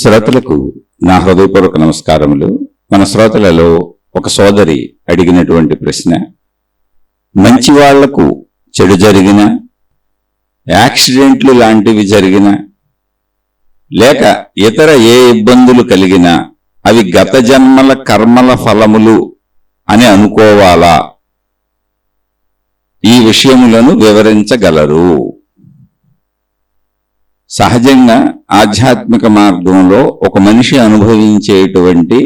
శ్రోతలకు నా హృదయపూర్వక నమస్కారములు. మన శ్రోతలలో ఒక సోదరి అడిగినటువంటి ప్రశ్న, మంచి వాళ్లకు చెడు జరిగిన, యాక్సిడెంట్లు లాంటివి జరిగిన, లేక ఇతర ఏ ఇబ్బందులు కలిగినా అవి గత జన్మల కర్మల ఫలములు అని అనుకోవాలా? ఈ విషయములను వివరించగలరు? సహజంగా ఆధ్యాత్మిక మార్గంలో ఒక మనిషి అనుభవించేటువంటి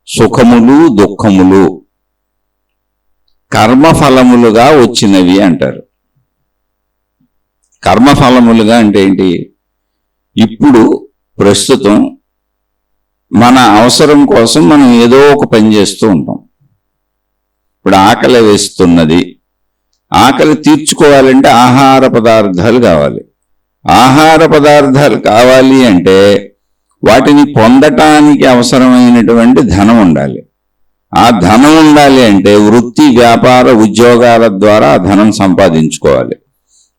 సుఖములు దుఃఖములు కర్మఫలములుగా వచ్చినవి అంటారు. కర్మఫలములుగా అంటే ఏంటి? ఇప్పుడు ప్రస్తుతం మన అవసరం కోసం మనం ఏదో ఒక పని చేస్తూ ఉంటాం. ఇప్పుడు ఆకలి వేస్తున్నది, ఆకలి తీర్చుకోవాలంటే ఆహార పదార్థాలు కావాలి. ఆహార పదార్థాలు కావాలి అంటే వాటిని పొందటానికి అవసరమైనటువంటి ధనం ఉండాలి. ఆ ధనం ఉండాలి అంటే వృత్తి వ్యాపార ఉద్యోగాల ద్వారా ధనం సంపాదించుకోవాలి.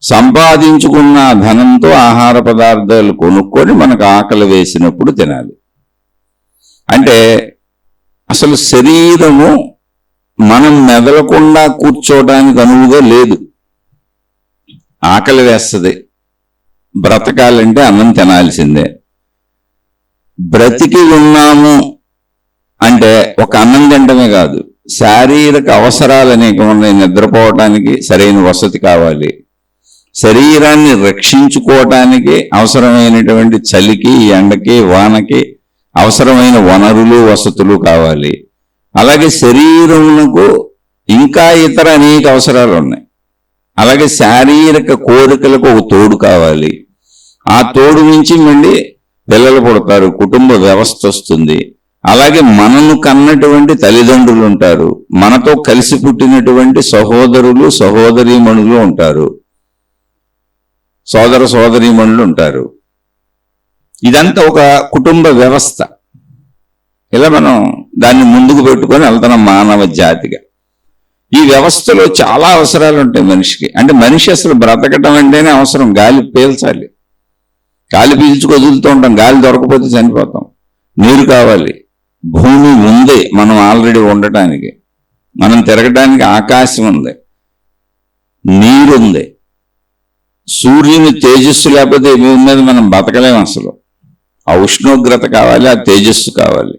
సంపాదించుకున్న ధనంతో ఆహార పదార్థాలు కొనుక్కొని మనకు ఆకలి వేసినప్పుడు తినాలి. అంటే అసలు శరీరము మనం మెదలకుండా కూర్చోవడానికి అనువుగా లేదు. ఆకలి వేస్తుంది, బ్రతకాలంటే అన్నం తినాల్సిందే. బ్రతికి ఉన్నాము అంటే ఒక అన్నం తినటమే కాదు, శారీరక అవసరాలు అనేక ఉన్నాయి. నిద్రపోవటానికి సరైన వసతి కావాలి, శరీరాన్ని రక్షించుకోవటానికి అవసరమైనటువంటి చలికి ఎండకి వానకి అవసరమైన వనరులు వసతులు కావాలి. అలాగే శరీరమునకు ఇంకా ఇతర అనేక అవసరాలు ఉన్నాయి. అలాగే శారీరక కోరికలకు ఒక తోడు కావాలి. ఆ తోడు నుంచి మళ్ళీ పిల్లలు పుడతారు, కుటుంబ వ్యవస్థ వస్తుంది. అలాగే మనను కన్నటువంటి తల్లిదండ్రులు ఉంటారు, మనతో కలిసి పుట్టినటువంటి సహోదరులు సహోదరీమణులు ఉంటారు, సోదర సోదరీమణులు ఉంటారు. ఇదంతా ఒక కుటుంబ వ్యవస్థ. ఇలా మనం దాన్ని ముందుకు పెట్టుకొని వెళ్తున్నాం మానవ జాతిగా. ఈ వ్యవస్థలో చాలా అవసరాలు ఉంటాయి మనిషికి. అంటే మనిషి అసలు బ్రతకటం అంటేనే అవసరం. గాలి పీల్చాలి, గాలి పీల్చుకు వదులుతూ ఉంటాం, గాలి దొరకపోతే చనిపోతాం. నీరు కావాలి, భూమి ఉంది మనం ఆల్రెడీ ఉండటానికి, మనం తిరగడానికి ఆకాశం ఉంది, నీరుంది. సూర్యుని తేజస్సు లేకపోతే భూమి మీద మనం బతకలేం. అసలు ఆ ఉష్ణోగ్రత కావాలి, ఆ తేజస్సు కావాలి.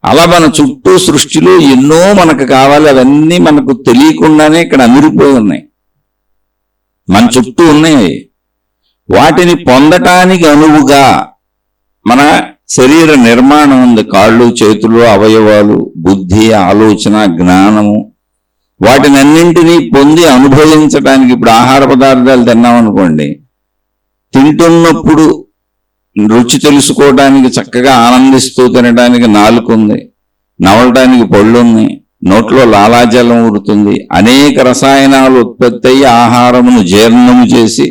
అలా మన చుట్టూ సృష్టిలో ఎన్నో మనకు కావాలి. అవన్నీ మనకు తెలియకుండానే ఇక్కడ అమిరిపోయి ఉన్నాయి, మన చుట్టూ ఉన్నాయి. వాటిని పొందటానికి అనువుగా మన శరీర నిర్మాణం ఉంది. కాళ్ళు చేతులు అవయవాలు బుద్ధి ఆలోచన జ్ఞానము, వాటిని అన్నింటినీ పొంది అనుభవించడానికి. ఇప్పుడు ఆహార పదార్థాలు తిన్నామనుకోండి, తింటున్నప్పుడు రుచి తెలుసుకోవడానికి చక్కగా ఆనందిస్తూ తినడానికి నాలుక ఉంది, నవలటానికి పళ్ళు ఉన్నాయి, నోట్లో లాలాజలం ఊరుతుంది. అనేక రసాయనాలు ఉత్పత్తి అయ్యి ఆహారమును జీర్ణము చేసి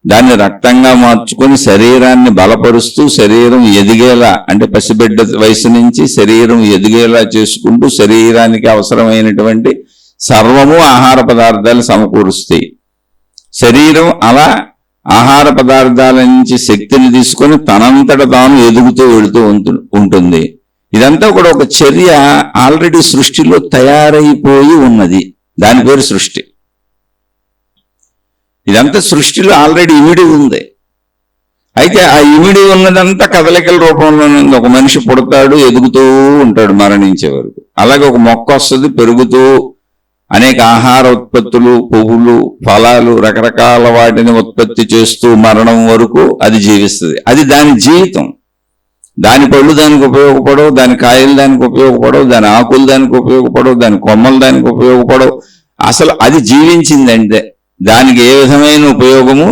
దాన్ని రక్తంగా మార్చుకొని శరీరాన్ని బలపరుస్తూ శరీరం ఎదిగేలా, అంటే పసిబిడ్డ వయసు నుంచి శరీరం ఎదిగేలా చేసుకుంటూ శరీరానికి అవసరమైనటువంటి సర్వము ఆహార పదార్థాలు సమకూరుస్తాయి. శరీరం అలా ఆహార పదార్థాల నుంచి శక్తిని తీసుకొని తనంతట తాను ఎదుగుతూ వెళుతూ ఉంటుంది. ఇదంతా కూడా ఒక చర్య ఆల్రెడీ సృష్టిలో తయారైపోయి ఉన్నది. దాని పేరు సృష్టి. ఇదంతా సృష్టిలో ఆల్రెడీ ఇమిడి ఉంది. అయితే ఆ ఇమిడి ఉన్నదంతా కదలికల రూపంలోనే ఉంది. ఒక మనిషి పుడతాడు, ఎదుగుతూ ఉంటాడు మరణించే వరకు. అలాగే ఒక మొక్క వస్తుంది, పెరుగుతూ అనేక ఆహార ఉత్పత్తులు, పువ్వులు, ఫలాలు, రకరకాల వాటిని ఉత్పత్తి చేస్తూ మరణం వరకు అది జీవిస్తుంది. అది దాని జీవితం. దాని పళ్ళు దానికి ఉపయోగపడవు, దాని కాయలు దానికి ఉపయోగపడవు, దాని ఆకులు దానికి ఉపయోగపడవు, దాని కొమ్మలు దానికి ఉపయోగపడవు. అసలు అది జీవించిందంటే దానికి ఏ విధమైన ఉపయోగము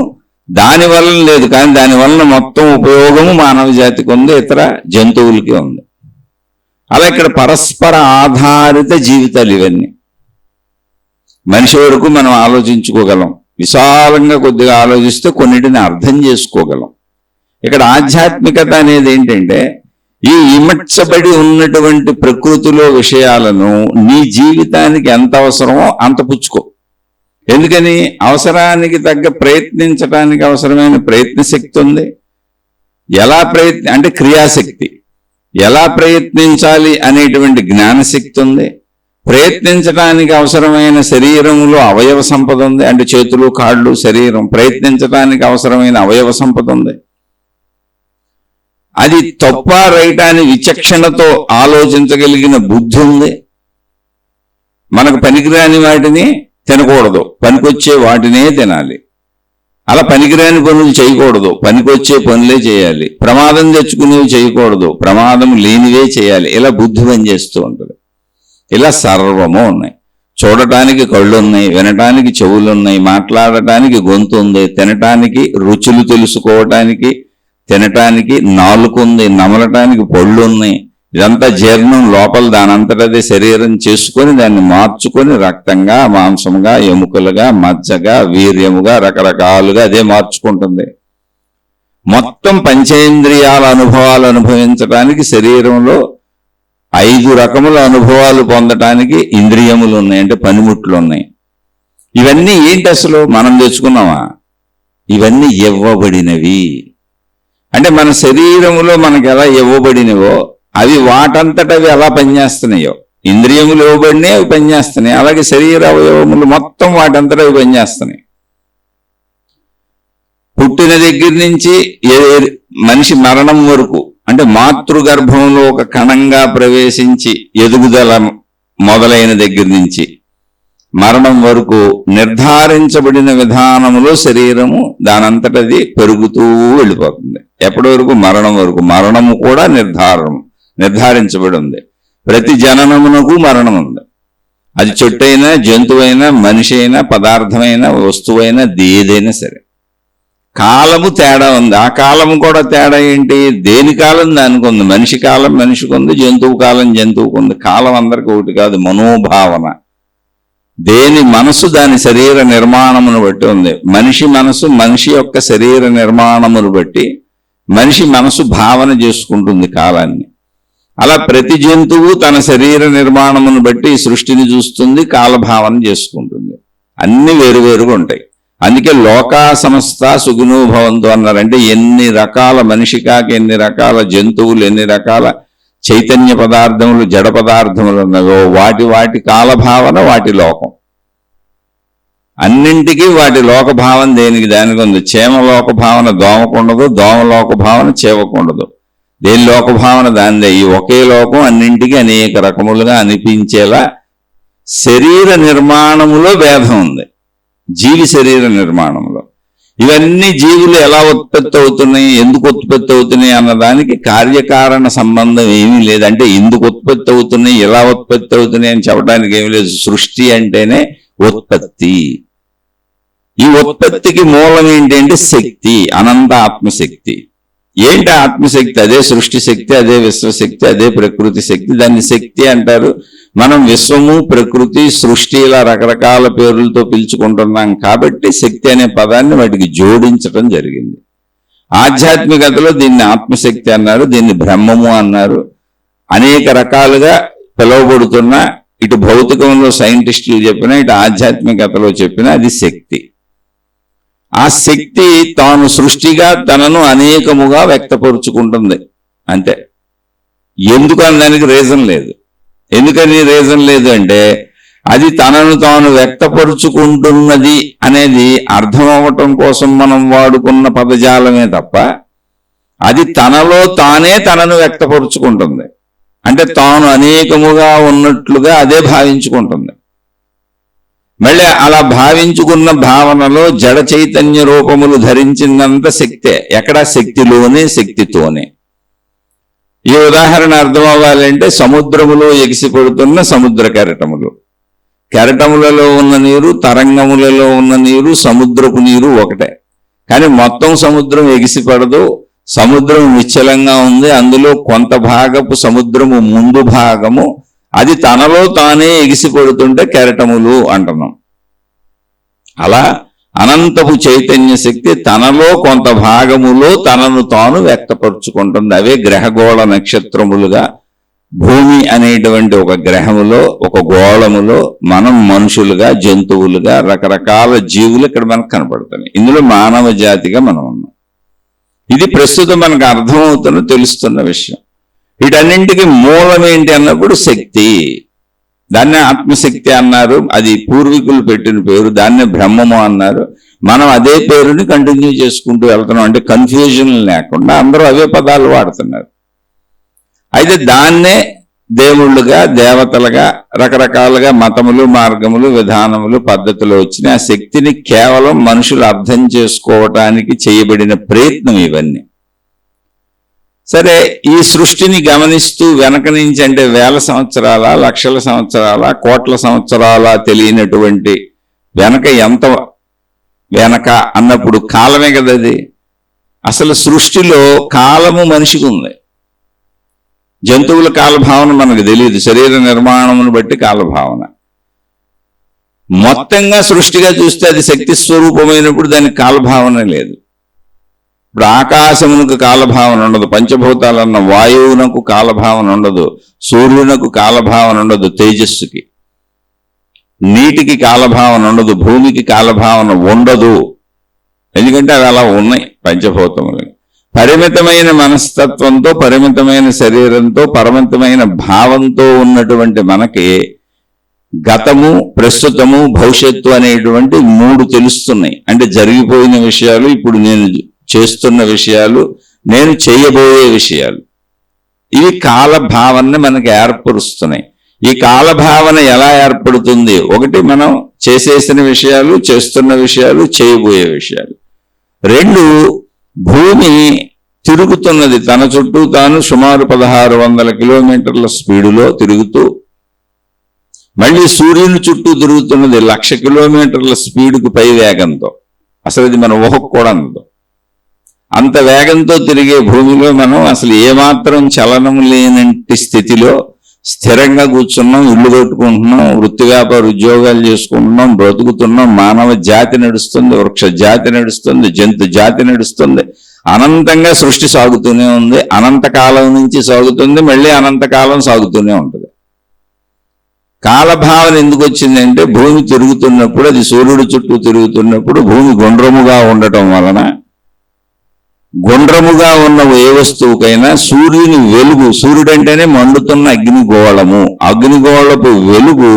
దాని వలన లేదు. కానీ దాని వలన మొత్తం ఉపయోగము మానవ జాతికి ఉంది, ఇతర జంతువులకి ఉంది. అలా ఇక్కడ పరస్పర ఆధారిత జీవితాలు ఇవన్నీ. మనిషి వరకు మనం ఆలోచించుకోగలం, విశాలంగా కొద్దిగా ఆలోచిస్తే కొన్నిటిని అర్థం చేసుకోగలం. ఇక్కడ ఆధ్యాత్మికత అనేది ఏంటంటే ఈ ఇమడ్చబడి ఉన్నటువంటి ప్రకృతిలో విషయాలను నీ జీవితానికి ఎంత అవసరమో అంత పుచ్చుకో. ఎందుకని? అవసరానికి తగ్గ ప్రయత్నించడానికి అవసరమైన ప్రయత్న శక్తి ఉంది, ఎలా అంటే క్రియాశక్తి. ఎలా ప్రయత్నించాలి అనేటువంటి జ్ఞానశక్తి ఉంది. ప్రయత్నించడానికి అవసరమైన శరీరంలో అవయవ సంపద ఉంది. అంటే చేతులు, కాళ్ళు, శరీరం ప్రయత్నించడానికి అవసరమైన అవయవ సంపద ఉంది. అది తప్ప రైట్ అని విచక్షణతో ఆలోచించగలిగిన బుద్ధి ఉంది. మనకు పనికిరాని వాటిని తినకూడదు, పనికొచ్చే వాటినే తినాలి. అలా పనికిరాని పనులు చేయకూడదు, పనికొచ్చే పనులే చేయాలి. ప్రమాదం తెచ్చుకునేవి చేయకూడదు, ప్రమాదం లేనివే చేయాలి. ఇలా బుద్ధి పనిచేస్తూ ఉంటుంది. ఇలా సర్వము ఉన్నాయి. చూడటానికి కళ్ళు ఉన్నాయి, వినటానికి చెవులు ఉన్నాయి, మాట్లాడటానికి గొంతు ఉంది, తినటానికి రుచులు తెలుసుకోవటానికి తినటానికి నాలుక ఉంది, నమలటానికి పళ్ళు ఉన్నాయి. ఇదంతా జీర్ణం లోపల దానంతటదే శరీరం చేసుకొని దాన్ని మార్చుకొని రక్తంగా, మాంసముగా, ఎముకలుగా, మజ్జగా, వీర్యముగా, రకరకాలుగా అదే మార్చుకుంటుంది. మొత్తం పంచేంద్రియాల అనుభవాలు అనుభవించడానికి శరీరంలో 5 రకముల అనుభవాలు పొందటానికి ఇంద్రియములు ఉన్నాయి, అంటే పనిముట్లు ఉన్నాయి. ఇవన్నీ ఏంటి అసలు మనం తెచ్చుకున్నామా? ఇవన్నీ ఇవ్వబడినవి. అంటే మన శరీరములో మనకు ఎలా ఇవ్వబడినవో అవి వాటంతటవి ఎలా పనిచేస్తున్నాయో, ఇంద్రియములు ఇవ్వబడినే అవి పనిచేస్తున్నాయి. అలాగే శరీర అవయవములు మొత్తం వాటంతట అవి పనిచేస్తున్నాయి. పుట్టిన దగ్గర నుంచి మనిషి మరణం వరకు, అంటే మాతృగర్భంలో ఒక కణంగా ప్రవేశించి ఎదుగుదల మొదలైన దగ్గర నుంచి మరణం వరకు నిర్ధారించబడిన విధానములో శరీరము దానంతటది పెరుగుతూ వెళ్ళిపోతుంది. ఎప్పటి వరకు? మరణం వరకు. మరణము కూడా నిర్ధారించబడి ఉంది. ప్రతి జననమునకు మరణం ఉంది. అది చెట్టైనా, జంతువైనా, మనిషి అయినా, పదార్థమైనా, వస్తువైనా, ఏదైనా సరే. కాలము తేడా ఉంది. ఆ కాలము కూడా తేడా ఏంటి? దేని కాలం దానికి ఉంది. మనిషి కాలం మనిషికి ఉంది, జంతువు కాలం జంతువుకు ఉంది. కాలం అందరికీ ఒకటి కాదు. మనోభావన, దేని మనసు దాని శరీర నిర్మాణమును బట్టి ఉంది. మనిషి మనసు మనిషి యొక్క శరీర నిర్మాణమును బట్టి మనిషి మనసు భావన చేసుకుంటుంది కాలాన్ని. అలా ప్రతి జంతువు తన శరీర నిర్మాణమును బట్టి సృష్టిని చూస్తుంది, కాలభావన చేసుకుంటుంది. అన్ని వేరువేరుగా ఉంటాయి. అందుకే లోకా సమస్త సుఖినో భవంతు అన్నారంటే ఎన్ని రకాల మనిషి కాక ఎన్ని రకాల జంతువులు, ఎన్ని రకాల చైతన్య పదార్థములు, జడ పదార్థములు ఉన్నవో వాటి కాలభావన, వాటి లోకం. అన్నింటికీ వాటి లోకభావన దేనికి దానికి ఉంది. చేమ లోకభావన దోమకుండదు, దోమ లోకభావన చేవకుండదు. దేని లోకభావన దానిదే. ఈ ఒకే లోకం అన్నింటికి అనేక రకములుగా అనిపించేలా శరీర నిర్మాణములో భేదం ఉంది. జీవి శరీర నిర్మాణంలో ఇవన్నీ జీవులు ఎలా ఉత్పత్తి అవుతున్నాయి, ఎందుకు ఉత్పత్తి అవుతున్నాయి అన్నదానికి కార్యకారణ సంబంధం ఏమీ లేదు. అంటే ఎందుకు ఉత్పత్తి అవుతున్నాయి, ఎలా ఉత్పత్తి అవుతున్నాయి అని చెప్పడానికి ఏమీ లేదు. సృష్టి అంటేనే ఉత్పత్తి. ఈ ఉత్పత్తికి మూలం ఏంటంటే శక్తి, అనంత ఆత్మశక్తి. ఏంటి ఆత్మశక్తి? అదే సృష్టి శక్తి, అదే విశ్వశక్తి, అదే ప్రకృతి శక్తి. దాన్ని శక్తి అంటారు. మనం విశ్వము, ప్రకృతి, సృష్టి ఇలా రకరకాల పేర్లతో పిలుచుకుంటున్నాం కాబట్టి శక్తి అనే పదాన్ని వాటికి జోడించడం జరిగింది. ఆధ్యాత్మికతలో దీన్ని ఆత్మశక్తి అన్నారు, దీన్ని బ్రహ్మము అన్నారు. అనేక రకాలుగా పిలువబడుతున్న, ఇటు భౌతికంలో సైంటిస్టులు చెప్పినా, ఇటు ఆధ్యాత్మికతలో చెప్పినా అది శక్తి. ఆ శక్తి తాను సృష్టిగా తనను అనేకముగా వ్యక్తపరుచుకుంటుంది. అంతే. ఎందుకు అనడానికి రీజన్ లేదు. ఎందుకని రీజన్ లేదు అంటే అది తనను తాను వ్యక్తపరుచుకుంటున్నది అనేది అర్థం అవ్వటం కోసం మనం వాడుకున్న పదజాలమే తప్ప అది తనలో తానే తనను వ్యక్తపరుచుకుంటుంది. అంటే తాను అనేకముగా ఉన్నట్లుగా అదే భావించుకుంటుంది. మళ్ళీ అలా భావించుకున్న భావనలో జడ చైతన్య రూపములు ధరించినంత శక్తే. ఎక్కడా? శక్తిలోనే, శక్తితోనే. ఈ ఉదాహరణ అర్థం అవ్వాలంటే సముద్రములో ఎగిసిపడుతున్న సముద్ర కెరటములు, కెరటములలో ఉన్న నీరు, తరంగములలో ఉన్న నీరు, సముద్రపు నీరు ఒకటే. కానీ మొత్తం సముద్రం ఎగిసిపడదు. సముద్రం నిశ్చలంగా ఉంది. అందులో కొంత భాగపు సముద్రము ముందు భాగము అది తనలో తానే ఎగిసిపడుతుంటే కెరటములు అంటున్నాం. అలా అనంతపు చైతన్య శక్తి తనలో కొంత భాగములో తనను తాను వ్యక్తపరుచుకుంటుంది. అవే గ్రహగోళ నక్షత్రములుగా భూమి అనేటువంటి ఒక గ్రహములో, ఒక గోళములో మనం మనుషులుగా, జంతువులుగా, రకరకాల జీవులు ఇక్కడ మనకు కనపడుతున్నాయి. ఇందులో మానవ జాతిగా మనం ఉన్నాం. ఇది ప్రస్తుతం మనకు అర్థమవుతున్న తెలుస్తున్న విషయం. వీటన్నింటికి మూలం ఏంటి అన్నప్పుడు శక్తి. దాన్నే ఆత్మశక్తి అన్నారు, అది పూర్వీకులు పెట్టిన పేరు. దాన్నే బ్రహ్మము అన్నారు. మనం అదే పేరుని కంటిన్యూ చేసుకుంటూ వెళ్తున్నాం. అంటే కన్ఫ్యూజన్ లేకుండా అందరూ అవే పదాలు వాడుతున్నారు. అయితే దాన్నే దేవుళ్ళుగా, దేవతలుగా, రకరకాలుగా మతములు, మార్గములు, విధానములు, పద్ధతులు వచ్చినాయి. ఆ శక్తిని కేవలం మనుషులు అర్థం చేసుకోవటానికి చేయబడిన ప్రయత్నం ఇవన్నీ. సరే, ఈ సృష్టిని గమనిస్తూ వెనక నుంచి, అంటే వేల సంవత్సరాల, లక్షల సంవత్సరాల, కోట్ల సంవత్సరాల తెలియనటువంటి వెనక, ఎంత వెనక అన్నప్పుడు కాలమే కదా అది. అసలు సృష్టిలో కాలము మనిషికి ఉంది. జంతువుల కాలభావన మనకు తెలియదు, శరీర నిర్మాణమును బట్టి కాలభావన. మొత్తంగా సృష్టిగా చూస్తే అది శక్తి స్వరూపమైనప్పుడు దానికి కాలభావన లేదు. ఇప్పుడు ఆకాశమునకు కాలభావన ఉండదు, పంచభూతాలన్న వాయువునకు కాలభావన ఉండదు, సూర్యునకు కాలభావన ఉండదు, తేజస్సుకి. నీటికి కాలభావన ఉండదు, భూమికి కాలభావన ఉండదు. ఎందుకంటే అవి అలా ఉన్నాయి పంచభూతములు. పరిమితమైన మనస్తత్వంతో, పరిమితమైన శరీరంతో, పరిమితమైన భావంతో ఉన్నటువంటి మనకి గతము, ప్రస్తుతము, భవిష్యత్తు అనేటువంటి మూడు తెలుస్తున్నాయి. అంటే జరిగిపోయిన విషయాలు, ఇప్పుడు నేను చేస్తున్న విషయాలు, నేను చేయబోయే విషయాలు. ఇవి కాలభావనని మనకి ఏర్పరుస్తున్నాయి. ఈ కాలభావన ఎలా ఏర్పడుతుంది? ఒకటి, మనం చేసేసిన విషయాలు, చేస్తున్న విషయాలు, చేయబోయే విషయాలు. రెండు, భూమి తిరుగుతున్నది తన చుట్టూ తాను సుమారు 1600 కిలోమీటర్ల స్పీడులో తిరుగుతూ, మళ్ళీ సూర్యుని చుట్టూ తిరుగుతున్నది 1,00,000 కిలోమీటర్ల స్పీడుకు పై వేగంతో. అసలు ఇది మన ఊహకు కూడా అందదు. అంత వేగంతో తిరిగే భూమిలో మనం అసలు ఏమాత్రం చలనం లేనంటి స్థితిలో స్థిరంగా కూర్చున్నాం, ఇల్లు కట్టుకుంటున్నాం, వృత్తి వ్యాపార ఉద్యోగాలు చేసుకుంటున్నాం, బ్రతుకుతున్నాం. మానవ జాతి నడుస్తుంది, వృక్ష జాతి నడుస్తుంది, జంతు జాతి నడుస్తుంది. అనంతంగా సృష్టి సాగుతూనే ఉంది. అనంతకాలం నుంచి సాగుతుంది, మళ్ళీ అనంతకాలం సాగుతూనే ఉంటుంది. కాలభావన ఎందుకు వచ్చిందంటే, భూమి తిరుగుతున్నప్పుడు, అది సూర్యుడి చుట్టూ తిరుగుతున్నప్పుడు భూమి గుండ్రముగా ఉండటం వలన, గుండ్రముగా ఉన్న ఏ వస్తువుకైనా సూర్యుని వెలుగు, సూర్యుడు అంటేనే మండుతున్న అగ్నిగోళము, అగ్నిగోళపు వెలుగు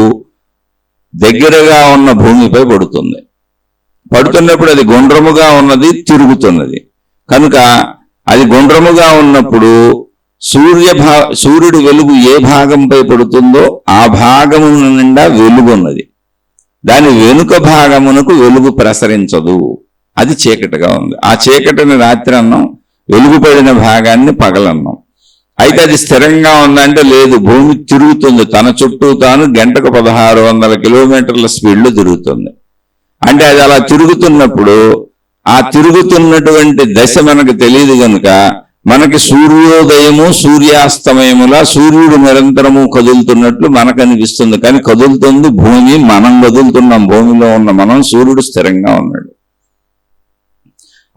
దగ్గరగా ఉన్న భూమిపై పడుతుంది. పడుతున్నప్పుడు అది గుండ్రముగా ఉన్నది, తిరుగుతున్నది. కనుక అది గుండ్రముగా ఉన్నప్పుడు సూర్యుడి వెలుగు ఏ భాగంపై పడుతుందో ఆ భాగము నిండా వెలుగు ఉన్నది. దాని వెనుక భాగమునకు వెలుగు ప్రసరించదు, అది చీకటిగా ఉంది. ఆ చీకటిని రాత్రి అన్నాం, వెలుగుపడిన భాగాన్ని పగలన్నాం. అయితే అది స్థిరంగా ఉందంటే లేదు, భూమి తిరుగుతుంది. తన చుట్టూ తాను గంటకు 1600 కిలోమీటర్ల స్పీడ్లో తిరుగుతుంది. అంటే అది అలా తిరుగుతున్నప్పుడు ఆ తిరుగుతున్నటువంటి దశ మనకు తెలియదు కనుక మనకి సూర్యోదయము, సూర్యాస్తమయములా సూర్యుడు నిరంతరము కదులుతున్నట్లు మనకు అనిపిస్తుంది. కానీ కదులుతుంది భూమి, మనం కదులుతున్నాం. భూమిలో ఉన్న మనం, సూర్యుడు స్థిరంగా ఉన్నాడు.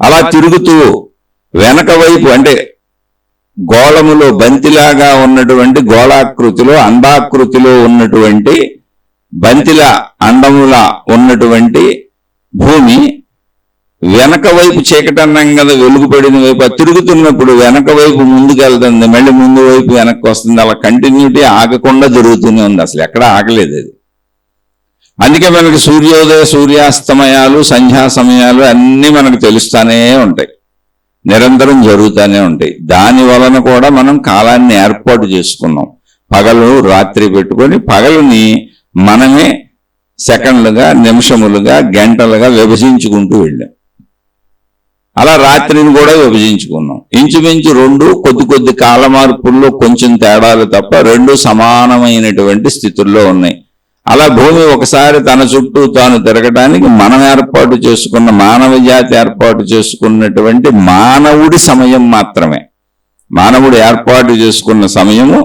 అలా తిరుగుతూ వెనక వైపు, అంటే గోళములో బంతిలాగా ఉన్నటువంటి గోళాకృతిలో, అండాకృతిలో ఉన్నటువంటి బంతిల అండములా ఉన్నటువంటి భూమి వెనక వైపు చీకటన్నం కదా, వెలుగుపడిన వైపు తిరుగుతున్నప్పుడు వెనక వైపు ముందుకు వెళ్తుంది, మళ్ళీ ముందు వైపు వెనక్కి వస్తుంది. అలా కంటిన్యూటీ ఆగకుండా జరుగుతూనే ఉంది, అసలు ఎక్కడ ఆగలేదు అది. అందుకే మనకి సూర్యోదయ, సూర్యాస్తమయాలు, సంధ్యా సమయాలు అన్నీ మనకు తెలుస్తూనే ఉంటాయి, నిరంతరం జరుగుతూనే ఉంటాయి. దాని వలన కూడా మనం కాలాన్ని ఏర్పాటు చేసుకున్నాం. పగలు రాత్రి పెట్టుకొని పగలుని మనమే సెకండ్లుగా, నిమిషములుగా, గంటలుగా విభజించుకుంటూ వెళ్ళాం. అలా రాత్రిని కూడా విభజించుకున్నాం. ఇంచుమించు రెండు కొద్ది కాల మార్పుల్లో కొంచెం తేడాలు తప్ప రెండు సమానమైనటువంటి స్థితుల్లో ఉన్నాయి. అలా భూమి ఒకసారి తన చుట్టూ తాను తిరగడానికి మనం ఏర్పాటు చేసుకున్న, మానవ జాతి ఏర్పాటు చేసుకున్నటువంటి మానవుడి సమయం మాత్రమే. మానవుడు ఏర్పాటు చేసుకున్న సమయము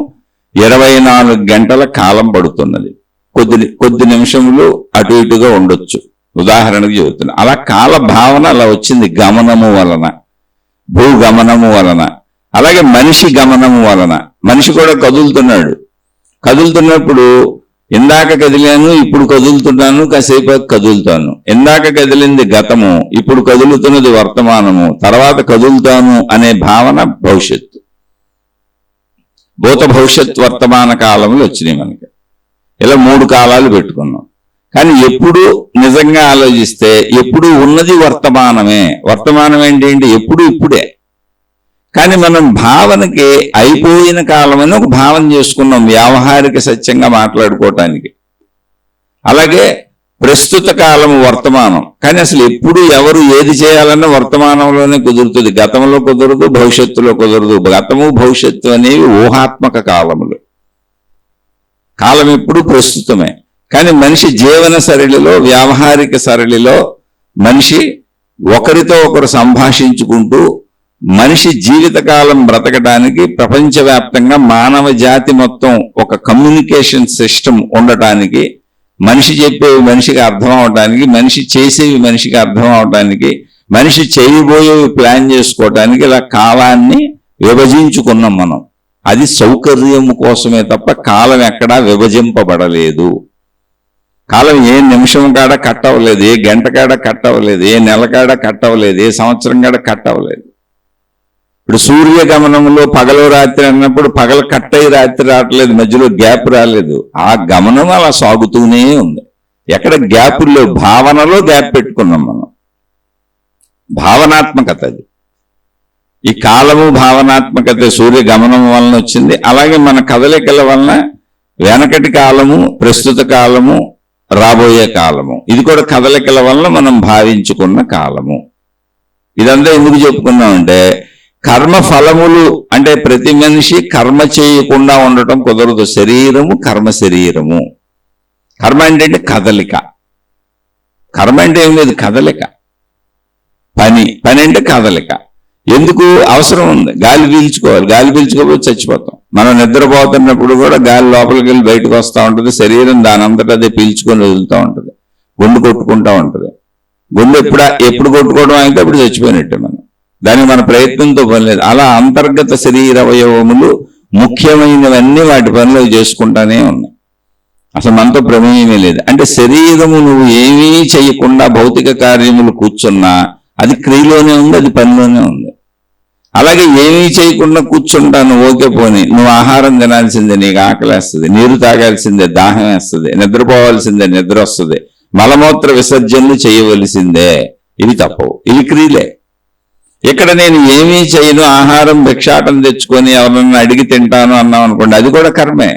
24 గంటల కాలం పడుతున్నది. కొద్ది నిమిషములు అటు ఇటుగా ఉండొచ్చు, ఉదాహరణకు చెబుతున్నా. అలా కాల భావన అలా వచ్చింది గమనము వలన, భూగమనము వలన. అలాగే మనిషి గమనము వలన. మనిషి కూడా కదులుతున్నాడు. కదులుతున్నప్పుడు ఇందాక కదిలాను, ఇప్పుడు కదులుతున్నాను, కాసేపు కదులుతాను. ఇందాక కదిలింది గతము, ఇప్పుడు కదులుతున్నది వర్తమానము, తర్వాత కదులుతాను అనే భావన భవిష్యత్తు. భూత భవిష్యత్ వర్తమాన కాలములు వచ్చినాయి మనకి. ఇలా 3 కాలాలు పెట్టుకున్నాం. కానీ ఎప్పుడు నిజంగా ఆలోచిస్తే ఎప్పుడు ఉన్నది వర్తమానమే. వర్తమానం ఏంటి? ఎప్పుడు ఇప్పుడే. కానీ మనం భావనకి అయిపోయిన కాలమని ఒక భావన చేసుకున్నాం వ్యావహారిక సత్యంగా మాట్లాడుకోవటానికి. అలాగే ప్రస్తుత కాలము వర్తమానం. కానీ అసలు ఎప్పుడు ఎవరు ఏది చేయాలన్నా వర్తమానంలోనే కుదురుతుంది, గతంలో కుదరదు, భవిష్యత్తులో కుదరదు. గతము భవిష్యత్తు అనేవి ఊహాత్మక కాలములు. కాలం ఎప్పుడు ప్రస్తుతమే. కానీ మనిషి జీవన సరళిలో, వ్యావహారిక సరళిలో మనిషి ఒకరితో ఒకరు సంభాషించుకుంటూ మనిషి జీవితకాలం బ్రతకడానికి ప్రపంచవ్యాప్తంగా మానవ జాతి మొత్తం ఒక కమ్యూనికేషన్ సిస్టమ్ ఉండటానికి, మనిషి చెప్పేవి మనిషికి అర్థం అవడానికి, మనిషి చేసేవి మనిషికి అర్థం అవడానికి, మనిషి చేయబోయేవి ప్లాన్ చేసుకోవటానికి ఇలా కాలాన్ని విభజించుకున్నాం మనం. అది సౌకర్యం కోసమే తప్ప కాలం ఎక్కడా విభజింపబడలేదు. కాలం ఏ నిమిషం కాడ కట్ అవ్వలేదు, ఏ గంట కాడ కట్ అవ్వలేదు, ఏ నెల కాడ కట్ అవ్వలేదు, ఏ సంవత్సరం కాడ కట్ అవ్వలేదు. ఇప్పుడు సూర్యగమనంలో పగలు రాత్రి అన్నప్పుడు పగలు కట్ అయ్యి రాత్రి రావట్లేదు, మధ్యలో గ్యాప్ రాలేదు. ఆ గమనం అలా సాగుతూనే ఉంది. ఎక్కడ గ్యాప్ లేవు. భావనలో గ్యాప్ పెట్టుకున్నాం మనం. భావనాత్మకత అది. ఈ కాలము భావనాత్మకత సూర్యగమనం వలన వచ్చింది. అలాగే మన కదలికల వలన వెనకటి కాలము, ప్రస్తుత కాలము, రాబోయే కాలము, ఇది కూడా కదలికల వలన మనం భావించుకున్న కాలము. ఇదంతా ఎందుకు చెప్పుకున్నామంటే కర్మ ఫలములు అంటే ప్రతి మనిషి కర్మ చేయకుండా ఉండటం కుదరదు. శరీరము కర్మ శరీరము. కర్మ అంటే కదలిక. కర్మ అంటే ఏం లేదు, కదలిక. పని అంటే కదలిక. ఎందుకు అవసరం ఉంది? గాలి పీల్చుకోవాలి. గాలి పీల్చుకోకపోతే చచ్చిపోతాం. మనం నిద్రపోతున్నప్పుడు కూడా గాలి లోపలికి వెళ్ళి బయటకు వస్తూ ఉంటుంది. శరీరం దాని అంతటా అదే పీల్చుకొని వదులుతూ ఉంటుంది. గుండు కొట్టుకుంటూ ఉంటుంది. గుండె ఎప్పుడు కొట్టుకోవడం అయితే అప్పుడు చచ్చిపోయినట్టే మనం. దానికి మన ప్రయత్నంతో పని లేదు. అలా అంతర్గత శరీర అవయవములు ముఖ్యమైనవన్నీ వాటి పనిలో చేసుకుంటానే ఉన్నాయి. అసలు మనతో ప్రమేయమే లేదు. అంటే శరీరము నువ్వు ఏమీ చేయకుండా భౌతిక కార్యములు కూర్చున్నా అది క్రియలోనే ఉంది, అది పనిలోనే ఉంది. అలాగే ఏమీ చేయకుండా కూర్చుంటాను, ఓకే పోని, నువ్వు ఆహారం తినాల్సిందే, నీకు ఆకలేస్తుంది, నీరు తాగాల్సిందే, దాహం వేస్తుంది, నిద్రపోవాల్సిందే, నిద్ర వస్తుంది, మలమూత్ర విసర్జనలు చేయవలసిందే. ఇవి తప్పవు, ఇవి క్రియలే. ఇక్కడ నేను ఏమీ చేయను, ఆహారం భిక్షాటం తెచ్చుకొని ఎవరన్నా అడిగి తింటాను అన్నాం అనుకోండి, అది కూడా కర్మే.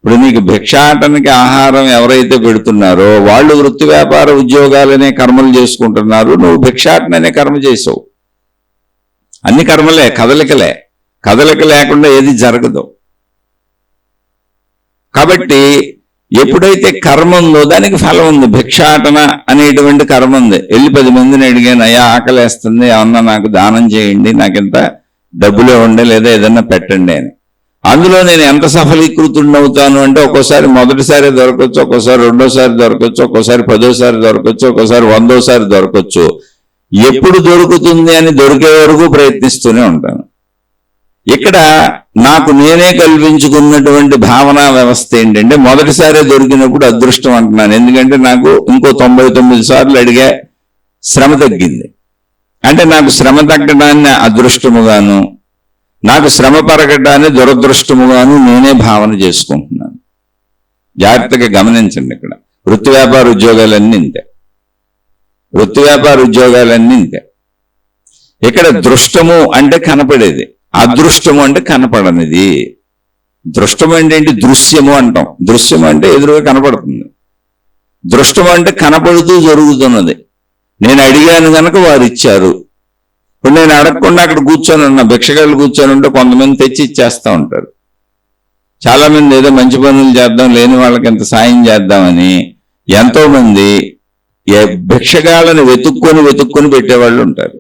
ఇప్పుడు నీకు భిక్షాటనకి ఆహారం ఎవరైతే పెడుతున్నారో వాళ్ళు వృత్తి వ్యాపార ఉద్యోగాలనే కర్మలు చేసుకుంటున్నారు. నువ్వు భిక్షాటన అనే కర్మ చేసావు. అన్ని కర్మలే, కదలికలే. కదలిక లేకుండా ఏది జరగదు. కాబట్టి ఎప్పుడైతే కర్మ ఉందో దానికి ఫలం ఉంది. భిక్షాటన అనేటువంటి కర్మ ఉంది. వెళ్ళి 10 మందిని అడిగాను, అయ్యా ఆకలేస్తుంది, ఏమన్నా నాకు దానం చేయండి, నాకింత డబ్బులే ఉండే లేదా ఏదన్నా పెట్టండి అని. అందులో నేను ఎంత సఫలీకృతుడిని అవుతాను అంటే ఒక్కోసారి మొదటిసారి దొరకచ్చు, ఒక్కోసారి రెండోసారి దొరకచ్చు, ఒక్కోసారి 10వ దొరకచ్చు, ఒక్కోసారి 100వ దొరకచ్చు. ఎప్పుడు దొరుకుతుంది అని దొరికే వరకు ప్రయత్నిస్తూనే ఉంటాను. ఇక్కడ నాకు నేనే కల్పించుకున్నటువంటి భావనా వ్యవస్థ ఏంటంటే మొదటిసారి దొరికినప్పుడు అదృష్టం అంటున్నాను. ఎందుకంటే నాకు ఇంకో 99 సార్లు అడిగా శ్రమ తగ్గింది. అంటే నాకు శ్రమ తగ్గడాన్ని అదృష్టముగాను, నాకు శ్రమ పరగడాన్ని దురదృష్టముగాను నేనే భావన చేసుకుంటున్నాను. జాగ్రత్తగా గమనించండి. ఇక్కడ వృత్తి వ్యాపార ఉద్యోగాలన్నీ ఇంతే. వృత్తి వ్యాపార ఉద్యోగాలన్నీ ఇంతే. ఇక్కడ దృష్టము అంటే కనపడేది, అదృష్టము అంటే కనపడనిది. దృష్టము అంటే ఏంటి? దృశ్యము అంటాం. దృశ్యము అంటే ఎదురుగా కనపడుతుంది. దృష్టము అంటే కనపడుతూ జరుగుతున్నది. నేను అడిగాను కనుక వారు ఇచ్చారు. ఇప్పుడు నేను అడగకుండా అక్కడ కూర్చొని ఉన్నా, భిక్షగాళ్ళు కూర్చొని ఉంటే కొంతమంది తెచ్చి ఇచ్చేస్తూ ఉంటారు. చాలా మంది ఏదో మంచి పనులు చేద్దాం, లేని వాళ్ళకి ఎంత సాయం చేద్దామని ఎంతో మంది భిక్షగాళ్ళని వెతుక్కొని పెట్టేవాళ్ళు ఉంటారు.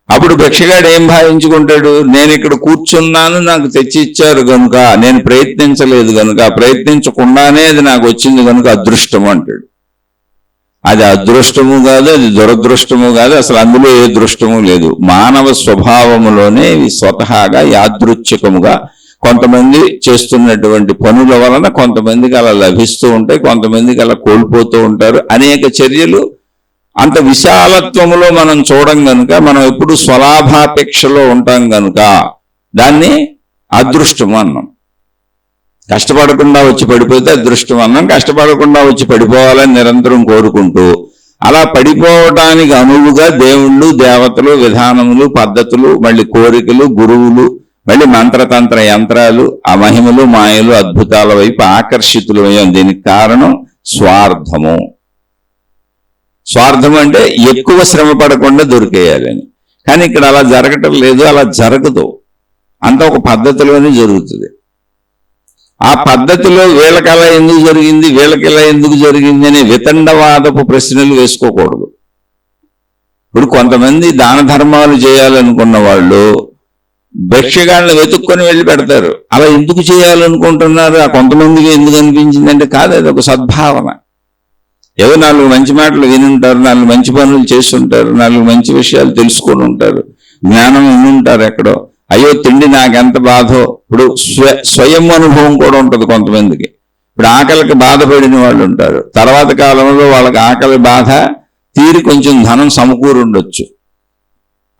అప్పుడు భిక్షగాడు ఏం భావించుకుంటాడు? నేను ఇక్కడ కూర్చున్నాను, నాకు తెచ్చి ఇచ్చారు కనుక, నేను ప్రయత్నించలేదు కనుక, ప్రయత్నించకుండానే అది నాకు వచ్చింది కనుక అదృష్టము అంటాడు. అది అదృష్టము కాదు, అది దురదృష్టము కాదు, అసలు అందులో ఏ దృష్టము లేదు. మానవ స్వభావములోనే ఇవి స్వతహాగా యాదృచ్ఛికముగా కొంతమంది చేస్తున్నటువంటి పనుల వలన కొంతమందికి అలా లభిస్తూ ఉంటాయి, కొంతమందికి అలా కోల్పోతూ ఉంటారు. అనేక చర్యలు అంత విశాలత్వములో మనం చూడం గనుక మనం ఎప్పుడు స్వలాభాపేక్షలో ఉంటాం గనుక దాన్ని అదృష్టము అన్నాం. కష్టపడకుండా వచ్చి పడిపోతే అదృష్టం అన్నాం. కష్టపడకుండా వచ్చి పడిపోవాలని నిరంతరం కోరుకుంటూ అలా పడిపోవటానికి అనువుగా దేవుళ్ళు, దేవతలు, విధానములు, పద్ధతులు, మళ్ళీ కోరికలు, గురువులు, మళ్ళీ మంత్రతంత్ర యంత్రాలు, ఆ మహిమలు, మాయలు, అద్భుతాల వైపు ఆకర్షితులు అయ్యాం. దీనికి కారణం స్వార్థము. స్వార్థం అంటే ఎక్కువ శ్రమ పడకుండా దొరికేయాలని. కానీ ఇక్కడ అలా జరగటం లేదు, అలా జరగదు. అంత ఒక పద్ధతిలోనే జరుగుతుంది. ఆ పద్ధతిలో వీళ్ళకి అలా ఎందుకు జరిగింది, వీళ్ళకి ఇలా ఎందుకు జరిగింది అనే వితండవాదపు ప్రశ్నలు వేసుకోకూడదు. ఇప్పుడు కొంతమంది దాన ధర్మాలు చేయాలనుకున్న వాళ్ళు భిక్షగాళ్ళని వెతుక్కొని వెళ్ళి పెడతారు. అలా ఎందుకు చేయాలనుకుంటున్నారు, ఆ కొంతమందికి ఎందుకు అనిపించింది అంటే కాదు, అది ఒక సద్భావన. ఏదో 4 మంచి మాటలు వినుంటారు, 4 మంచి పనులు చేస్తుంటారు, 4 మంచి విషయాలు తెలుసుకొని ఉంటారు, జ్ఞానం వినుంటారు ఎక్కడో. అయ్యో తిండి నాకెంత బాధో. ఇప్పుడు స్వయం అనుభవం కూడా ఉంటుంది కొంతమందికి. ఇప్పుడు ఆకలికి బాధపడిన వాళ్ళు ఉంటారు, తర్వాత కాలంలో వాళ్ళకి ఆకలి బాధ తీరి కొంచెం ధనం సమకూరు ఉండొచ్చు,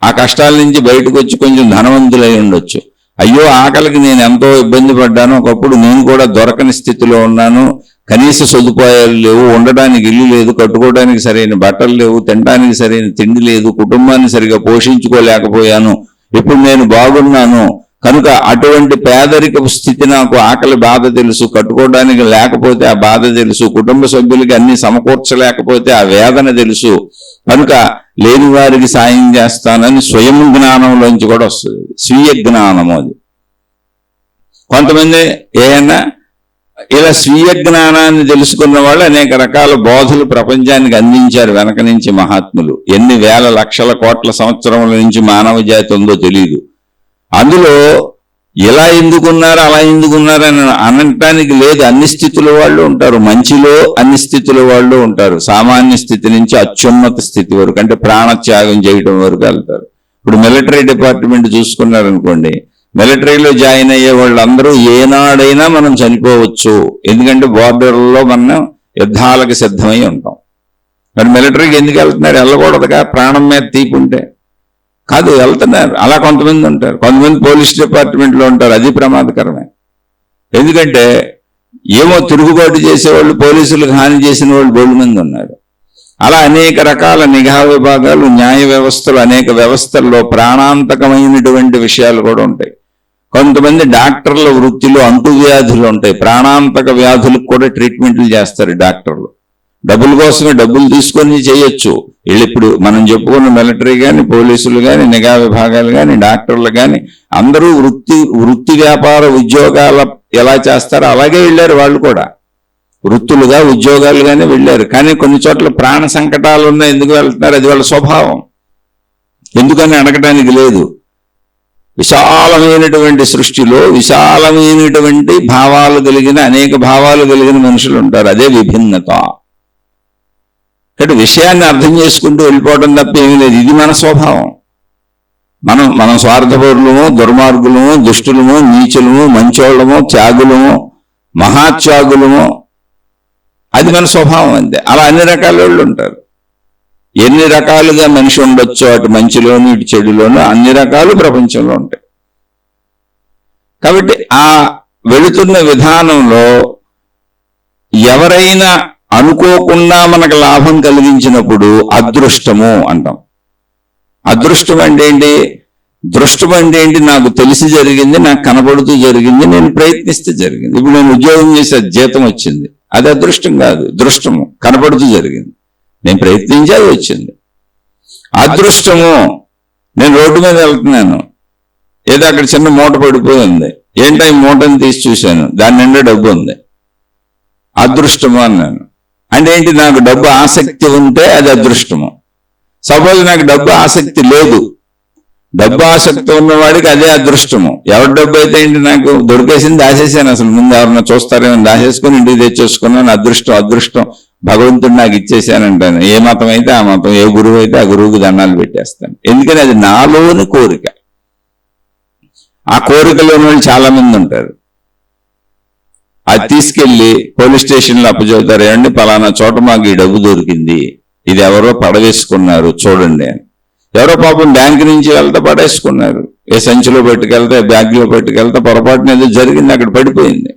ఆ కష్టాల నుంచి బయటకు వచ్చి కొంచెం ధనవంతులై ఉండొచ్చు. అయ్యో ఆకలికి నేను ఎంతో ఇబ్బంది పడ్డాను, ఒకప్పుడు నేను కూడా దొరకని స్థితిలో ఉన్నాను, కనీస సదుపాయాలు లేవు, ఉండడానికి ఇల్లు లేదు, కట్టుకోవడానికి సరైన బట్టలు లేవు, తినడానికి సరైన తిండి లేదు, కుటుంబాన్ని సరిగా పోషించుకోలేకపోయాను, ఇప్పుడు నేను బాగున్నాను కనుక అటువంటి పేదరికపు స్థితి, నాకు ఆకలి బాధ తెలుసు, కట్టుకోవడానికి లేకపోతే ఆ బాధ తెలుసు, కుటుంబ సభ్యులకి అన్ని సమకూర్చలేకపోతే ఆ వేదన తెలుసు, కనుక లేని వారికి సాయం చేస్తానని స్వయం జ్ఞానంలోంచి కూడా వస్తుంది, స్వీయ జ్ఞానము. అది కొంతమంది ఏమైనా ఇలా స్వీయ జ్ఞానాన్ని తెలుసుకున్న వాళ్ళు అనేక రకాల బోధలు ప్రపంచానికి అందించారు వెనక నుంచి మహాత్ములు. ఎన్ని వేల లక్షల కోట్ల సంవత్సరముల నుంచి మానవ జాతి ఉందో తెలియదు. అందులో ఇలా ఎందుకున్నారు అలా ఎందుకున్నారు అని అనటానికి లేదు. అన్ని స్థితుల వాళ్ళు ఉంటారు, మంచిలో అన్ని స్థితుల వాళ్ళు ఉంటారు. సామాన్య స్థితి నుంచి అత్యున్నత స్థితి వరకు, అంటే ప్రాణత్యాగం చేయడం వరకు వెళ్తారు. ఇప్పుడు మిలిటరీ డిపార్ట్మెంట్ చూసుకున్నారనుకోండి, మిలిటరీలో జాయిన్ అయ్యే వాళ్ళందరూ ఏనాడైనా మనం చనిపోవచ్చు, ఎందుకంటే బోర్డర్లలో మనం యుద్ధాలకు సిద్ధమై ఉంటాం. మరి మిలిటరీకి ఎందుకు వెళ్తున్నారు, వెళ్ళకూడదుగా, ప్రాణం మీద తీపుంటే. కాదు, వెళ్తున్నారు. అలా కొంతమంది ఉంటారు. కొంతమంది పోలీస్ డిపార్ట్మెంట్లో ఉంటారు, అది ప్రమాదకరమే. ఎందుకంటే ఏమో తిరుగుబాటు చేసేవాళ్ళు, పోలీసులకు హాని చేసిన వాళ్ళు బోల్డ్ మంది ఉన్నారు. అలా అనేక రకాల నిఘా విభాగాలు, న్యాయ వ్యవస్థలు, అనేక వ్యవస్థల్లో ప్రాణాంతకమైనటువంటి విషయాలు కూడా ఉంటాయి. కొంతమంది డాక్టర్ల వృత్తిలో అంటువ్యాధులు ఉంటాయి, ప్రాణాంతక వ్యాధులకు కూడా ట్రీట్మెంట్లు చేస్తారు డాక్టర్లు. డబ్బుల కోసమే డబ్బులు తీసుకొని చేయొచ్చు. వీళ్ళు ఇప్పుడు మనం చెప్పుకున్న మిలిటరీ కానీ, పోలీసులు కానీ, నిఘా విభాగాలు కానీ, డాక్టర్లు కానీ అందరూ వృత్తి వ్యాపార ఉద్యోగాల ఎలా చేస్తారో అలాగే వెళ్ళారు. వాళ్ళు కూడా వృత్తులుగా ఉద్యోగాలుగానే వెళ్ళారు. కానీ కొన్ని చోట్ల ప్రాణ సంకటాలు ఉన్నాయి, ఎందుకు వెళ్తున్నారు, అది వాళ్ళ స్వభావం. ఎందుకని అడగటానికి లేదు. విశాలమైనటువంటి సృష్టిలో విశాలమైనటువంటి భావాలు కలిగిన, అనేక భావాలు కలిగిన మనుషులు ఉంటారు. అదే విభిన్నత. అంటే విషయాన్ని అర్థం చేసుకుంటూ వెళ్ళిపోవడం తప్ప ఏమీ లేదు. ఇది మన స్వభావం. మనం స్వార్థపరులము, దుర్మార్గులము, దుష్టులము, నీచులము, మంచోళ్ళము, త్యాగులము, మహాత్యాగులము, అది మన స్వభావం అంతే. అలా అన్ని రకాల వాళ్ళు ఉంటారు. ఎన్ని రకాలుగా మనిషి ఉండొచ్చో, అటు మంచిలోను ఇటు చెడులోను అన్ని రకాలు ప్రపంచంలో ఉంటాయి. కాబట్టి ఆ వెళుతున్న విధానంలో ఎవరైనా అనుకోకుండా మనకు లాభం కలిగించినప్పుడు అదృష్టము అంటాం. అదృష్టం అంటే ఏంటి, దృష్టం అంటే ఏంటి, నాకు తెలిసి జరిగింది, నాకు కనబడుతూ జరిగింది, నేను ప్రయత్నిస్తే జరిగింది. ఇప్పుడు నేను ఉద్యోగం చేసే జీతం వచ్చింది, అది అదృష్టం కాదు, దృష్టము. కనబడుతూ జరిగింది, నేను ప్రయత్నించి అది వచ్చింది. అదృష్టము, నేను రోడ్డు మీద వెళ్తున్నాను, ఏదో అక్కడ చిన్న మూట పడిపోయింది, ఏంటో ఈ మూటను తీసి చూశాను, దాని నిండా డబ్బు ఉంది, అదృష్టము అన్నాను. అంటే ఏంటి, నాకు డబ్బు ఆసక్తి ఉంటే అది అదృష్టము. సపోజ్ నాకు డబ్బు ఆసక్తి లేదు, డబ్బు ఆసక్తి ఉన్నవాడికి అదే అదృష్టము. ఎవరి డబ్బు అయితే ఏంటి, నాకు దొరికేసింది దాచేసాను, అసలు ముందు ఎవరన్నా చూస్తారేమో దాచేసుకుని ఇంటికి తెచ్చేసుకున్నాను, అదృష్టం భగవంతుడు నాకు ఇచ్చేసానంటాను. ఏ మతం అయితే ఆ మతం, ఏ గురువు అయితే ఆ గురువుకి దండాలు పెట్టేస్తాను. ఎందుకని అది నాలోని కోరిక. ఆ కోరికలోని వాళ్ళు చాలా మంది ఉంటారు. అది తీసుకెళ్లి పోలీస్ స్టేషన్లో అప్పచెబుతారు, ఏమండి పలానా చోట మాకు ఈ డబ్బు దొరికింది, ఇది ఎవరో పడవేసుకున్నారు చూడండి అని. ఎవరో పాపం బ్యాంకు నుంచి వెళ్తే పడేసుకున్నారు, ఏ సంచిలో పెట్టుకెళ్తే బ్యాగ్లో పెట్టుకెళ్తే పొరపాటున ఏదో జరిగింది, అక్కడ పడిపోయింది.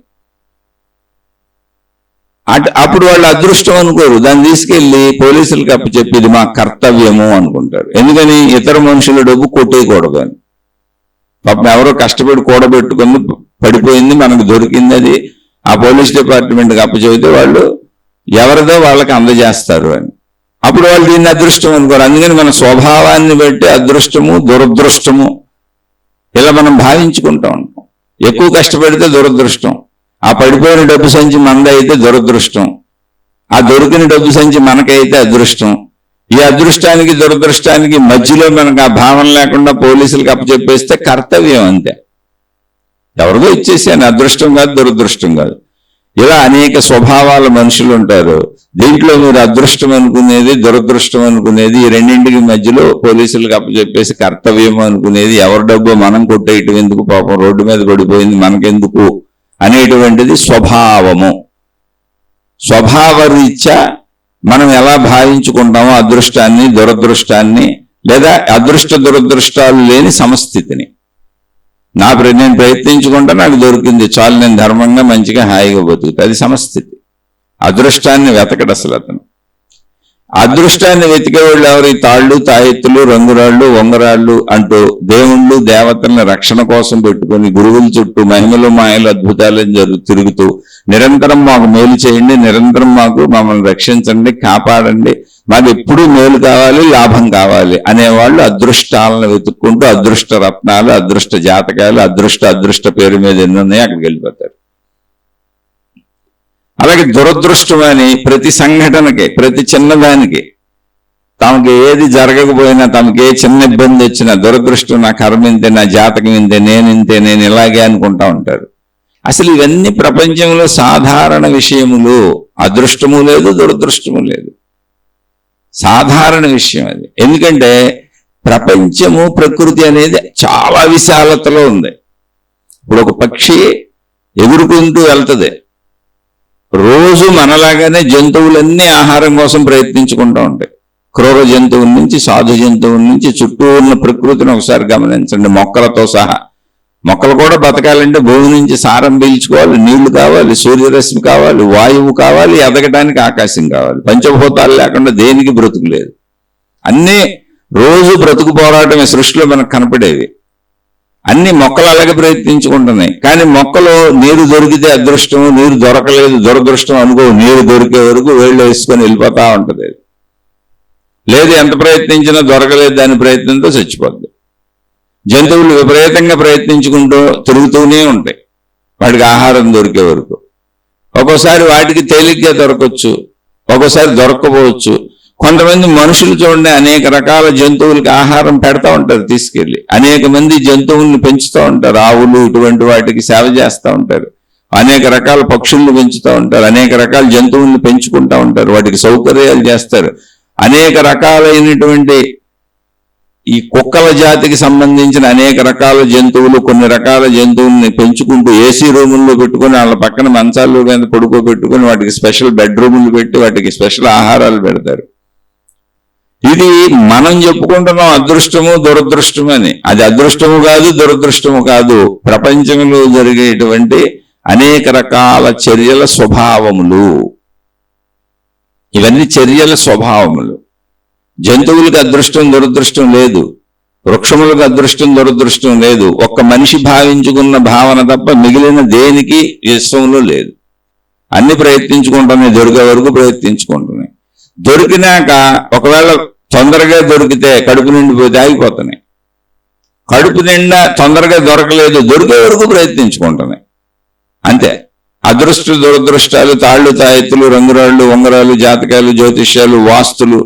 అప్పుడు వాళ్ళు అదృష్టం అనుకోరు, దాన్ని తీసుకెళ్లి పోలీసులకు అప్పచెప్పి ఇది మా కర్తవ్యము అనుకుంటారు. ఎందుకని? ఇతర మనుషుల డబ్బు కొట్టేయకూడదు అని. పాపం ఎవరో కష్టపడి కూడబెట్టుకుని పడిపోయింది, మనకు దొరికింది, అది ఆ పోలీస్ డిపార్ట్మెంట్కి అప్పచెబితే వాళ్ళు ఎవరిదో వాళ్ళకి అందజేస్తారు అని. అప్పుడు వాళ్ళు దీన్ని అదృష్టం అనుకోరు. అందుకని మన స్వభావాన్ని బట్టి అదృష్టము దురదృష్టము ఇలా మనం భావించుకుంటూ ఉంటాం. ఎక్కువ కష్టపడితే దురదృష్టం, ఆ పడిపోయిన డబ్బు సంచి మనదైతే దురదృష్టం, ఆ దొరికిన డబ్బు సంచి మనకైతే అదృష్టం. ఈ అదృష్టానికి దురదృష్టానికి మధ్యలో మనకు ఆ భావన లేకుండా పోలీసులకు అప్పచెప్పేస్తే కర్తవ్యం అంతే. ఎవరిదో ఇచ్చేసాను, అదృష్టం కాదు దురదృష్టం కాదు. ఇలా అనేక స్వభావాల మనుషులు ఉంటారు. దీంట్లో మీరు అదృష్టం అనుకునేది దురదృష్టం అనుకునేది ఈ రెండింటికి మధ్యలో పోలీసులకు అప్పచెప్పేసి కర్తవ్యం అనుకునేది, ఎవరి డబ్బు మనం కొట్టేయటం ఎందుకు, పాపం రోడ్డు మీద పడిపోయింది మనకెందుకు అనేటువంటిది స్వభావము. స్వభావరీత్యా మనం ఎలా భావించుకుంటామో అదృష్టాన్ని దురదృష్టాన్ని, లేదా అదృష్ట దురదృష్టాలు లేని సమస్థితిని. నేను ప్రయత్నించుకుంటా నాకు దొరికింది చాలు, నేను ధర్మంగా మంచిగా హాయిగా బతుకుతా, అది సమస్థితి. అదృష్టాన్ని వెతకడు అసలు అతను. అదృష్టాన్ని వెతికేవాళ్ళు ఎవరు? ఈ తాళ్ళు తాయెత్తులు రంగురాళ్ళు ఉంగరాళ్ళు అంటూ దేవుళ్ళు దేవతల్ని రక్షణ కోసం పెట్టుకొని గురువుల చుట్టూ మహిమలు మాయలు అద్భుతాలను తిరుగుతూ నిరంతరం మాకు మేలు చేయండి, నిరంతరం మమ్మల్ని రక్షించండి, కాపాడండి, మాకు ఎప్పుడూ మేలు కావాలి, లాభం కావాలి అనేవాళ్ళు అదృష్టాలను వెతుక్కుంటూ అదృష్ట రత్నాలు, అదృష్ట జాతకాలు, అదృష్ట పేరు మీద ఎన్ని ఉన్నాయో అక్కడికి వెళ్ళిపోతారు. అలాగే దురదృష్టం అని ప్రతి సంఘటనకి, ప్రతి చిన్నదానికి, తమకి ఏది జరగకపోయినా, తమకి ఏ చిన్న ఇబ్బంది వచ్చినా దురదృష్టం, నా కర్మ ఇంతే, నా జాతకం ఇంతే, నేను ఇలాగే అనుకుంటా ఉంటారు. అసలు ఇవన్నీ ప్రపంచంలో సాధారణ విషయములు. అదృష్టము లేదు, దురదృష్టము లేదు, సాధారణ విషయం అది. ఎందుకంటే ప్రపంచము ప్రకృతి అనేది చాలా విశాలతలో ఉంది. ఇప్పుడు ఒక పక్షి ఎగురుకుంటూ వెళ్తుంది, రోజు మనలాగానే జంతువులన్నీ ఆహారం కోసం ప్రయత్నించుకుంటూ ఉంటాయి. క్రూర జంతువుల నుంచి సాధు జంతువుల నుంచి చుట్టూ ఉన్న ప్రకృతిని ఒకసారి గమనించండి, మొక్కలతో సహా. మొక్కలు కూడా బతకాలంటే భూమి నుంచి సారం పీల్చుకోవాలి, నీళ్లు కావాలి, సూర్యరశ్మి కావాలి, వాయువు కావాలి, ఎదగడానికి ఆకాశం కావాలి. పంచభూతాలు లేకుండా దేనికి బ్రతుకు లేదు. అన్నీ రోజు బ్రతుకు పోరాటమే సృష్టిలో మనకు కనపడేవి. అన్ని మొక్కలు అలాగే ప్రయత్నించుకుంటున్నాయి. కానీ మొక్కలు నీరు దొరికితే అదృష్టం, నీరు దొరకలేదు దురదృష్టం అనుకో, నీరు దొరికే వరకు వేళ్ళు వేసుకొని వెళ్ళిపోతా ఉంటుంది. లేదు ఎంత ప్రయత్నించినా దొరకలేదు, దాని ప్రయత్నంతో చచ్చిపోద్ది. జంతువులు విపరీతంగా ప్రయత్నించుకుంటూ తిరుగుతూనే ఉంటాయి వాటికి ఆహారం దొరికే వరకు. ఒక్కోసారి వాటికి తేలిగ్గా దొరకవచ్చు, ఒక్కోసారి దొరకకపోవచ్చు. కొంతమంది మనుషులు చూడండి, అనేక రకాల జంతువులకి ఆహారం పెడతా ఉంటారు తీసుకెళ్ళి. అనేక మంది జంతువుల్ని పెంచుతూ ఉంటారు, ఆవులు ఇటువంటి వాటికి సేవ చేస్తూ ఉంటారు. అనేక రకాల పక్షుల్ని పెంచుతూ ఉంటారు, అనేక రకాల జంతువుల్ని పెంచుకుంటూ ఉంటారు, వాటికి సౌకర్యాలు చేస్తారు. అనేక రకాలైనటువంటి ఈ కుక్కల జాతికి సంబంధించిన అనేక రకాల జంతువులు, కొన్ని రకాల జంతువుల్ని పెంచుకుంటూ ఏసీ రూముల్లో పెట్టుకొని వాళ్ళ పక్కన మంచాలు మీద పడుకోబెట్టుకొని వాటికి స్పెషల్ బెడ్రూములు పెట్టి వాటికి స్పెషల్ ఆహారాలు పెడతారు. ఇది మనం చెప్పుకుంటున్నాం అదృష్టము దురదృష్టము అని. అది అదృష్టము కాదు, దురదృష్టము కాదు. ప్రపంచంలో జరిగేటువంటి అనేక రకాల చర్యల స్వభావములు. ఇవన్నీ చర్యల స్వభావములు. జంతువులకు అదృష్టం దురదృష్టం లేదు, వృక్షములకు అదృష్టం దురదృష్టం లేదు. ఒక్క మనిషి భావించుకున్న భావన తప్ప మిగిలిన దేనికి విశ్వంలో లేదు. అన్ని ప్రయత్నించుకుంటున్నాయి, దొరికే వరకు ప్రయత్నించుకుంటున్నాయి. దొరికినాక ఒకవేళ తొందరగా దొరికితే కడుపు నిండిపోతే ఆగిపోతున్నాయి. కడుపు నిండా తొందరగా దొరకలేదు, దొరికే వరకు ప్రయత్నించుకుంటున్నాయి అంతే. అదృష్ట దురదృష్టాలు, తాళ్ళు తాయెత్తులు, రంగురాళ్ళు ఉంగరాలు, జాతకాలు, జ్యోతిష్యాలు, వాస్తులు,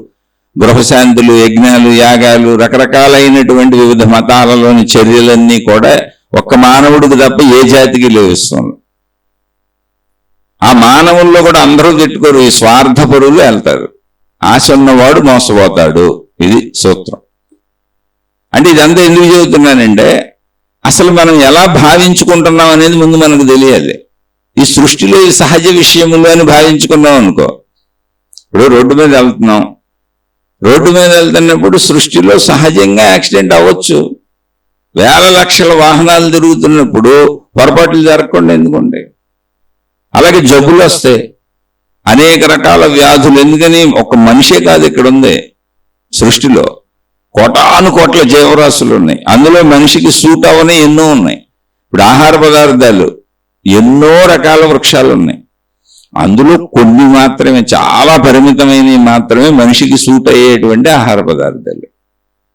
గృహశాంతులు, యజ్ఞాలు, యాగాలు, రకరకాలైనటువంటి వివిధ మతాలలోని చర్యలన్నీ కూడా ఒక్క మానవుడికి తప్ప ఏ జాతికి లేవిస్తుంది. ఆ మానవుల్లో కూడా అందరూ తిట్టుకోరు, ఈ స్వార్థపరులు వెళ్తారు. ఆశ ఉన్నవాడు మోసపోతాడు, ఇది సూత్రం. అంటే ఇదంతా ఎందుకు చెబుతున్నానంటే అసలు మనం ఎలా భావించుకుంటున్నాం అనేది ముందు మనకు తెలియాలి. ఈ సృష్టిలో ఈ సహజ విషయములు అని భావించుకున్నాం అనుకో, ఇప్పుడు రోడ్డు మీద వెళ్తున్నాం, రోడ్డు మీద వెళ్తున్నప్పుడు సృష్టిలో సహజంగా యాక్సిడెంట్ అవ్వచ్చు. వేల లక్షల వాహనాలు తిరుగుతున్నప్పుడు పొరపాట్లు జరగకుండా ఎందుకుండే? అలాగే జబ్బులు వస్తాయి, అనేక రకాల వ్యాధులు. ఎందుకని? ఒక మనిషే కాదు ఇక్కడ ఉంది, సృష్టిలో కోటాను కోట్ల జీవరాశులు ఉన్నాయి. అందులో మనిషికి సూట్ అవని ఎన్నో ఉన్నాయి. ఇప్పుడు ఆహార పదార్థాలు ఎన్నో రకాల వృక్షాలు ఉన్నాయి, అందులో కొన్ని మాత్రమే, చాలా పరిమితమైనవి మాత్రమే మనిషికి సూట్ అయ్యేటువంటి ఆహార పదార్థాలు.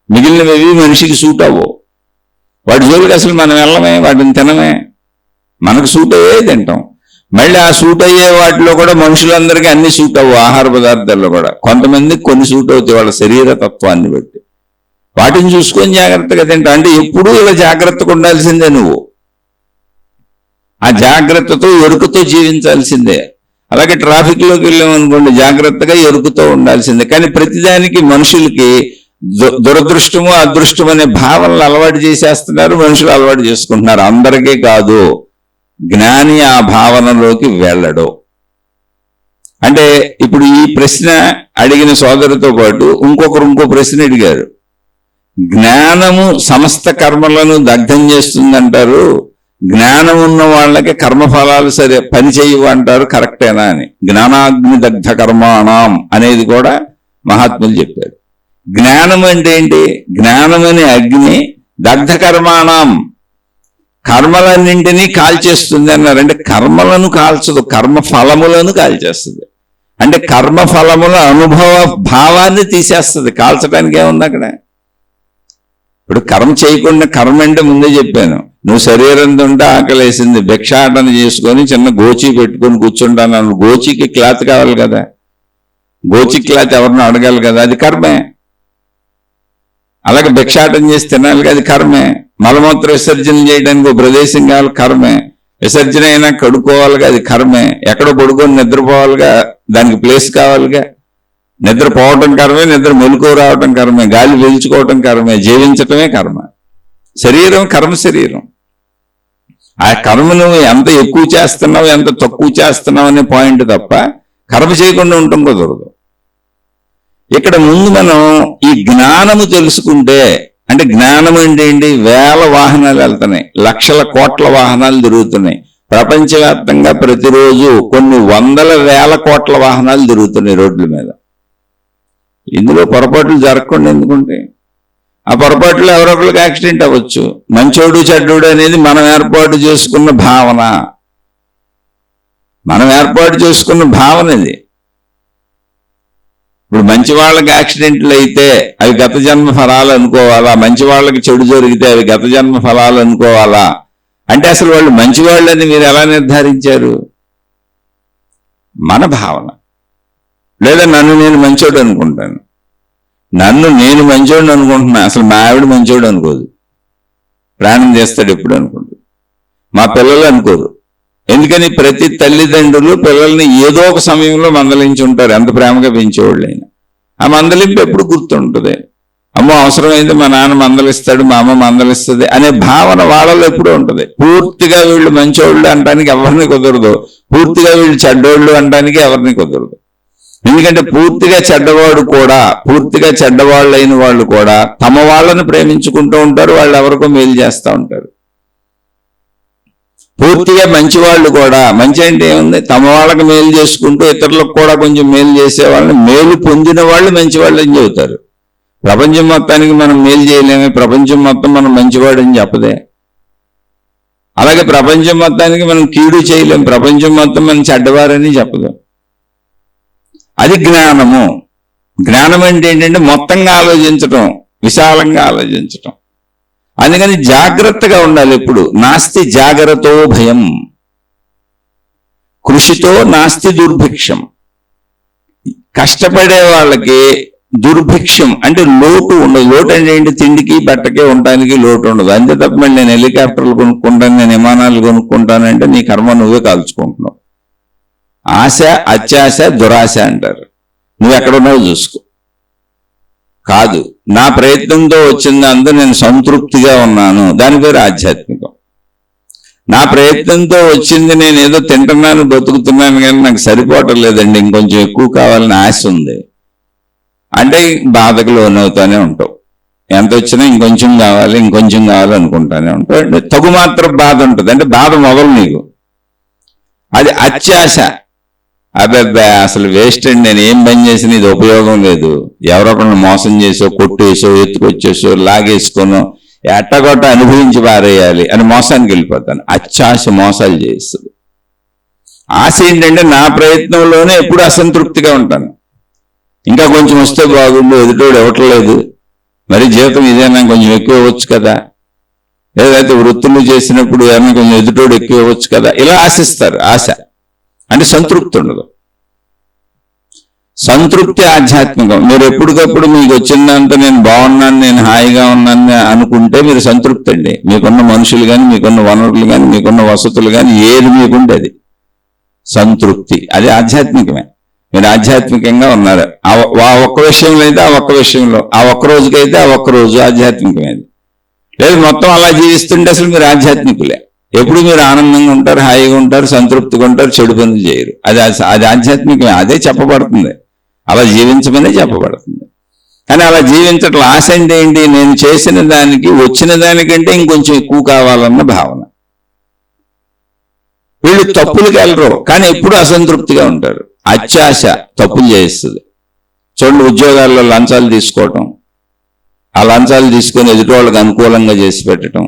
మిగిలినవి మనిషికి సూట్ అవ్వవు. వాటి జోలికి అసలు మనం వెళ్ళమే, వాటిని తినమే. మనకు సూట్ అయ్యే తింటాం. మళ్ళీ ఆ సూట్ అయ్యే వాటిలో కూడా మనుషులందరికీ అన్ని సూట్ అవ్వవు. ఆహార పదార్థాల్లో కూడా కొంతమందికి కొన్ని సూట్ అవుతాయి వాళ్ళ శరీర తత్వాన్ని బట్టి. వాటిని చూసుకొని జాగ్రత్తగా తింటాం. అంటే ఎప్పుడూ ఇలా జాగ్రత్తగా ఉండాల్సిందే. నువ్వు ఆ జాగ్రత్తతో ఎరుకుతో జీవించాల్సిందే. అలాగే ట్రాఫిక్లోకి వెళ్ళామనుకోండి, జాగ్రత్తగా ఎరుకుతో ఉండాల్సిందే. కానీ ప్రతిదానికి మనుషులకి దురదృష్టము అదృష్టం అనే భావనలు అలవాటు చేసేస్తున్నారు, మనుషులు అలవాటు చేసుకుంటున్నారు. అందరికీ కాదు, జ్ఞాని ఆ భావనలోకి వెళ్ళడు. అంటే ఇప్పుడు ఈ ప్రశ్న అడిగిన సోదరుతో పాటు ఇంకొకరు ఇంకో ప్రశ్న అడిగారు. జ్ఞానము సమస్త కర్మలను దగ్ధం చేస్తుందంటారు, జ్ఞానం ఉన్న వాళ్ళకి కర్మఫలాలు సరే పని చేయవు అంటారు, కరెక్టేనా అని. జ్ఞానాగ్ని దగ్ధ కర్మాణం అనేది కూడా మహాత్ములు చెప్పారు. జ్ఞానం అంటే ఏంటి? జ్ఞానమనే అగ్ని దగ్ధ కర్మాణం, కర్మలన్నింటినీ కాల్చేస్తుంది అన్నారు. అంటే కర్మలను కాల్చదు, కర్మ ఫలములను కాల్చేస్తుంది. అంటే కర్మ ఫలముల అనుభవ భావాన్ని తీసేస్తుంది. కాల్చడానికి ఏముంది అక్కడ? ఇప్పుడు కర్మ చేయకుండా, కర్మ అంటే ముందే చెప్పాను, నువ్వు శరీరంతో ఉంటే ఆకలేసింది, భిక్షాటన చేసుకొని చిన్న గోచి పెట్టుకొని కూర్చుంటాను. గోచికి క్లాత్ కావాలి కదా, గోచి క్లాత్ ఎవరిని అడగాలి కదా, అది కర్మే. అలాగే భిక్షాటన చేసి తినాలి, అది కర్మే. మలమూత్ర విసర్జన చేయడానికి ఒక ప్రదేశం కావాలి, కర్మే. విసర్జన అయినా కడుక్కోవాలిగా, అది కర్మే. ఎక్కడో పడుకొని నిద్రపోవాలిగా, దానికి ప్లేస్ కావాలిగా. నిద్రపోవటం కర్మే, నిద్ర మెలుకు రావటం కర్మే, గాలి పీల్చుకోవటం కర్మే, జీవించటమే కర్మ. శరీరం కర్మ శరీరం. ఆ కర్మ నువ్వు ఎంత ఎక్కువ చేస్తున్నావు ఎంత తక్కువ చేస్తున్నావు అనే పాయింట్ తప్ప కర్మ చేయకుండా ఉండటం కుదరదు. ఇక్కడ ముందు మనం ఈ జ్ఞానము తెలుసుకుంటే, అంటే జ్ఞానం అంటే ఏంటి? వేల వాహనాలు వెళ్తున్నాయి, లక్షల కోట్ల వాహనాలు తిరుగుతున్నాయి. ప్రపంచవ్యాప్తంగా ప్రతిరోజు కొన్ని వందల వేల కోట్ల వాహనాలు తిరుగుతున్నాయి రోడ్ల మీద. ఇందులో పొరపాట్లు జరగకుండా ఎందుకుంటే, ఆ పొరపాట్లు ఎవరొకరికి యాక్సిడెంట్ అవ్వచ్చు. మంచోడు చెడ్డోడు అనేది మనం ఏర్పాటు చేసుకున్న భావన, మనం ఏర్పాటు చేసుకున్న భావన ఇది. ఇప్పుడు మంచి వాళ్ళకి యాక్సిడెంట్లు అయితే అవి గత జన్మ ఫలాలు అనుకోవాలా, మంచి వాళ్ళకి చెడు జరిగితే అవి గత జన్మ ఫలాలు అనుకోవాలా? అంటే అసలు వాళ్ళు మంచివాళ్ళని మీరు ఎలా నిర్ధారించారు? మన భావన. లేదా నన్ను నేను మంచోడు అనుకుంటాను, నన్ను నేను మంచోడు అనుకుంటున్నా, అసలు మా ఆవిడ మంచోడు అనుకోదు, ప్రాణం చేస్తాడు ఎప్పుడు అనుకుంటుంది. మా పిల్లలు అనుకోరు. ఎందుకని? ప్రతి తల్లిదండ్రులు పిల్లల్ని ఏదో ఒక సమయంలో మందలించి ఉంటారు, ఎంత ప్రేమగా పెంచేవాళ్ళైనా. ఆ మందలింపు ఎప్పుడు గుర్తుంటుంది. అమ్మో అవసరమైంది మా నాన్న మందలిస్తాడు, మా అమ్మ మందలిస్తుంది అనే భావన వాళ్ళలో ఎప్పుడూ ఉంటుంది. పూర్తిగా వీళ్ళు మంచోళ్ళు అనడానికి ఎవరిని కుదరదు, పూర్తిగా వీళ్ళు చెడ్డోళ్ళు అనడానికి ఎవరిని కుదరదు. ఎందుకంటే పూర్తిగా చెడ్డవాడు కూడా, పూర్తిగా చెడ్డవాళ్ళు అయిన వాళ్ళు కూడా తమ వాళ్ళని ప్రేమించుకుంటూ ఉంటారు, వాళ్ళు ఎవరికో మేలు చేస్తూ ఉంటారు. పూర్తిగా మంచి వాళ్ళు కూడా, మంచి అంటే ఏముంది, తమ వాళ్ళకి మేలు చేసుకుంటూ ఇతరులకు కూడా కొంచెం మేలు చేసే వాళ్ళని, మేలు పొందిన వాళ్ళు మంచి వాళ్ళు అని చెబుతారు. ప్రపంచం మొత్తానికి మనం మేలు చేయలేమే, ప్రపంచం మొత్తం మనం మంచివాడు అని చెప్పదే. అలాగే ప్రపంచం మొత్తానికి మనం కీడు చేయలేం, ప్రపంచం మొత్తం మనం చెడ్డవారని చెప్పదు. అది జ్ఞానము. జ్ఞానం అంటే ఏంటంటే మొత్తంగా ఆలోచించటం, విశాలంగా ఆలోచించటం. అందుకని జాగ్రత్తగా ఉండాలి ఎప్పుడు. నాస్తి జాగ్రత్తో భయం, కృషితో నాస్తి దుర్భిక్షం. కష్టపడే వాళ్ళకి దుర్భిక్షం అంటే లోటు ఉండదు. లోటు అంటే ఏంటి? తిండికి బట్టకే ఉండటానికి లోటు ఉండదు. అంతే తప్ప మళ్ళీ నేను హెలికాప్టర్లు కొనుక్కుంటాను, నేను విమానాలు కొనుక్కుంటానంటే నీ కర్మ నువ్వే కాల్చుకుంటున్నావు. ఆశ, అత్యాశ, దురాశ అంటారు. నువ్వు ఎక్కడున్నావు చూసుకో. కాదు. నా ప్రయత్నంతో వచ్చిందంతా నేను సంతృప్తిగా ఉన్నాను, దాని పేరు ఆధ్యాత్మికం. నా ప్రయత్నంతో వచ్చింది నేను ఏదో తింటున్నాను బతుకుతున్నాను కానీ నాకు సరిపోవటం లేదండి, ఇంకొంచెం ఎక్కువ కావాలని ఆశ ఉంది అంటే బాధకు లోనవుతానే ఉంటావు. ఎంత వచ్చినా ఇంకొంచెం కావాలి ఇంకొంచెం కావాలి అనుకుంటానే ఉంటావు. అంటే తగు మాత్రం బాధ ఉంటుంది, అంటే బాధ మొదలు నీకు. అది అత్యాశ. అబ్బాబ్బా అసలు వేస్ట్ అండి, నేను ఏం పని చేసినా ఇది ఉపయోగం లేదు, ఎవరొకరిని మోసం చేసో కొట్టేసో ఎత్తుకొచ్చేసో లాగేసుకోనో ఎట్టగొట్ట అనుభవించి పారేయాలి అని మోసానికి వెళ్ళిపోతాను. అత్యాశ మోసాలు చేస్తుంది. ఆశ ఏంటంటే నా ప్రయత్నంలోనే ఎప్పుడు అసంతృప్తిగా ఉంటాను, ఇంకా కొంచెం వస్తే బాగుండు, ఎదుటోడు ఇవ్వట్లేదు, మరి జీవితం ఇదేనా కొంచెం ఎక్కువ ఇవ్వచ్చు కదా, ఏదైతే వృత్తులు చేసినప్పుడు ఏమైనా కొంచెం ఎదుటోడు ఎక్కువ ఇవ్వచ్చు కదా, ఇలా ఆశిస్తారు. ఆశ అంటే సంతృప్తి ఉండదు. సంతృప్తి ఆధ్యాత్మికం. మీరు ఎప్పటికప్పుడు మీకు వచ్చిందంతా నేను బాగున్నాను నేను హాయిగా ఉన్నాను అనుకుంటే మీరు సంతృప్తి అండి. మీకున్న మనుషులు కానీ మీకున్న వనరులు కానీ మీకున్న వసతులు కానీ ఏది మీకుంటే అది సంతృప్తి, అది ఆధ్యాత్మికమే. మీరు ఆధ్యాత్మికంగా ఉన్నారు. ఆ ఒక్క విషయంలో అయితే ఆ ఒక్క విషయంలో, ఆ ఒక్క రోజుకైతే ఆ ఒక్క రోజు ఆధ్యాత్మికమేది. లేదు మొత్తం అలా జీవిస్తుంటే అసలు మీరు ఆధ్యాత్మికులే. ఎప్పుడు మీరు ఆనందంగా ఉంటారు, హాయిగా ఉంటారు, సంతృప్తిగా ఉంటారు, చెడు పనులు చేయరు. అది ఆధ్యాత్మికమే. అదే చెప్పబడుతుంది, అలా జీవించమనే చెప్పబడుతుంది. కానీ అలా జీవించట్ల ఆశ అంటే ఏంటి, నేను చేసిన దానికి వచ్చిన దానికంటే ఇంకొంచెం ఎక్కువ కావాలన్న భావన. వీళ్ళు తప్పులకు వెళ్ళరు కానీ ఎప్పుడు అసంతృప్తిగా ఉంటారు. అత్యాశ తప్పులు చేస్తుంది. చూడండి, ఉద్యోగాల్లో లంచాలు తీసుకోవటం, ఆ లంచాలు తీసుకొని ఎదుటి వాళ్ళకి అనుకూలంగా చేసి పెట్టడం,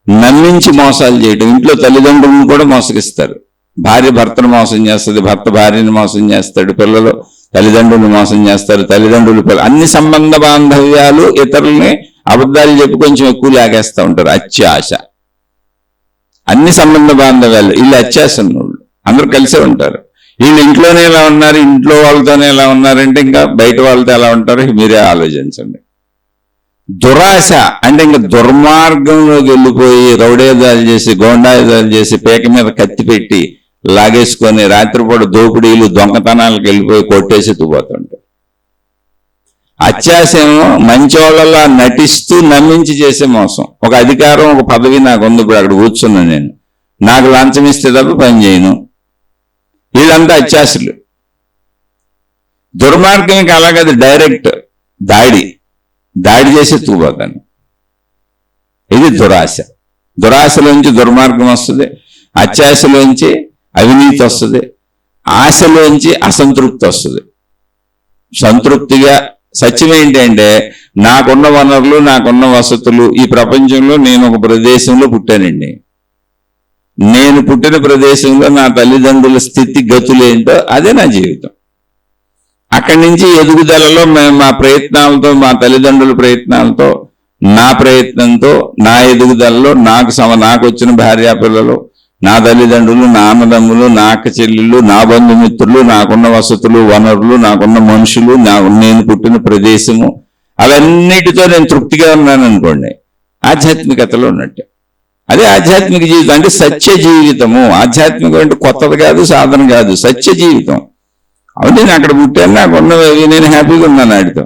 నమ్మించి మోసాలు చేయటం. ఇంట్లో తల్లిదండ్రులను కూడా మోసగిస్తారు. భార్య భర్తను మోసం చేస్తుంది, భర్త భార్యను మోసం చేస్తాడు, పిల్లలు తల్లిదండ్రులను మోసం చేస్తారు, తల్లిదండ్రులు పిల్లలు, అన్ని సంబంధ బాంధవ్యాలు ఇతరులని అబద్ధాలు చెప్పి కొంచెం ఎక్కువ లాగేస్తూ ఉంటారు. అత్యాశ. అన్ని సంబంధ బాంధవ్యాలు వీళ్ళు అత్యాశ ఉన్నోళ్ళు అందరూ కలిసే ఉంటారు. వీళ్ళు ఇంట్లోనే ఎలా ఉన్నారు, ఇంట్లో వాళ్ళతోనే ఎలా ఉన్నారంటే ఇంకా బయట వాళ్ళతో ఎలా ఉంటారో మీరే ఆలోచించండి. దురాశ అంటే ఇంకా దుర్మార్గంలోకి వెళ్ళిపోయి రౌడేదాలు చేసి గోండాయుధాలు చేసి పేక మీద కత్తి పెట్టి లాగేసుకొని రాత్రిపూట దోపిడీలు దొంగతనాలకు వెళ్ళిపోయి కొట్టేసి ఎత్తుకుపోతుంటారు. అత్యాశేమో మంచి వాళ్ళలా నటిస్తూ నమ్మించి చేసే మోసం. ఒక అధికారం ఒక పదవి నాకు ఉంది, ఇప్పుడు అక్కడ కూర్చున్నాను నేను, నాకు లంచం ఇస్తే తప్ప పని చేయను. వీళ్ళంతా అత్యాశలు. దుర్మార్గంకి అలాగది డైరెక్ట్ దాడి చేసి ఎత్తుకుపోతాను. ఇది దురాశ. దురాశలోంచి దుర్మార్గం వస్తుంది, అత్యాశలోంచి అవినీతి వస్తుంది, ఆశలోంచి అసంతృప్తి వస్తుంది. సంతృప్తిగా సత్యం ఏంటంటే నాకున్న వనరులు నాకున్న వసతులు, ఈ ప్రపంచంలో నేను ఒక ప్రదేశంలో పుట్టానండి, నేను పుట్టిన ప్రదేశంలో నా తల్లిదండ్రుల స్థితి గతులేంటో అదే నా జీవితం. అక్కడి నుంచి ఎదుగుదలలో మా ప్రయత్నాలతో, మా తల్లిదండ్రుల ప్రయత్నాలతో, నా ప్రయత్నంతో, నా ఎదుగుదలలో నాకు వచ్చిన భార్యాపిల్లలు, నా తల్లిదండ్రులు, నా అన్నదమ్ములు, నా అక్క చెల్లెళ్ళు, నా బంధుమిత్రులు, నాకున్న వసతులు వనరులు, నాకున్న మనుషులు, నేను పుట్టిన ప్రదేశము, అవన్నిటితో నేను తృప్తిగా ఉన్నాను అనుకోండి, ఆధ్యాత్మికతలో ఉన్నట్టు. అదే ఆధ్యాత్మిక జీవితం అంటే సత్య జీవితము. ఆధ్యాత్మికం అంటే కొత్తది కాదు, సాధన కాదు, సత్య జీవితం. అవును, నేను అక్కడ పుట్టాను, నాకు ఉన్నవి నేను హ్యాపీగా ఉన్నాను వాటితో.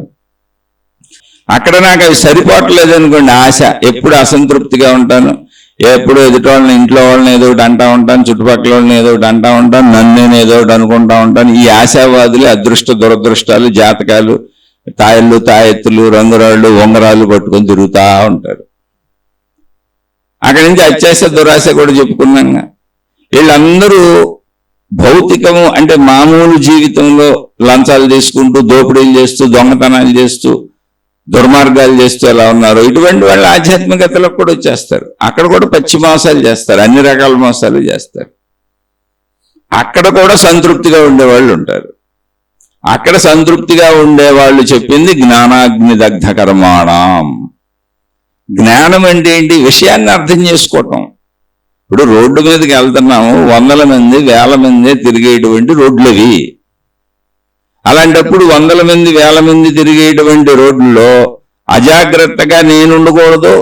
అక్కడ నాకు అవి సరిపోవట్లేదు అనుకోండి, ఆశ. ఎప్పుడు అసంతృప్తిగా ఉంటాను, ఎప్పుడు ఎదుటి వాళ్ళని, ఇంట్లో వాళ్ళని ఏదో ఒకటి అంటా ఉంటాను, చుట్టుపక్కల వాళ్ళని ఏదో ఒకటి అంటా ఉంటాను, నన్ను నేను ఏదో ఒకటి అనుకుంటా ఉంటాను. ఈ ఆశావాదులు అదృష్ట దురదృష్టాలు, జాతకాలు, తాయళ్ళు తాయెత్తులు, రంగురాళ్ళు ఉంగరాలు పట్టుకొని తిరుగుతూ ఉంటారు. అక్కడి నుంచి అత్యాశ దురాశ కూడా చెప్పుకున్నాగా. వీళ్ళందరూ భౌతికము అంటే మామూలు జీవితంలో లంచాలు తీసుకుంటూ, దోపిడీలు చేస్తూ, దొంగతనాలు చేస్తూ, దుర్మార్గాలు చేస్తూ ఎలా ఉన్నారో ఇటువంటి వాళ్ళు ఆధ్యాత్మికతలకు కూడా వచ్చేస్తారు. అక్కడ కూడా పచ్చి మోసాలు చేస్తారు, అన్ని రకాల మోసాలు చేస్తారు. అక్కడ కూడా సంతృప్తిగా ఉండేవాళ్ళు ఉంటారు. అక్కడ సంతృప్తిగా ఉండేవాళ్ళు చెప్పింది జ్ఞానాగ్ని దగ్ధ కర్మాణం. జ్ఞానం అంటే ఏంటి, విషయాన్ని అర్థం చేసుకోవటం. ఇప్పుడు రోడ్డు మీదకి వెళ్తున్నాము, 100 మంది 1000 మంది తిరిగేటువంటి రోడ్లవి. అలాంటప్పుడు 100 మంది 1000 మంది తిరిగేటువంటి రోడ్లలో అజాగ్రత్తగా నేను ఉండకూడదు.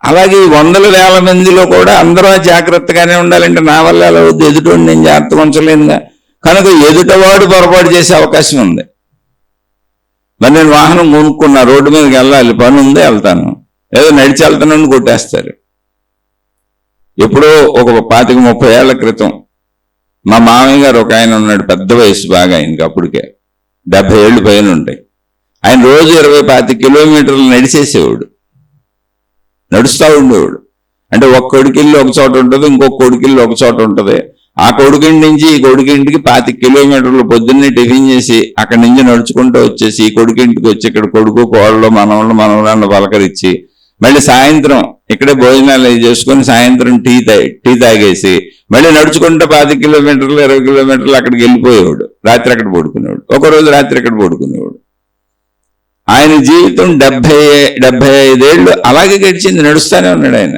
అలాగే 100,000 మందిలో కూడా అందరూ జాగ్రత్తగానే ఉండాలంటే నా వల్ల ఎలా వద్దు, ఎదుటోడిని నేను జాగ్రత్తగా ఉంచలేనుగా. కనుక ఎదుటవాడు పొరపాటు చేసే అవకాశం ఉంది. మరి నేను వాహనం కొనుక్కున్నా, రోడ్డు మీదకి వెళ్ళాలి, పని ఉందే వెళ్తాను, ఏదో నడిచి వెళ్తానని కొట్టేస్తారు. ఎప్పుడో ఒక 25-30 ఏళ్ల క్రితం మా మామయ్య గారు ఒక ఆయన ఉన్నాడు, పెద్ద వయసు బాగా, ఆయనకి అప్పటికే 70 ఏళ్ళు పైన ఉంటాయి. ఆయన రోజు 20-25 కిలోమీటర్లు నడిచేసేవాడు, నడుస్తూ ఉండేవాడు. అంటే ఒక కొడుకిల్లు ఒక చోట ఉంటుంది, ఇంకొక కొడుకిల్లు ఒక చోట ఉంటుంది. ఆ కొడుకింటి నుంచి ఈ కొడుకింటికి 25 కిలోమీటర్లు పొద్దున్నే టిఫిన్ చేసి అక్కడి నుంచి నడుచుకుంటూ వచ్చేసి ఈ కొడుకింటికి వచ్చి ఇక్కడ కొడుకు కోళ్ళు మనవరాళ్ళు పలకరించి మళ్ళీ సాయంత్రం ఇక్కడే భోజనాలు చేసుకొని సాయంత్రం టీ తాగేసి మళ్ళీ నడుచుకుంటూ 10 కిలోమీటర్లు 20 కిలోమీటర్లు అక్కడికి వెళ్ళిపోయేవాడు. రాత్రి అక్కడ పడుకునేవాడు, ఒకరోజు రాత్రి అక్కడ పడుకునేవాడు. ఆయన జీవితం 75 ఏళ్ళు అలాగే గడిచింది, నడుస్తూనే ఉన్నాడు ఆయన.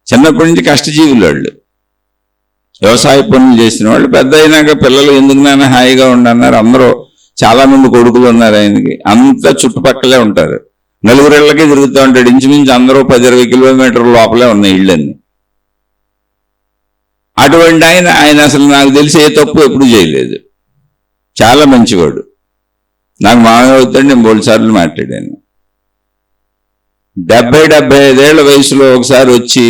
చిన్నప్పటి నుంచి కష్టజీవులు వాళ్ళు, వ్యవసాయ పనులు చేసిన వాళ్ళు. పెద్ద అయినాక పిల్లలు ఎందుకు నాన్న హాయిగా ఉండన్నారు, అందరూ చాలా మంది కొడుకులు ఉన్నారు ఆయనకి, అంతా చుట్టుపక్కలే ఉంటారు, నలుగురేళ్లకే తిరుగుతూ ఉంటాడు. ఇంచుమించు అందరూ 10-20 కిలోమీటర్ల లోపలే ఉన్నాయి ఇళ్ళన్నీ. అటువంటి ఆయన అసలు నాకు తెలిసి ఏ తప్పు ఎప్పుడు చేయలేదు, చాలా మంచివాడు. నాకు మామయ్య అవుతాడు, నేను 3 సార్లు మాట్లాడాను. 70-75 ఏళ్ల వయసులో ఒకసారి వచ్చి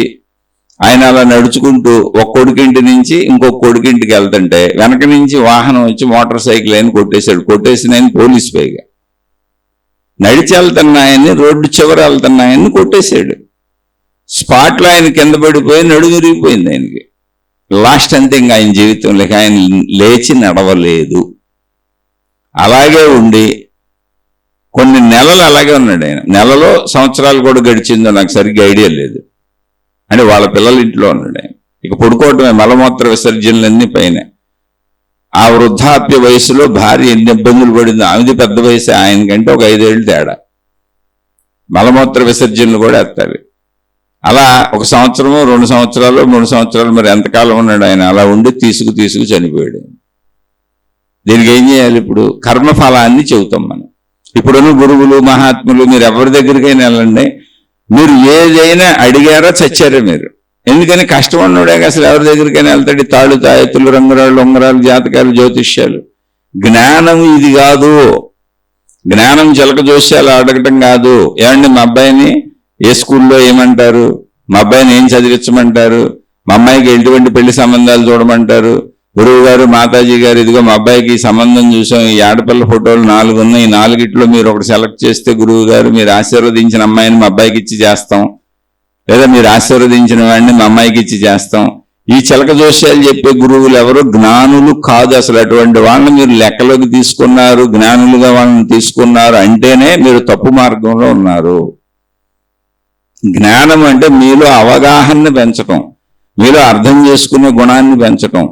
ఆయన అలా నడుచుకుంటూ ఒక కొడుకింటి నుంచి ఇంకొక కొడుకింటికి వెళ్తుంటే వెనక నుంచి వాహనం వచ్చి మోటార్ సైకిల్ ఆయన కొట్టేశాడు. కొట్టేసిన ఆయన పోలీసు పైగా నడిచి వెళ్తున్నాయని, రోడ్డు చివర వెళ్తున్నాయని కొట్టేశాడు. స్పాట్లో ఆయన కింద పడిపోయి నడుము విరిగిపోయింది ఆయనకి. లాస్ట్ అంతే ఇంకా ఆయన జీవితంలో ఆయన లేచి నడవలేదు. అలాగే ఉండి కొన్ని నెలలు అలాగే ఉన్నాడు ఆయన. నెలలో సంవత్సరాలు కూడా గడిచిందో నాకు సరిగ్గా ఐడియా లేదు. అంటే వాళ్ళ పిల్లల ఇంట్లో ఉన్నాడు ఆయన. ఇక పడుకోవటమే, మలమూత్ర విసర్జనలన్నీ పైన. ఆ వృద్ధాప్య వయసులో భార్య ఎన్ని ఇబ్బందులు పడింది. ఆమెది పెద్ద వయసు, ఆయనకంటే ఒక 5 ఏళ్ళు తేడా. మలమూత్ర విసర్జనలు కూడా ఎత్తాలి. అలా 1 సంవత్సరము 2 సంవత్సరాలు 3 సంవత్సరాలు మరి ఎంతకాలం ఉన్నాడు ఆయన. అలా ఉండి తీసుకు చనిపోయాడు. దీనికి ఏం చేయాలి? ఇప్పుడు కర్మఫలాన్ని చెబుతాం మనం. ఇప్పుడున్న గురువులు మహాత్ములు మీరు ఎవరి దగ్గరికైనా వెళ్ళండి, మీరు ఏదైనా అడిగారో చచ్చారో మీరు. ఎందుకని కష్టం ఉన్నోడే అసలు ఎవరి దగ్గరికైనా వెళ్తాడు. తాళ్ళు తాయెత్తులు రంగురాళ్ళు ఉంగరాలు జాతకాలు జ్యోతిష్యాలు. జ్ఞానం ఇది కాదు. జ్ఞానం చిలక జోస్యాలు అడగటం కాదు. ఏమండి మా అబ్బాయిని ఏ స్కూల్లో ఏమంటారు, మా అబ్బాయిని ఏం చదివించమంటారు, మా అమ్మాయికి ఎటువంటి పెళ్లి సంబంధాలు చూడమంటారు, గురువు గారు మాతాజీ గారు ఇదిగో మా అబ్బాయికి ఈ సంబంధం చూసాం, ఈ ఆడపిల్ల ఫోటోలు 4 ఉన్నాయి, ఈ 4గిట్లో మీరు ఒకటి సెలెక్ట్ చేస్తే గురువు గారు మీరు ఆశీర్వదించిన అమ్మాయిని మా అబ్బాయికి ఇచ్చి చేస్తాం, లేదా మీరు ఆశీర్వదించిన వాడిని మా అమ్మాయికి ఇచ్చి చేస్తాం. ఈ చిలక జోస్యాలు చెప్పే గురువులు ఎవరు? జ్ఞానులు కాదు. అసలు అటువంటి వాళ్ళని మీరు లెక్కలోకి తీసుకున్నారు, జ్ఞానులుగా వాళ్ళని తీసుకున్నారు అంటేనే మీరు తప్పు మార్గంలో ఉన్నారు. జ్ఞానం అంటే మీలో అవగాహనని పెంచటం, మీలో అర్థం చేసుకునే గుణాన్ని పెంచటం,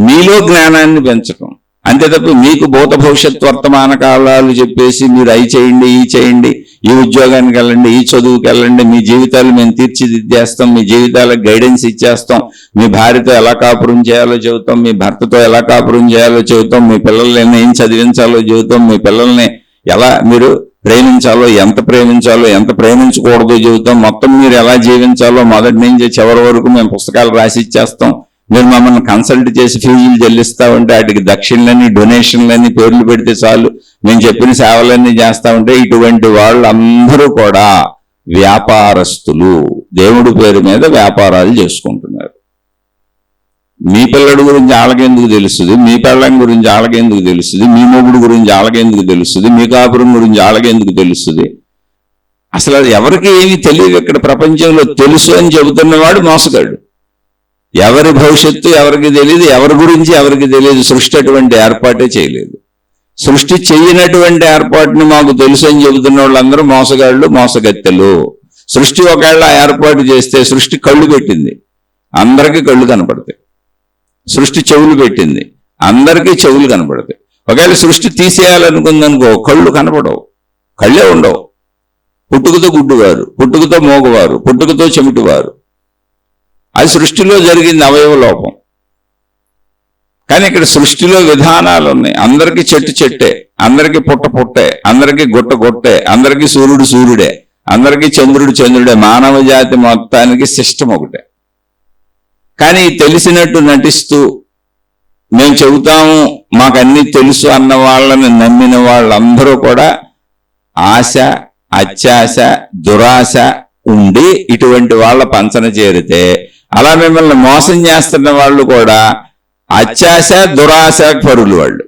మీలో జ్ఞానాన్ని పెంచటం. అంతే తప్ప మీకు భూత భవిష్యత్ వర్తమాన కాలాలు చెప్పేసి మీరు అయి చేయండి, ఈ చేయండి, ఈ ఉద్యోగానికి వెళ్ళండి, ఈ చదువుకి వెళ్ళండి, మీ జీవితాలు మేము తీర్చిదిద్దేస్తాం, మీ జీవితాలకు గైడెన్స్ ఇచ్చేస్తాం, మీ భార్యతో ఎలా కాపురం చేయాలో చెబుతాం, మీ భర్తతో ఎలా కాపురం చేయాలో చెబుతాం, మీ పిల్లల్ని ఏం చదివించాలో చెబుతాం, మీ పిల్లల్ని ఎలా మీరు ప్రేమించాలో, ఎంత ప్రేమించాలో, ఎంత ప్రేమించకూడదో చెబుతాం, మొత్తం మీరు ఎలా జీవించాలో మొదటి నుంచి చివరి వరకు మేము పుస్తకాలు రాసి ఇచ్చేస్తాం. మీరు మమ్మల్ని కన్సల్ట్ చేసి ఫీజులు చెల్లిస్తా ఉంటే వాటికి దక్షిణలని డొనేషన్లని పేర్లు పెడితే చాలు, మేము చెప్పిన సేవలన్నీ చేస్తా ఉంటే ఇటువంటి వాళ్ళందరూ కూడా వ్యాపారస్తులు. దేవుడి పేరు మీద వ్యాపారాలు చేసుకుంటున్నారు. మీ పిల్లడి గురించి వాళ్ళకెందుకు తెలుస్తుంది, మీ పిల్లం గురించి వాళ్ళకెందుకు తెలుస్తుంది, మీ మొగుడు గురించి వాళ్ళకెందుకు తెలుస్తుంది, మీ కాపురం గురించి వాళ్ళకెందుకు తెలుస్తుంది? అసలు ఎవరికి ఏమి తెలియదు. ఇక్కడ ప్రపంచంలో తెలుసు అని చెబుతున్నవాడు మోసగాడు. ఎవరి భవిష్యత్తు ఎవరికి తెలియదు, ఎవరి గురించి ఎవరికి తెలియదు. సృష్టి అటువంటి ఏర్పాటే చేయలేదు. సృష్టి చేయనటువంటి ఏర్పాటుని మాకు తెలుసు అని చెబుతున్న వాళ్ళందరూ మోసగాళ్ళు, మోసగత్తెలు. సృష్టి ఒకవేళ ఏర్పాటు చేస్తే సృష్టి కళ్ళు పెట్టింది, అందరికీ కళ్ళు కనపడతాయి. సృష్టి చెవులు పెట్టింది, అందరికీ చెవులు కనపడతాయి. ఒకవేళ సృష్టి తీసేయాలనుకుందనుకో కళ్ళు కనపడవు, కళ్ళే ఉండవు. పుట్టుకతో గుడ్డువారు, పుట్టుకతో మోగవారు, పుట్టుకతో చెమిటివారు. అది సృష్టిలో జరిగింది అవయవ లోపం. కానీ ఇక్కడ సృష్టిలో విధానాలు ఉన్నాయి. అందరికీ చెట్టు చెట్టే, అందరికీ పుట్ట పుట్టే, అందరికీ గుట్ట గుట్టే, అందరికీ సూర్యుడు సూర్యుడే, అందరికీ చంద్రుడు చంద్రుడే. మానవ జాతి మొత్తానికి సిస్టమ్ ఒకటే. కానీ తెలిసినట్టు నటిస్తూ మేము చెబుతాము మాకన్నీ తెలుసు అన్న వాళ్ళని నమ్మిన వాళ్ళందరూ కూడా ఆశ, అత్యాశ, దురాశ ఉండి ఇటువంటి వాళ్ళ పంచన చేరితే, అలా మిమ్మల్ని మోసం చేస్తున్న వాళ్ళు కూడా అత్యాశ, దురాశ పరులు వాళ్ళు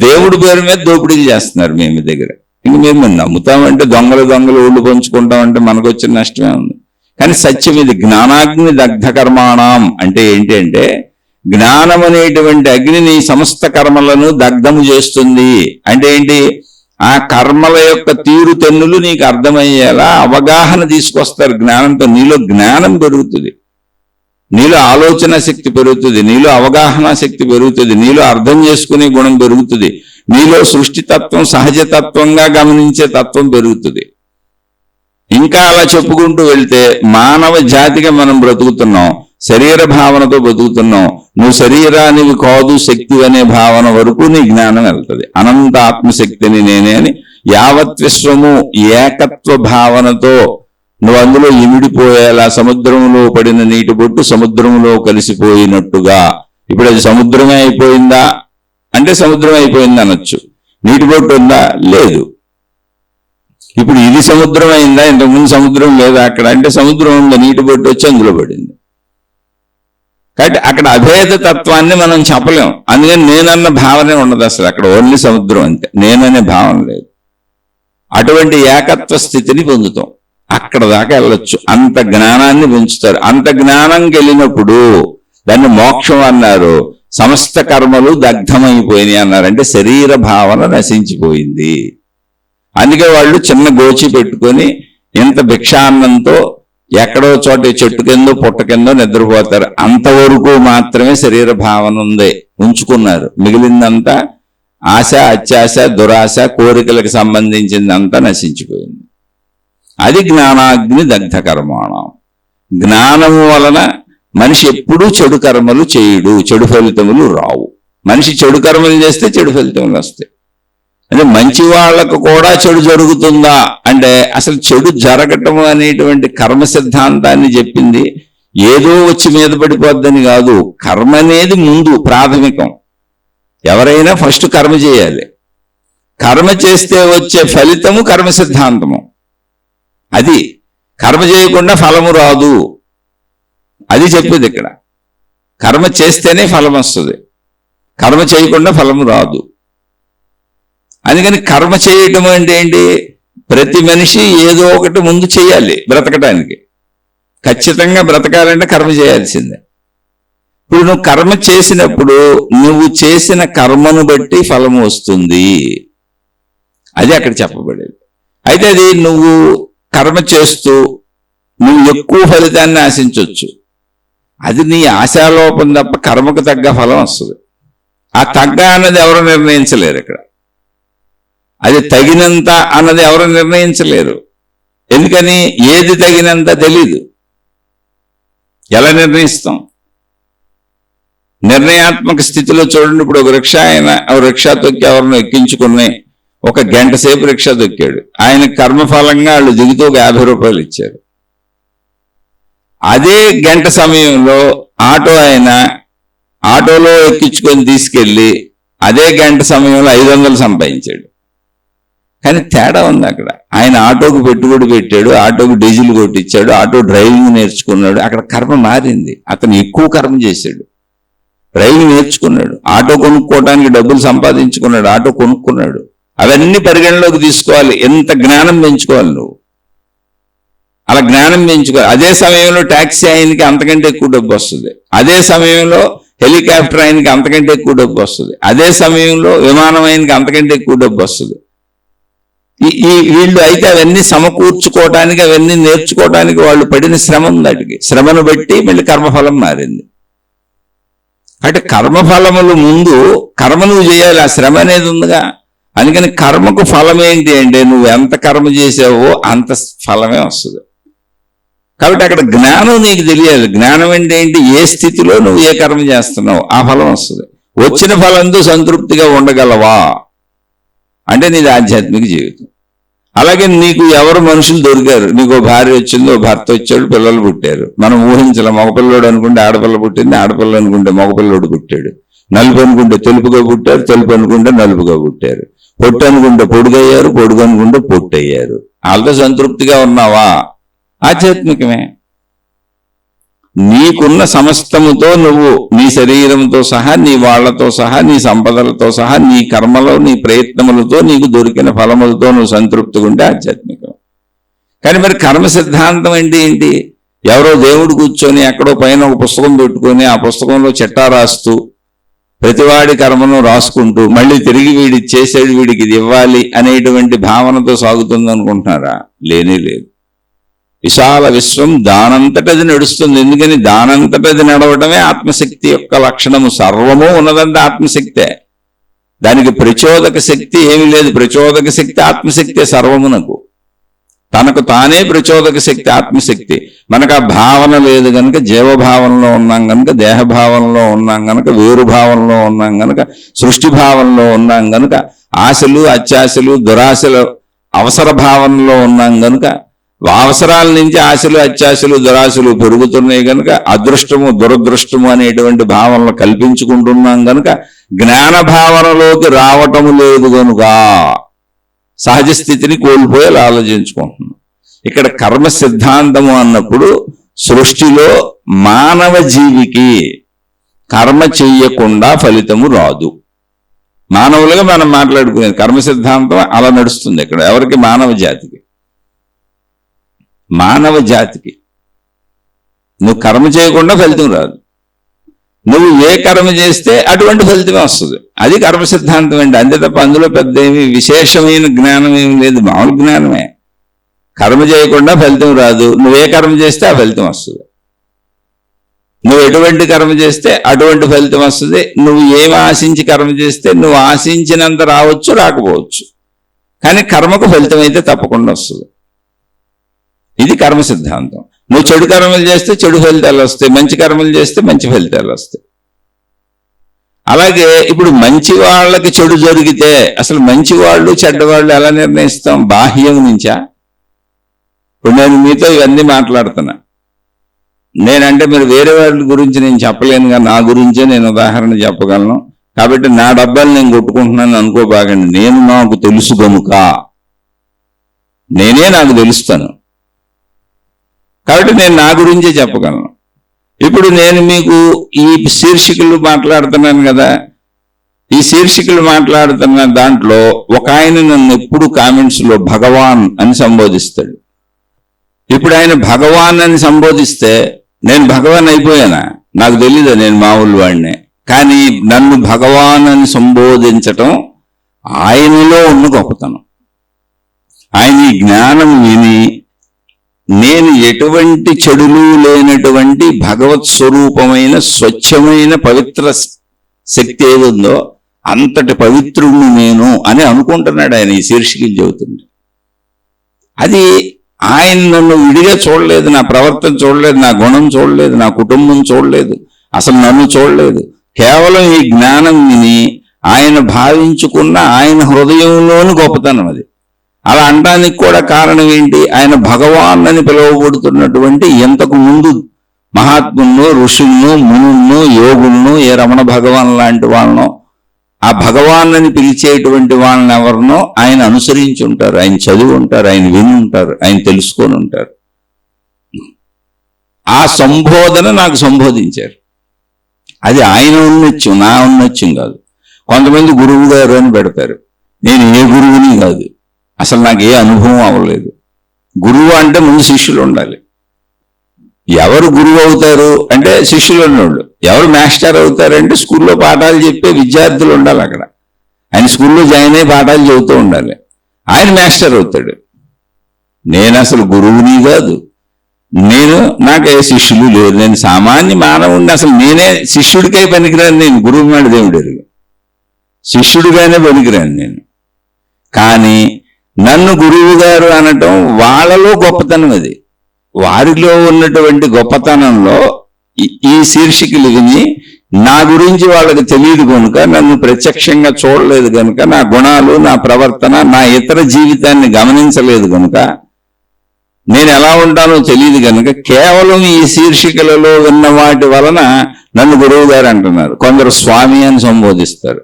దేవుడి పేరు మీద దోపిడీలు చేస్తున్నారు మేము దగ్గర. ఇంక మేము నమ్ముతామంటే దొంగలు ఊళ్ళు పంచుకుంటామంటే మనకు వచ్చిన నష్టమే ఉంది. కానీ సత్యం ఇది. జ్ఞానాగ్ని దగ్ధ కర్మాణం అంటే ఏంటి అంటే, జ్ఞానం అనేటువంటి అగ్నిని సమస్త కర్మలను దగ్ధము చేస్తుంది. అంటే ఏంటి? ఆ కర్మల యొక్క తీరు తెన్నులు నీకు అర్థమయ్యేలా అవగాహన తీసుకొస్తారు జ్ఞానంతో. నీలో జ్ఞానం పెరుగుతుంది, నీలో ఆలోచన శక్తి పెరుగుతుంది, నీలో అవగాహన శక్తి పెరుగుతుంది, నీలో అర్థం చేసుకునే గుణం పెరుగుతుంది, నీలో సృష్టితత్వం సహజతత్వంగా గమనించే తత్వం పెరుగుతుంది. ఇంకా అలా చెప్పుకుంటూ వెళ్తే మానవ జాతిగా మనం బ్రతుకుతున్నాం, శరీర భావనతో బతుకుతున్నాం. నువ్వు శరీరానివి కాదు శక్తి అనే భావన వరకు నీ జ్ఞానం వెళ్తుంది. అనంత ఆత్మశక్తిని నేనే అని యావత్ విశ్వము ఏకత్వ భావనతో నువ్వు అందులో ఇమిడిపోయేలా, సముద్రంలో పడిన నీటి బొట్టు సముద్రంలో కలిసిపోయినట్టుగా. ఇప్పుడు అది సముద్రమే అయిపోయిందా అంటే సముద్రం అయిపోయింది అనొచ్చు. నీటి బొట్టు ఉందా? లేదు. ఇప్పుడు ఇది సముద్రం అయిందా? ఇంతకుముందు సముద్రం లేదా అక్కడ అంటే సముద్రం ఉందా? నీటి బొట్టు వచ్చి అందులో పడింది. కాబట్టి అక్కడ అభేద తత్వాన్ని మనం చెప్పలేం. అందుకని నేనన్న భావనే ఉండదు అసలు. అక్కడ ఓన్లీ సముద్రం అంతే, నేననే భావన లేదు. అటువంటి ఏకత్వ స్థితిని పొందుతాం. అక్కడ దాకా వెళ్ళొచ్చు. అంత జ్ఞానాన్ని పెంచుతారు. అంత జ్ఞానంకి వెళ్ళినప్పుడు దాన్ని మోక్షం అన్నారు. సమస్త కర్మలు దగ్ధమైపోయినాయి అన్నారు. అంటే శరీర భావన నశించిపోయింది. అందుకే వాళ్ళు చిన్న గోచి పెట్టుకొని ఇంత భిక్షాన్నంతో ఎక్కడో చోట చెట్టు కిందో పుట్ట కిందో నిద్రపోతారు. అంతవరకు మాత్రమే శరీర భావన ఉంది, ఉంచుకున్నారు. మిగిలిందంతా ఆశ, అత్యాశ, దురాశ, కోరికలకు సంబంధించిందంతా నశించిపోయింది. అది జ్ఞానాగ్ని దగ్ధ కర్మాణం. జ్ఞానము వలన మనిషి ఎప్పుడూ చెడు కర్మలు చేయడు, చెడు ఫలితములు రావు. మనిషి చెడు కర్మలు చేస్తే చెడు ఫలితములు వస్తాయి. అంటే మంచి వాళ్లకు కూడా చెడు జరుగుతుందా అంటే అసలు చెడు జరగటం అనేటువంటి కర్మ సిద్ధాంతాన్ని చెప్పింది ఏదో వచ్చి మీద పడిపోద్దని కాదు. కర్మ అనేది ముందు ప్రాథమికం. ఎవరైనా ఫస్ట్ కర్మ చేయాలి. కర్మ చేస్తే వచ్చే ఫలితము కర్మ సిద్ధాంతము. అది కర్మ చేయకుండా ఫలము రాదు. అది చెప్పేది ఇక్కడ. కర్మ చేస్తేనే ఫలం వస్తుంది, కర్మ చేయకుండా ఫలము రాదు. అందుకని కర్మ చేయటం అంటే ఏంటి? ప్రతి మనిషి ఏదో ఒకటి ముందు చేయాలి బ్రతకడానికి. ఖచ్చితంగా బ్రతకాలంటే కర్మ చేయాల్సిందే. ఇప్పుడు నువ్వు కర్మ చేసినప్పుడు నువ్వు చేసిన కర్మను బట్టి ఫలము వస్తుంది. అది అక్కడ చెప్పబడేది. అయితే అది నువ్వు కర్మ చేస్తూ నువ్వు ఎక్కువ ఫలితాన్ని ఆశించవచ్చు. అది నీ ఆశాలోపం తప్ప కర్మకు తగ్గ ఫలం వస్తుంది. ఆ తగ్గ అన్నది ఎవరు నిర్ణయించలేరు ఇక్కడ. అది తగినంత అన్నది ఎవరు నిర్ణయించలేరు. ఎందుకని? ఏది తగినంత తెలీదు. ఎలా నిర్ణయిస్తాం? నిర్ణయాత్మక స్థితిలో చూడండి. ఇప్పుడు ఒక రిక్షా తొక్కి ఎవరినో ఎక్కించుకుని ఒక గంట సేపు రిక్షా తొక్కాడు. ఆయన కర్మఫలంగా వాళ్ళు దిగుతూ ఒక 50 రూపాయలు ఇచ్చారు. అదే గంట సమయంలో ఆటోలో ఎక్కించుకొని తీసుకెళ్ళి అదే గంట సమయంలో 500 సంపాదించాడు. కానీ తేడా ఉంది అక్కడ. ఆయన ఆటోకు పెట్టుబడి పెట్టాడు, ఆటోకు డీజిల్ కొట్టించాడు, ఆటో డ్రైవింగ్ నేర్చుకున్నాడు. అక్కడ కర్మ మారింది. అతను ఎక్కువ కర్మ చేశాడు, డ్రైవింగ్ నేర్చుకున్నాడు, ఆటో కొనుక్కోవడానికి డబ్బులు సంపాదించుకున్నాడు, ఆటో కొనుక్కున్నాడు. అవన్నీ పరిగణలోకి తీసుకోవాలి. ఎంత జ్ఞానం పెంచుకోవాలి నువ్వు. అలా జ్ఞానం పెంచుకోవాలి. అదే సమయంలో ట్యాక్సీ ఆయనకి అంతకంటే ఎక్కువ డబ్బు వస్తుంది. అదే సమయంలో హెలికాప్టర్ ఆయనకి అంతకంటే ఎక్కువ డబ్బు వస్తుంది. అదే సమయంలో విమానం ఆయనకి అంతకంటే ఎక్కువ డబ్బు వస్తుంది. వీళ్ళు అయితే అవన్నీ సమకూర్చుకోవటానికి, అవన్నీ నేర్చుకోవటానికి వాళ్ళు పడిన శ్రమ ఉంది. అడిగి శ్రమను బట్టి మళ్ళీ కర్మఫలం మారింది. అంటే కర్మఫలములు ముందు కర్మ నువ్వు చేయాలి. ఆ శ్రమ అనేది ఉందిగా. అందుకని కర్మకు ఫలం ఏంటి అంటే నువ్వు ఎంత కర్మ చేసావో అంత ఫలమే వస్తుంది. కాబట్టి అక్కడ జ్ఞానం నీకు తెలియాలి. జ్ఞానం అంటే ఏంటి? ఏ స్థితిలో నువ్వు ఏ కర్మ చేస్తున్నావు ఆ ఫలం వస్తుంది. వచ్చిన ఫలంతో సంతృప్తిగా ఉండగలవా అంటే నీది ఆధ్యాత్మిక జీవితం. అలాగే నీకు ఎవరు మనుషులు దొరికారు. నీకు భార్య వచ్చింది, భర్త వచ్చాడు, పిల్లలు పుట్టారు. మనం ఊహించలేం. మగపిల్లడు అనుకుంటే ఆడపిల్ల పుట్టింది, ఆడపిల్ల అనుకుంటే మగపిల్లడు పుట్టాడు. నలుపు అనుకుంటే తెలుపుగా పుట్టారు, తెలుపు అనుకుంటే నలుపుగా పుట్టారు. పొట్టు అనుకుంటే పొడుగయ్యారు, పొడుగు అనుకుంటే పొట్టయ్యారు. వాళ్ళతో సంతృప్తిగా ఉన్నావా? ఆధ్యాత్మికమే. నీకున్న సమస్తముతో నువ్వు నీ శరీరంతో సహా, నీ వాళ్లతో సహా, నీ సంపదలతో సహా, నీ కర్మలో నీ ప్రయత్నములతో నీకు దొరికిన ఫలములతో నువ్వు సంతృప్తిగా ఉంటే ఆధ్యాత్మికం. కానీ మరి కర్మ సిద్ధాంతం అంటే ఏంటి? ఎవరో దేవుడు కూర్చొని ఎక్కడో పైన ఒక పుస్తకం పెట్టుకొని ఆ పుస్తకంలో చిట్టా రాస్తూ ప్రతివాడి కర్మను రాసుకుంటూ మళ్ళీ తిరిగి వీడి చేసేది వీడికి ఇది ఇవ్వాలి అనేటువంటి భావనతో సాగుతుంది అనుకుంటున్నారా? లేనే లేదు. విశాల విశ్వం దానంతటది నడుస్తుంది. ఎందుకని? దానంతటది నడవటమే ఆత్మశక్తి యొక్క లక్షణము. సర్వము ఉన్నదంటే ఆత్మశక్తే. దానికి ప్రచోదక శక్తి ఏమీ లేదు. ప్రచోదక శక్తి ఆత్మశక్తే సర్వమునకు. తనకు తానే ప్రచోదక శక్తి ఆత్మశక్తి. మనకు ఆ భావన లేదు కనుక జీవభావంలో ఉన్నాం కనుక, దేహభావంలో ఉన్నాం కనుక, వేరు భావంలో ఉన్నాం కనుక, సృష్టి భావంలో ఉన్నాం కనుక, ఆశలు అత్యాశలు దురాశలు అవసర భావనలో ఉన్నాం కనుక, అవసరాల నుంచి ఆశలు అత్యాశలు దురాశలు పెరుగుతున్నాయి కనుక, అదృష్టము దురదృష్టము అనేటువంటి భావనలు కల్పించుకుంటున్నాం కనుక, జ్ఞాన భావనలోకి రావటము లేదు కనుక సహజ స్థితిని కోల్పోయి ఆలోచించుకుంటున్నాం. ఇక్కడ కర్మ సిద్ధాంతము అన్నప్పుడు సృష్టిలో మానవ జీవికి కర్మ చెయ్యకుండా ఫలితము రాదు. మానవులుగా మనం మాట్లాడుకునేది కర్మ సిద్ధాంతం అలా నడుస్తుంది. ఇక్కడ ఎవరికి? మానవ జాతికి. మానవ జాతికి నువ్వు కర్మ చేయకుండా ఫలితం రాదు. నువ్వు ఏ కర్మ చేస్తే అటువంటి ఫలితమే వస్తుంది. అది కర్మ సిద్ధాంతం అండి. అంతే తప్ప అందులో పెద్ద ఏమి విశేషమైన జ్ఞానం ఏమి లేదు. మామూలు జ్ఞానమే. కర్మ చేయకుండా ఫలితం రాదు. నువ్వే కర్మ చేస్తే ఆ ఫలితం వస్తుంది. నువ్వు ఎటువంటి కర్మ చేస్తే అటువంటి ఫలితం వస్తుంది. నువ్వు ఏమి ఆశించి కర్మ చేస్తే నువ్వు ఆశించినంత రావచ్చు, రాకపోవచ్చు. కానీ కర్మకు ఫలితం అయితే తప్పకుండా వస్తుంది. ఇది కర్మ సిద్ధాంతం. నువ్వు చెడు కర్మలు చేస్తే చెడు ఫలితాలు వస్తాయి, మంచి కర్మలు చేస్తే మంచి ఫలితాలు వస్తాయి. అలాగే ఇప్పుడు మంచి వాళ్ళకి చెడు జరిగితే అసలు మంచి వాళ్ళు చెడ్డవాళ్ళు ఎలా నిర్ణయిస్తాం? బాహ్యం నుంచా? ఇప్పుడు నేను మీతో ఇవన్నీ మాట్లాడుతున్నా. నేనంటే మీరు వేరే వాళ్ళ గురించి నేను చెప్పలేనుగా, నా గురించే నేను ఉదాహరణ చెప్పగలను. కాబట్టి నా డబ్బాలు నేను కొట్టుకుంటున్నాను అనుకోబాగండి. నేను నాకు తెలుసు కనుక నేనే నాకు తెలుస్తాను. కాబట్టి నేను నా గురించే చెప్పగలను. ఇప్పుడు నేను మీకు ఈ శీర్షికలు మాట్లాడుతున్నాను కదా, ఈ శీర్షికలు మాట్లాడుతున్న దాంట్లో ఒక ఆయన నన్ను ఎప్పుడు కామెంట్స్లో భగవాన్ అని సంబోధిస్తాడు. ఇప్పుడు ఆయన భగవాన్ అని సంబోధిస్తే నేను భగవాన్ అయిపోయానా? నాకు తెలీదా? నేను మామూలు వాడినే. కానీ నన్ను భగవాన్ అని సంబోధించటం ఆయనలో ఉన్న గొప్పతనం. ఆయన ఈ జ్ఞానం విని నేను ఎటువంటి చెడులు లేనటువంటి భగవత్ స్వరూపమైన స్వచ్ఛమైన పవిత్ర శక్తి ఏదుందో అంతటి పవిత్రుణ్ణి నేను అని అనుకుంటున్నాడు ఆయన ఈ శీర్షికలు చెబుతుంది. అది ఆయన నన్ను విడిగా చూడలేదు, నా ప్రవర్తన చూడలేదు, నా గుణం చూడలేదు, నా కుటుంబం చూడలేదు, అసలు నన్ను చూడలేదు. కేవలం ఈ జ్ఞానం విని ఆయన భావించుకున్న ఆయన హృదయంలోని గొప్పతనం అది. అలా అనడానికి కూడా కారణం ఏంటి? ఆయన భగవాన్ అని పిలువబడుతున్నటువంటి ఎంతకు ముందు మహాత్ములను, ఋషులను, మునులను, యోగులను, ఏ రమణ భగవాన్ లాంటి వాళ్ళనో ఆ భగవాన్ అని పిలిచేటువంటి వాళ్ళని ఎవరినో ఆయన అనుసరించి ఉంటారు, ఆయన చదివి ఉంటారు, ఆయన విని ఉంటారు, ఆయన తెలుసుకొని ఉంటారు. ఆ సంబోధన నాకు సంబోధించారు. అది ఆయన ఉన్నత్యం, నా ఉన్నత్యం కాదు. కొంతమంది గురువు గారు అని పెడతారు. నేను ఏ గురువుని కాదు, అసలు నాకు ఏ అనుభవం అవ్వలేదు. గురువు అంటే ముందు శిష్యులు ఉండాలి. ఎవరు గురువు అవుతారు అంటే శిష్యులు ఉన్నోళ్ళు. ఎవరు మాస్టర్ అవుతారంటే స్కూల్లో పాఠాలు చెప్పే విద్యార్థులు ఉండాలి. అక్కడ ఆయన స్కూల్లో జాయిన్ అయ్యి పాఠాలు చెబుతూ ఉండాలి. ఆయన మాస్టర్ అవుతాడు. నేను అసలు గురువుని కాదు, నాకు ఏ శిష్యులు లేరు. నేను సామాన్య మానవుడిని. అసలు నేనే శిష్యుడికై పనికిరాను. నేను గురువు మాట దేవుడు ఎరుగు, శిష్యుడిగానే పనికిరాను నేను. కానీ నన్ను గురువు గారు అనటం వాళ్ళలో గొప్పతనం. అది వారిలో ఉన్నటువంటి గొప్పతనంలో ఈ శీర్షికలు విని నా గురించి వాళ్ళకి తెలియదు కనుక, నన్ను ప్రత్యక్షంగా చూడలేదు కనుక, నా గుణాలు, నా ప్రవర్తన, నా ఇతర జీవితాన్ని గమనించలేదు కనుక నేను ఎలా ఉంటానో తెలియదు కనుక కేవలం ఈ శీర్షికలలో ఉన్న వాటి వలన నన్ను గురువు గారు అంటున్నారు. కొందరు స్వామి అని సంబోధిస్తారు,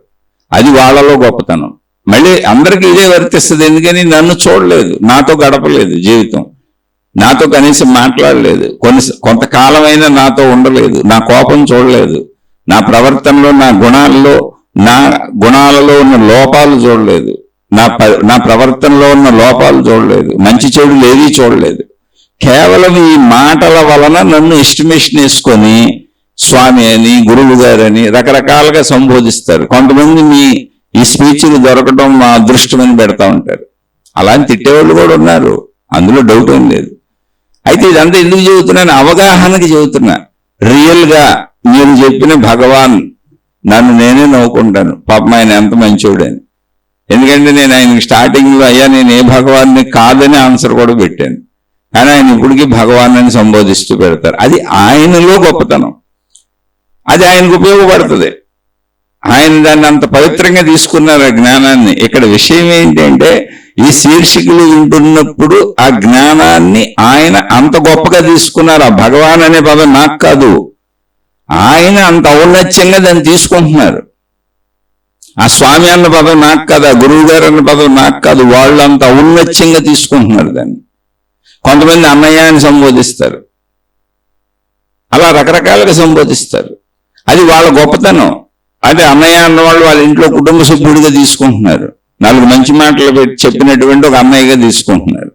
అది వాళ్ళలో గొప్పతనం. మళ్ళీ అందరికీ ఇదే వర్తిస్తుంది. ఎందుకని నన్ను చూడలేదు, నాతో గడపలేదు జీవితం, నాతో కనీసం మాట్లాడలేదు, కొంతకాలమైనా నాతో ఉండలేదు, నా కోపం చూడలేదు, నా ప్రవర్తనలో నా గుణాలలో ఉన్న లోపాలు చూడలేదు, నా ప్రవర్తనలో ఉన్న లోపాలు చూడలేదు, మంచి చెడులు ఏవీ చూడలేదు. కేవలం ఈ మాటల వలన నన్ను ఎస్టిమేషన్ వేసుకొని స్వామి అని గురువు గారని రకరకాలుగా సంబోధిస్తారు. కొంతమంది ఈ స్పీచ్లు దొరకడం మా అదృష్టమని పెడతా ఉంటారు. అలాంటి తిట్టేవాళ్ళు కూడా ఉన్నారు, అందులో డౌట్ ఏం లేదు. అయితే ఇదంతా ఎందుకు చెబుతున్నాను? అవగాహనకి చెబుతున్నా. రియల్గా మీరు చెప్పిన భగవాన్ నన్ను నేనే నవ్వుకుంటాను, పాపం ఆయన ఎంత మంచోడని. ఎందుకంటే నేను ఆయనకి స్టార్టింగ్లో అయ్యా నేను ఏ భగవాన్ని కాదని ఆన్సర్ కూడా పెట్టాను, కానీ ఆయన ఇప్పటికీ భగవాన్ అని సంబోధిస్తూ పెడతారు. అది ఆయనలో గొప్పతనం, అది ఆయనకు ఉపయోగపడుతుంది. ఆయన దాన్ని అంత పవిత్రంగా తీసుకున్నారు ఆ జ్ఞానాన్ని. ఇక్కడ విషయం ఏంటంటే ఈ శీర్షికలు వింటున్నప్పుడు ఆ జ్ఞానాన్ని ఆయన అంత గొప్పగా తీసుకున్నారు. ఆ భగవాన్ అనే పదం నాకు కాదు, ఆయన అంత ఔన్నత్యంగా దాన్ని తీసుకుంటున్నారు. ఆ స్వామి అన్న పదం నాకు కాదు, ఆ గురువు గారు అన్న పదం నాకు కాదు, వాళ్ళు అంత ఔన్నత్యంగా తీసుకుంటున్నారు దాన్ని. కొంతమంది అన్నయ్య అని సంబోధిస్తారు, అలా రకరకాలుగా సంబోధిస్తారు. అది వాళ్ళ గొప్పతనం. అదే అన్నయ్య అన్నవాళ్ళు వాళ్ళ ఇంట్లో కుటుంబ సభ్యుడిగా తీసుకుంటున్నారు, 4 మంచి మాటలు పెట్టి చెప్పినటువంటి ఒక అన్నయ్యగా తీసుకుంటున్నారు.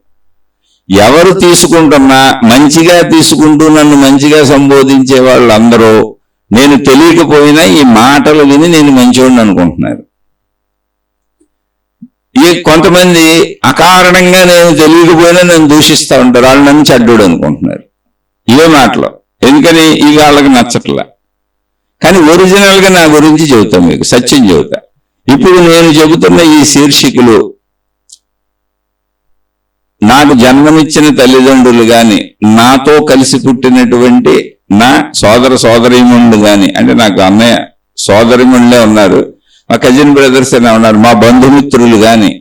ఎవరు తీసుకుంటున్నా మంచిగా తీసుకుంటూ నన్ను మంచిగా సంబోధించే వాళ్ళు అందరూ నేను తెలియకపోయినా ఈ మాటలు విని నేను మంచివాడిని అనుకుంటున్నారు. కొంతమంది అకారణంగా నేను తెలియకపోయినా నన్ను దూషిస్తూ ఉంటారు, వాళ్ళు నన్ను చెడ్డోడు అనుకుంటున్నారు. ఇవే మాటలు. ఎందుకని ఇవి వాళ్ళకి నచ్చట్లా. కానీ ఒరిజినల్గా నా గురించి చెబుతాం, మీకు సత్యం చెబుతా. ఇప్పుడు నేను చెబుతున్న ఈ శీర్షికలు నాకు జన్మనిచ్చిన తల్లిదండ్రులు కానీ, నాతో కలిసి పుట్టినటువంటి నా సోదరీమణులు కానీ, అంటే నాకు అన్నయ్య సోదరిమణులే ఉన్నారు, మా కజిన్ బ్రదర్స్ అనే ఉన్నారు, మా బంధుమిత్రులు కానీ,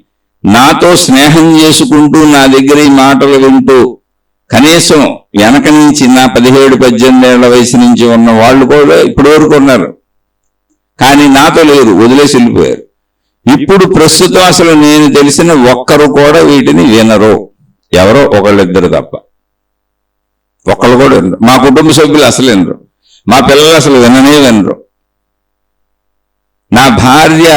నాతో స్నేహం చేసుకుంటూ నా దగ్గర ఈ మాటలు వింటూ కనీసం వెనక నుంచి నా 17-18 ఏళ్ల వయసు నుంచి ఉన్న వాళ్ళు కూడా ఇప్పటి వరకు ఉన్నారు. కానీ నాతో లేరు, వదిలేసి వెళ్ళిపోయారు. ఇప్పుడు ప్రస్తుతం అసలు నేను తెలిసిన ఒక్కరు కూడా వీటిని వినరు, ఎవరో ఒకళ్ళిద్దరు తప్ప. ఒక్కళ్ళు కూడా వినరు. మా కుటుంబ సభ్యులు అసలు వినరు, మా పిల్లలు అసలు వినరు. నా భార్య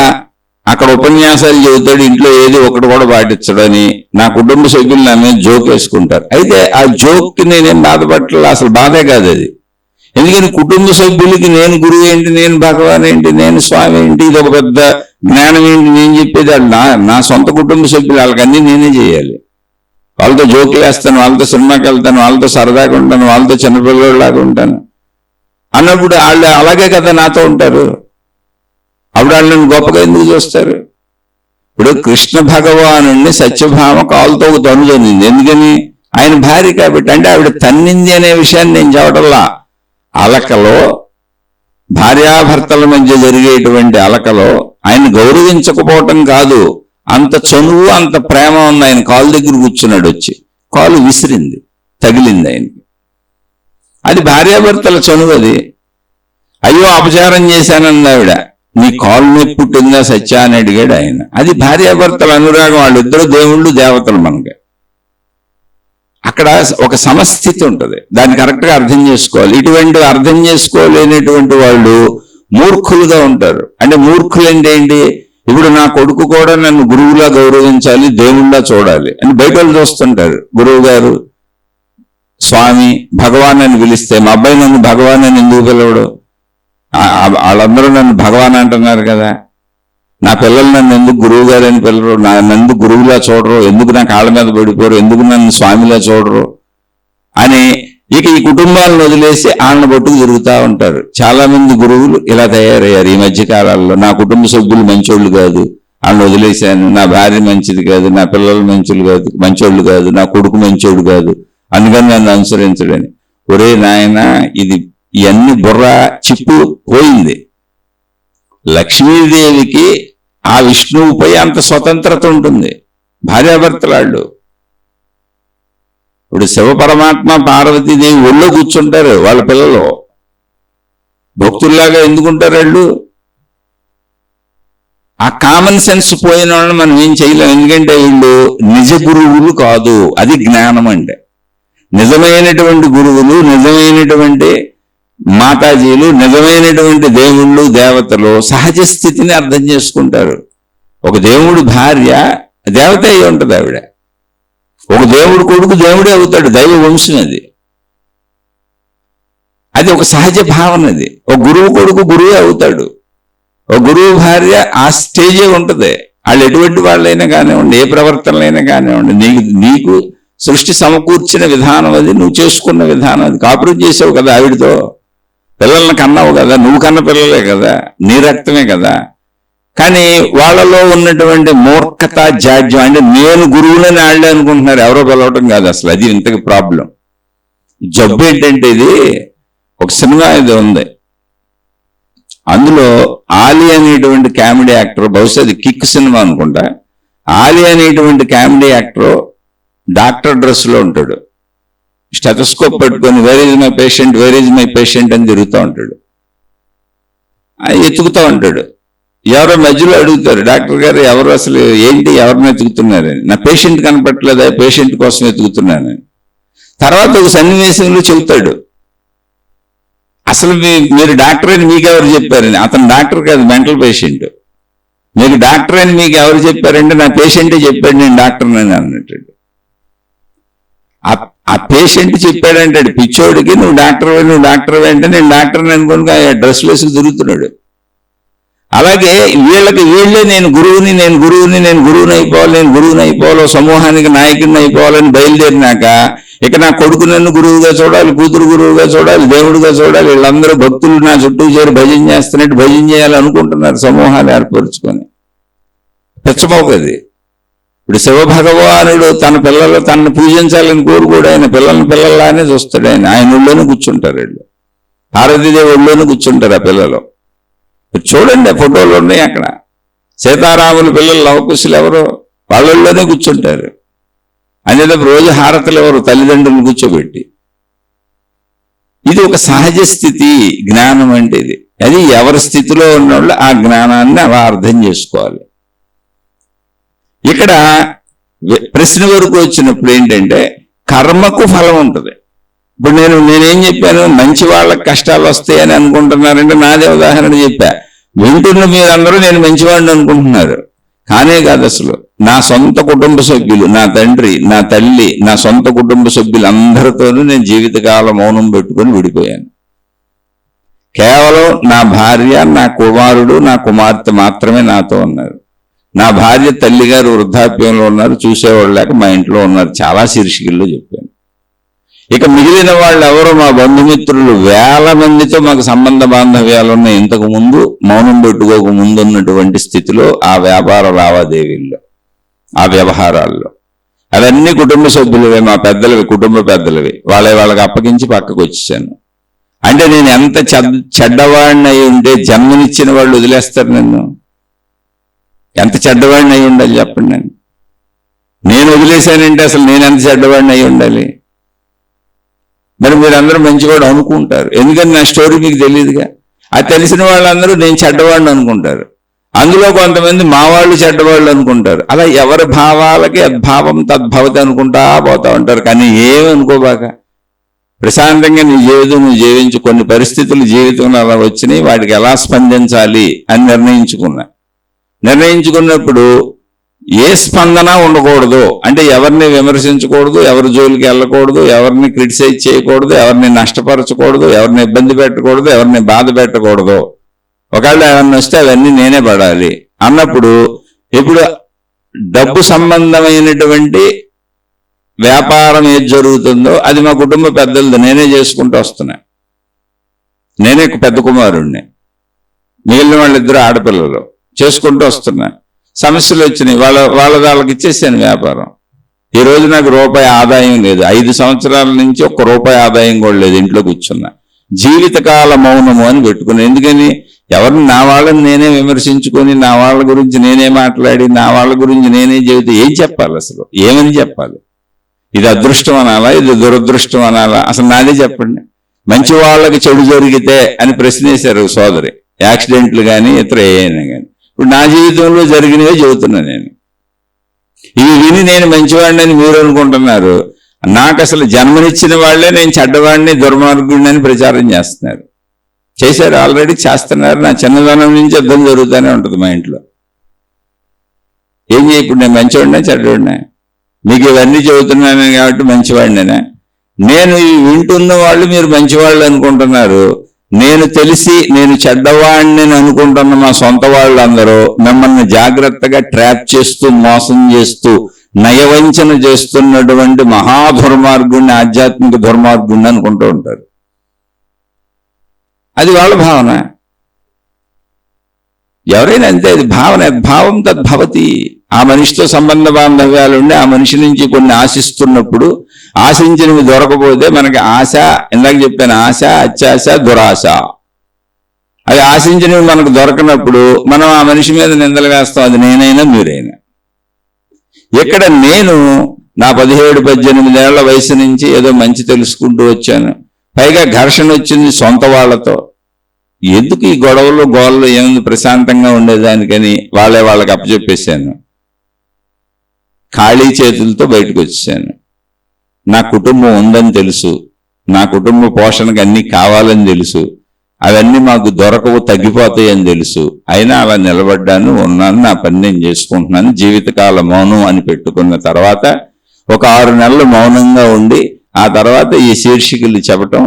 అక్కడ ఉపన్యాసాలు చెబుతాడు, ఇంట్లో ఏది ఒకటి కూడా పాటించడని నా కుటుంబ సభ్యులు నా మీద జోక్ వేసుకుంటారు. అయితే ఆ జోక్కి నేనేం బాధపడలేదు, అసలు బాధే కాదు అది. ఎందుకని కుటుంబ సభ్యులకి నేను గురువు ఏంటి, నేను భగవాన్ ఏంటి, నేను స్వామి ఏంటి, ఇది ఒక పెద్ద జ్ఞానం ఏంటి నేను చెప్పేది నా సొంత కుటుంబ సభ్యులు, వాళ్ళకన్నీ నేనే చేయాలి. వాళ్ళతో జోకులు వేస్తాను, వాళ్ళతో సినిమాకి వెళ్తాను, వాళ్ళతో సరదాగా ఉంటాను, వాళ్ళతో చిన్నపిల్లలాగా ఉంటాను అన్నప్పుడు వాళ్ళు అలాగే కదా నాతో ఉంటారు. అప్పుడు వాళ్ళు నన్ను గొప్పగా ఎందుకు చూస్తారు? ఇప్పుడు కృష్ణ భగవాను సత్యభామ కాలుతో ఒక తన్ను తన్నింది, ఎందుకని? ఆయన భార్య కాబట్టి. అంటే ఆవిడ తన్నింది అనే విషయాన్ని నేను చెప్పడంలా. అలకలో భార్యాభర్తల మధ్య జరిగేటువంటి అలకలో ఆయన గౌరవించకపోవటం కాదు, అంత చనువు అంత ప్రేమ ఉంది. ఆయన కాలు దగ్గర కూర్చున్నాడు, వచ్చి కాలు విసిరింది, తగిలింది ఆయనకి. అది భార్యాభర్తల చనువు. అది అయ్యో అపచారం చేశానంది ఆవిడ, నీ కాలు నొప్పి పుట్టిందా సత్య అని అడిగాడు ఆయన. అది భార్యాభర్తల అనురాగం, వాళ్ళిద్దరు దేవుళ్ళు దేవతలు. మనకి అక్కడ ఒక సమస్థితి ఉంటుంది, దాన్ని కరెక్ట్గా అర్థం చేసుకోవాలి. ఇటువంటి అర్థం చేసుకోలేనటువంటి వాళ్ళు మూర్ఖులుగా ఉంటారు. అంటే మూర్ఖులు అంటే ఏంటి? ఇప్పుడు నా కొడుకు కూడా నన్ను గురువులా గౌరవించాలి, దేవుళ్ళ చూడాలి అని బయట వాళ్ళు చూస్తుంటారు. గురువు గారు, స్వామి, భగవాన్ అని పిలిస్తే మా అబ్బాయి నన్ను భగవాన్ అని ఎందుకు పిలవడు? వాళ్ళందరూ నన్ను భగవాన్ అంటున్నారు కదా, నా పిల్లలు నన్ను ఎందుకు గురువు గారు అని పిల్లరు, నన్ను ఎందుకు గురువులా చూడరు, ఎందుకు నా కాళ్ళ మీద పడిపోరు, ఎందుకు నన్ను స్వామిలా చూడరు అని ఇక ఈ కుటుంబాలను వదిలేసి వాళ్ళని పట్టుకు తిరుగుతూ ఉంటారు. చాలా మంది గురువులు ఇలా తయారయ్యారు ఈ మధ్య కాలాల్లో. నా కుటుంబ సభ్యులు మంచోళ్ళు కాదు, వాళ్ళని వదిలేశాను, నా భార్య మంచిది కాదు, నా పిల్లలు మంచోళ్ళు కాదు, నా కొడుకు మంచోడు కాదు, అందుకని నన్ను అనుసరించడని. ఒరే నాయన, ఇది ఇవన్నీ బుర్ర చిప్పు పోయింది. లక్ష్మీదేవికి ఆ విష్ణువుపై అంత స్వతంత్రత ఉంటుంది. భార్యాభర్తలాళ్ళు ఇప్పుడు శివపరమాత్మ పార్వతీదేవి ఒళ్ళో కూర్చుంటారు వాళ్ళ పిల్లలు. భక్తుల్లాగా ఎందుకుంటారు వాళ్ళు? ఆ కామన్ సెన్స్ పోయిన వాళ్ళని మనం ఏం చేయలేం. ఎందుకంటే వీళ్ళు నిజ గురువులు కాదు. అది జ్ఞానం అంటే. నిజమైనటువంటి గురువులు, నిజమైనటువంటి మాతాజీలు, నిజమైనటువంటి దేవుళ్ళు దేవతలు సహజ స్థితిని అర్థం చేసుకుంటారు. ఒక దేవుడు భార్య దేవత అయి ఉంటుంది ఆవిడ. ఒక దేవుడు కొడుకు దేవుడే అవుతాడు. దైవ వంశం అది. అది ఒక సహజ భావన. అది ఒక గురువు కొడుకు గురువే అవుతాడు. ఒక గురువు భార్య ఆ స్టేజే ఉంటుంది. వాళ్ళు ఎటువంటి వాళ్ళైనా కానివ్వండి, ఏ ప్రవర్తనలైనా కానివ్వండి, నీకు సృష్టి సమకూర్చిన విధానం అది, నువ్వు చేసుకున్న విధానం అది. కాపురం చేసావు కదా ఆవిడతో, పిల్లల్ని కన్నావు కదా, నువ్వు కన్న పిల్లలే కదా, నీ రక్తమే కదా. కానీ వాళ్ళలో ఉన్నటువంటి మూర్ఖత, జాడ్యం, అంటే నేను గురువులని వాళ్ళే అనుకుంటున్నారు, ఎవరో పిలవటం కాదు అసలు. అది ఇంతకు ప్రాబ్లం. జబ్బు ఏంటంటే ఇది ఒక సినిమా ఇది ఉంది, అందులో ఆలి అనేటువంటి కామెడీ యాక్టర్, బహుశా అది కిక్ సినిమా అనుకుంటా. ఆలి అనేటువంటి కామెడీ యాక్టర్ డాక్టర్ డ్రెస్లో ఉంటాడు. స్టెథోస్కోప్ పెట్టుకొని where is my patient, where is my patient అని తిరుగుతూ ఉంటాడు. ఎత్తుకుతూ ఉంటాడు. ఎవరో మధ్యలో అడుగుతారు, డాక్టర్ గారు ఎవరు అసలు ఏంటి, ఎవరిని ఎత్తుకుతున్నారని. నా పేషెంట్ కనపట్లేదా, పేషెంట్ కోసం ఎత్తుకుతున్నానని. తర్వాత ఒక సన్నివేశంలో చెబుతాడు, అసలు మీరు డాక్టర్ అని మీకు ఎవరు చెప్పారని. అతను డాక్టర్ కాదు, మెంటల్ పేషెంట్. మీకు డాక్టర్ అని మీకు ఎవరు చెప్పారంటే నా పేషెంటే చెప్పాడు నేను డాక్టర్ అని అన్నట్టు. ఆ పేషెంట్ చెప్పాడంటాడు పిచ్చోడికి, నువ్వు డాక్టర్ అంటే నేను డాక్టర్ని అనుకోని ఆ డ్రెస్ వేసి తిరుగుతున్నాడు. అలాగే వీళ్ళే నేను గురువుని అయిపోవాలి, సమూహానికి నాయకుడిని అయిపోవాలని బయలుదేరినాక ఇక నా కొడుకు నన్ను గురువుగా చూడాలి, కూతురు గురువుగా చూడాలి, దేవుడుగా చూడాలి, వీళ్ళందరూ భక్తులు నా చుట్టూ చేరి భజన చేస్తున్నట్టు భజన చేయాలనుకుంటున్నారు సమూహాలు ఏర్పరుచుకొని. పెచ్చమవుతుంది. ఇప్పుడు శివభగవానుడు తన పిల్లలు తనను పూజించాలని కోరుకోడు. ఆయన పిల్లల్లానే చూస్తాడు. ఆయన ఒళ్ళోనే కూర్చుంటారు వీళ్ళు. పార్వతీదేవి ఒళ్ళోనే కూర్చుంటారు ఆ పిల్లలు. చూడండి, ఫోటోలు ఉన్నాయి అక్కడ. సీతారాముల పిల్లలు లవకుశులు ఎవరో వాళ్ళల్లోనే కూర్చుంటారు. అనేటప్పుడు రోజు హారతలు ఎవరు, తల్లిదండ్రులు కూర్చోబెట్టి. ఇది ఒక సహజ స్థితి జ్ఞానం అంటే. ఇది అది ఎవరి స్థితిలో ఉన్నవాళ్ళు ఆ జ్ఞానాన్ని అలా అర్థం చేసుకోవాలి. ఇక్కడ ప్రశ్న వరకు వచ్చినప్పుడు ఏంటంటే కర్మకు ఫలం ఉంటుంది. ఇప్పుడు నేనేం చెప్పాను, మంచి వాళ్ళకి కష్టాలు వస్తాయని అనుకుంటున్నారంటే నాదే ఉదాహరణ చెప్పా. వింటున్న మీరందరూ నేను మంచివాడిని అనుకుంటున్నారు. కానే కాదు అసలు. నా సొంత కుటుంబ సభ్యులు, నా తండ్రి, నా తల్లి, నా సొంత కుటుంబ సభ్యులు అందరితోనూ నేను జీవితకాలం మౌనం పెట్టుకొని విడిపోయాను. కేవలం నా భార్య, నా కుమారుడు, నా కుమార్తె మాత్రమే నాతో ఉన్నారు. నా భార్య తల్లిగారు వృద్ధాప్యంలో ఉన్నారు, చూసేవాళ్ళు లేక మా ఇంట్లో ఉన్నారు. చాలా శీర్షికల్లో చెప్పాను. ఇక మిగిలిన వాళ్ళు ఎవరో మా బంధుమిత్రులు వేల మందితో మాకు సంబంధ బాంధవ్యాలు ఉన్నాయి. ఇంతకు ముందు మౌనం పెట్టుకోక ముందు ఉన్నటువంటి స్థితిలో ఆ వ్యాపార లావాదేవీల్లో, ఆ వ్యవహారాల్లో అవన్నీ కుటుంబ సభ్యులవే, మా పెద్దలవి, కుటుంబ పెద్దలవి. వాళ్ళకి అప్పగించి పక్కకు వచ్చేసాను. అంటే నేను ఎంత చెడ్డవాడిని అయి ఉంటే జన్మనిచ్చిన వాళ్ళు వదిలేస్తారు నన్ను? ఎంత చెడ్డవాడిని అయి ఉండాలి చెప్పండి. నేను వదిలేశానంటే అసలు నేను ఎంత చెడ్డవాడిని అయి ఉండాలి? మరి మీరందరూ మంచివాడు అనుకుంటారు, ఎందుకని నా స్టోరీ మీకు తెలియదుగా. అది తెలిసిన వాళ్ళందరూ నేను చెడ్డవాడిని అనుకుంటారు. అందులో కొంతమంది మా వాళ్ళు చెడ్డవాళ్ళు అనుకుంటారు. అలా ఎవరి భావాలకి అద్భావం తద్భవతి అనుకుంటా పోతా ఉంటారు. కానీ ఏమనుకోబాక ప్రశాంతంగా నీ జీవితం నువ్వు జీవించు. కొన్ని పరిస్థితులు జీవితంలో అలా వచ్చినాయి, వాటికి ఎలా స్పందించాలి అని నిర్ణయించుకున్నప్పుడు ఏ స్పందన ఉండకూడదు. అంటే ఎవరిని విమర్శించకూడదు, ఎవరి జోలికి వెళ్ళకూడదు, ఎవరిని క్రిటిసైజ్ చేయకూడదు, ఎవరిని నష్టపరచకూడదు, ఎవరిని ఇబ్బంది పెట్టకూడదు, ఎవరిని బాధ పెట్టకూడదు. ఒకవేళ ఏమన్నా వస్తే అవన్నీ నేనే పడాలి అన్నప్పుడు, ఇప్పుడు డబ్బు సంబంధమైనటువంటి వ్యాపారం ఏది జరుగుతుందో అది మా కుటుంబ పెద్దలది, నేనే చేసుకుంటూ వస్తున్నా. నేనే పెద్ద కుమారుణ్ణి, మిగిలిన వాళ్ళిద్దరు ఆడపిల్లలు, చేసుకుంటూ వస్తున్నా. సమస్యలు వచ్చినాయి, వాళ్ళకి ఇచ్చేసాను వ్యాపారం. ఈ రోజు నాకు రూపాయి ఆదాయం లేదు. 5 సంవత్సరాల నుంచి ఒక్క రూపాయి ఆదాయం కూడా లేదు. ఇంట్లో కూర్చున్నా. జీవితకాల మౌనము అని పెట్టుకున్నా. ఎందుకని? ఎవరిని నా వాళ్ళని నేనే విమర్శించుకొని, నా వాళ్ళ గురించి నేనే మాట్లాడి, నా వాళ్ళ గురించి నేనే చెబితే ఏం చెప్పాలి అసలు? ఏమని చెప్పాలి? ఇది అదృష్టం అనాలా, ఇది దురదృష్టం అనాలా? అసలు నాదే చెప్పండి. మంచి వాళ్ళకి చెడు జరిగితే అని ప్రశ్న వేశారు సోదరి, యాక్సిడెంట్లు కానీ ఇతర ఏమైనా కానీ. ఇప్పుడు నా జీవితంలో జరిగినవే చెబుతున్నా నేను. ఇవి విని నేను మంచివాడిని అని మీరు అనుకుంటున్నారు. నాకు అసలు జన్మనిచ్చిన వాళ్లే నేను చెడ్డవాడిని, దుర్మార్గుడిని అని ప్రచారం చేస్తున్నారు. చేశారు, ఆల్రెడీ చేస్తున్నారు. నా చిన్నదనం నుంచి యుద్ధం జరుగుతూనే ఉంటుంది మా ఇంట్లో. ఏం చేయ, ఇప్పుడు నేను మంచివాడినా చెడ్డవాడినా? మీకు ఇవన్నీ చెబుతున్నాను కాబట్టి మంచివాడినేనా? నేను ఇవి వింటున్న వాళ్ళు మీరు మంచివాళ్ళు అనుకుంటున్నారు. నేను తెలిసి నేను చెడ్డవాడిని అనుకుంటున్న మా సొంత వాళ్ళందరూ మిమ్మల్ని జాగ్రత్తగా ట్రాప్ చేస్తూ, మోసం చేస్తూ, నయవంచన చేస్తున్నటువంటి మహాదుర్మార్గుణ్ణి, ఆధ్యాత్మిక దుర్మార్గుణ్ణి అనుకుంటూ ఉంటారు. అది వాళ్ళ భావన. ఎవరైనా అంతే, అది భావన. భావం తద్భవతి. ఆ మనిషితో సంబంధ బాంధవ్యాలుండి ఆ మనిషి నుంచి కొన్ని ఆశిస్తున్నప్పుడు ఆశించినవి దొరకపోతే మనకి ఆశ, ఇందాక చెప్పాను, ఆశ, అత్యాశ, దురాశ. అది ఆశించినవి మనకు దొరకనప్పుడు మనం ఆ మనిషి మీద నిందలు వేస్తాం. అది నేనైనా మీరైనా. ఇక్కడ నేను నా 17-18 ఏళ్ల వయసు నుంచి ఏదో మంచి తెలుసుకుంటూ వచ్చాను. పైగా ఘర్షణ వచ్చింది సొంత వాళ్లతో. ఎందుకు ఈ గొడవలు గోళ్ళు, ఏముంది ప్రశాంతంగా ఉండేదానికని వాళ్ళకి అప్పచెప్పేశాను. ఖాళీ చేతులతో బయటకు వచ్చాను. నా కుటుంబం ఉందని తెలుసు, నా కుటుంబ పోషణకు అన్నీ కావాలని తెలుసు, అవన్నీ మాకు దొరకవు, తగ్గిపోతాయి అని తెలుసు. అయినా అలా నిలబడ్డాను, ఉన్నాను, నా పని నేను చేసుకుంటున్నాను. జీవితకాల మౌనం అని పెట్టుకున్న తర్వాత ఒక 6 నెలలు మౌనంగా ఉండి ఆ తర్వాత ఈ శీర్షికలు చెప్పటం,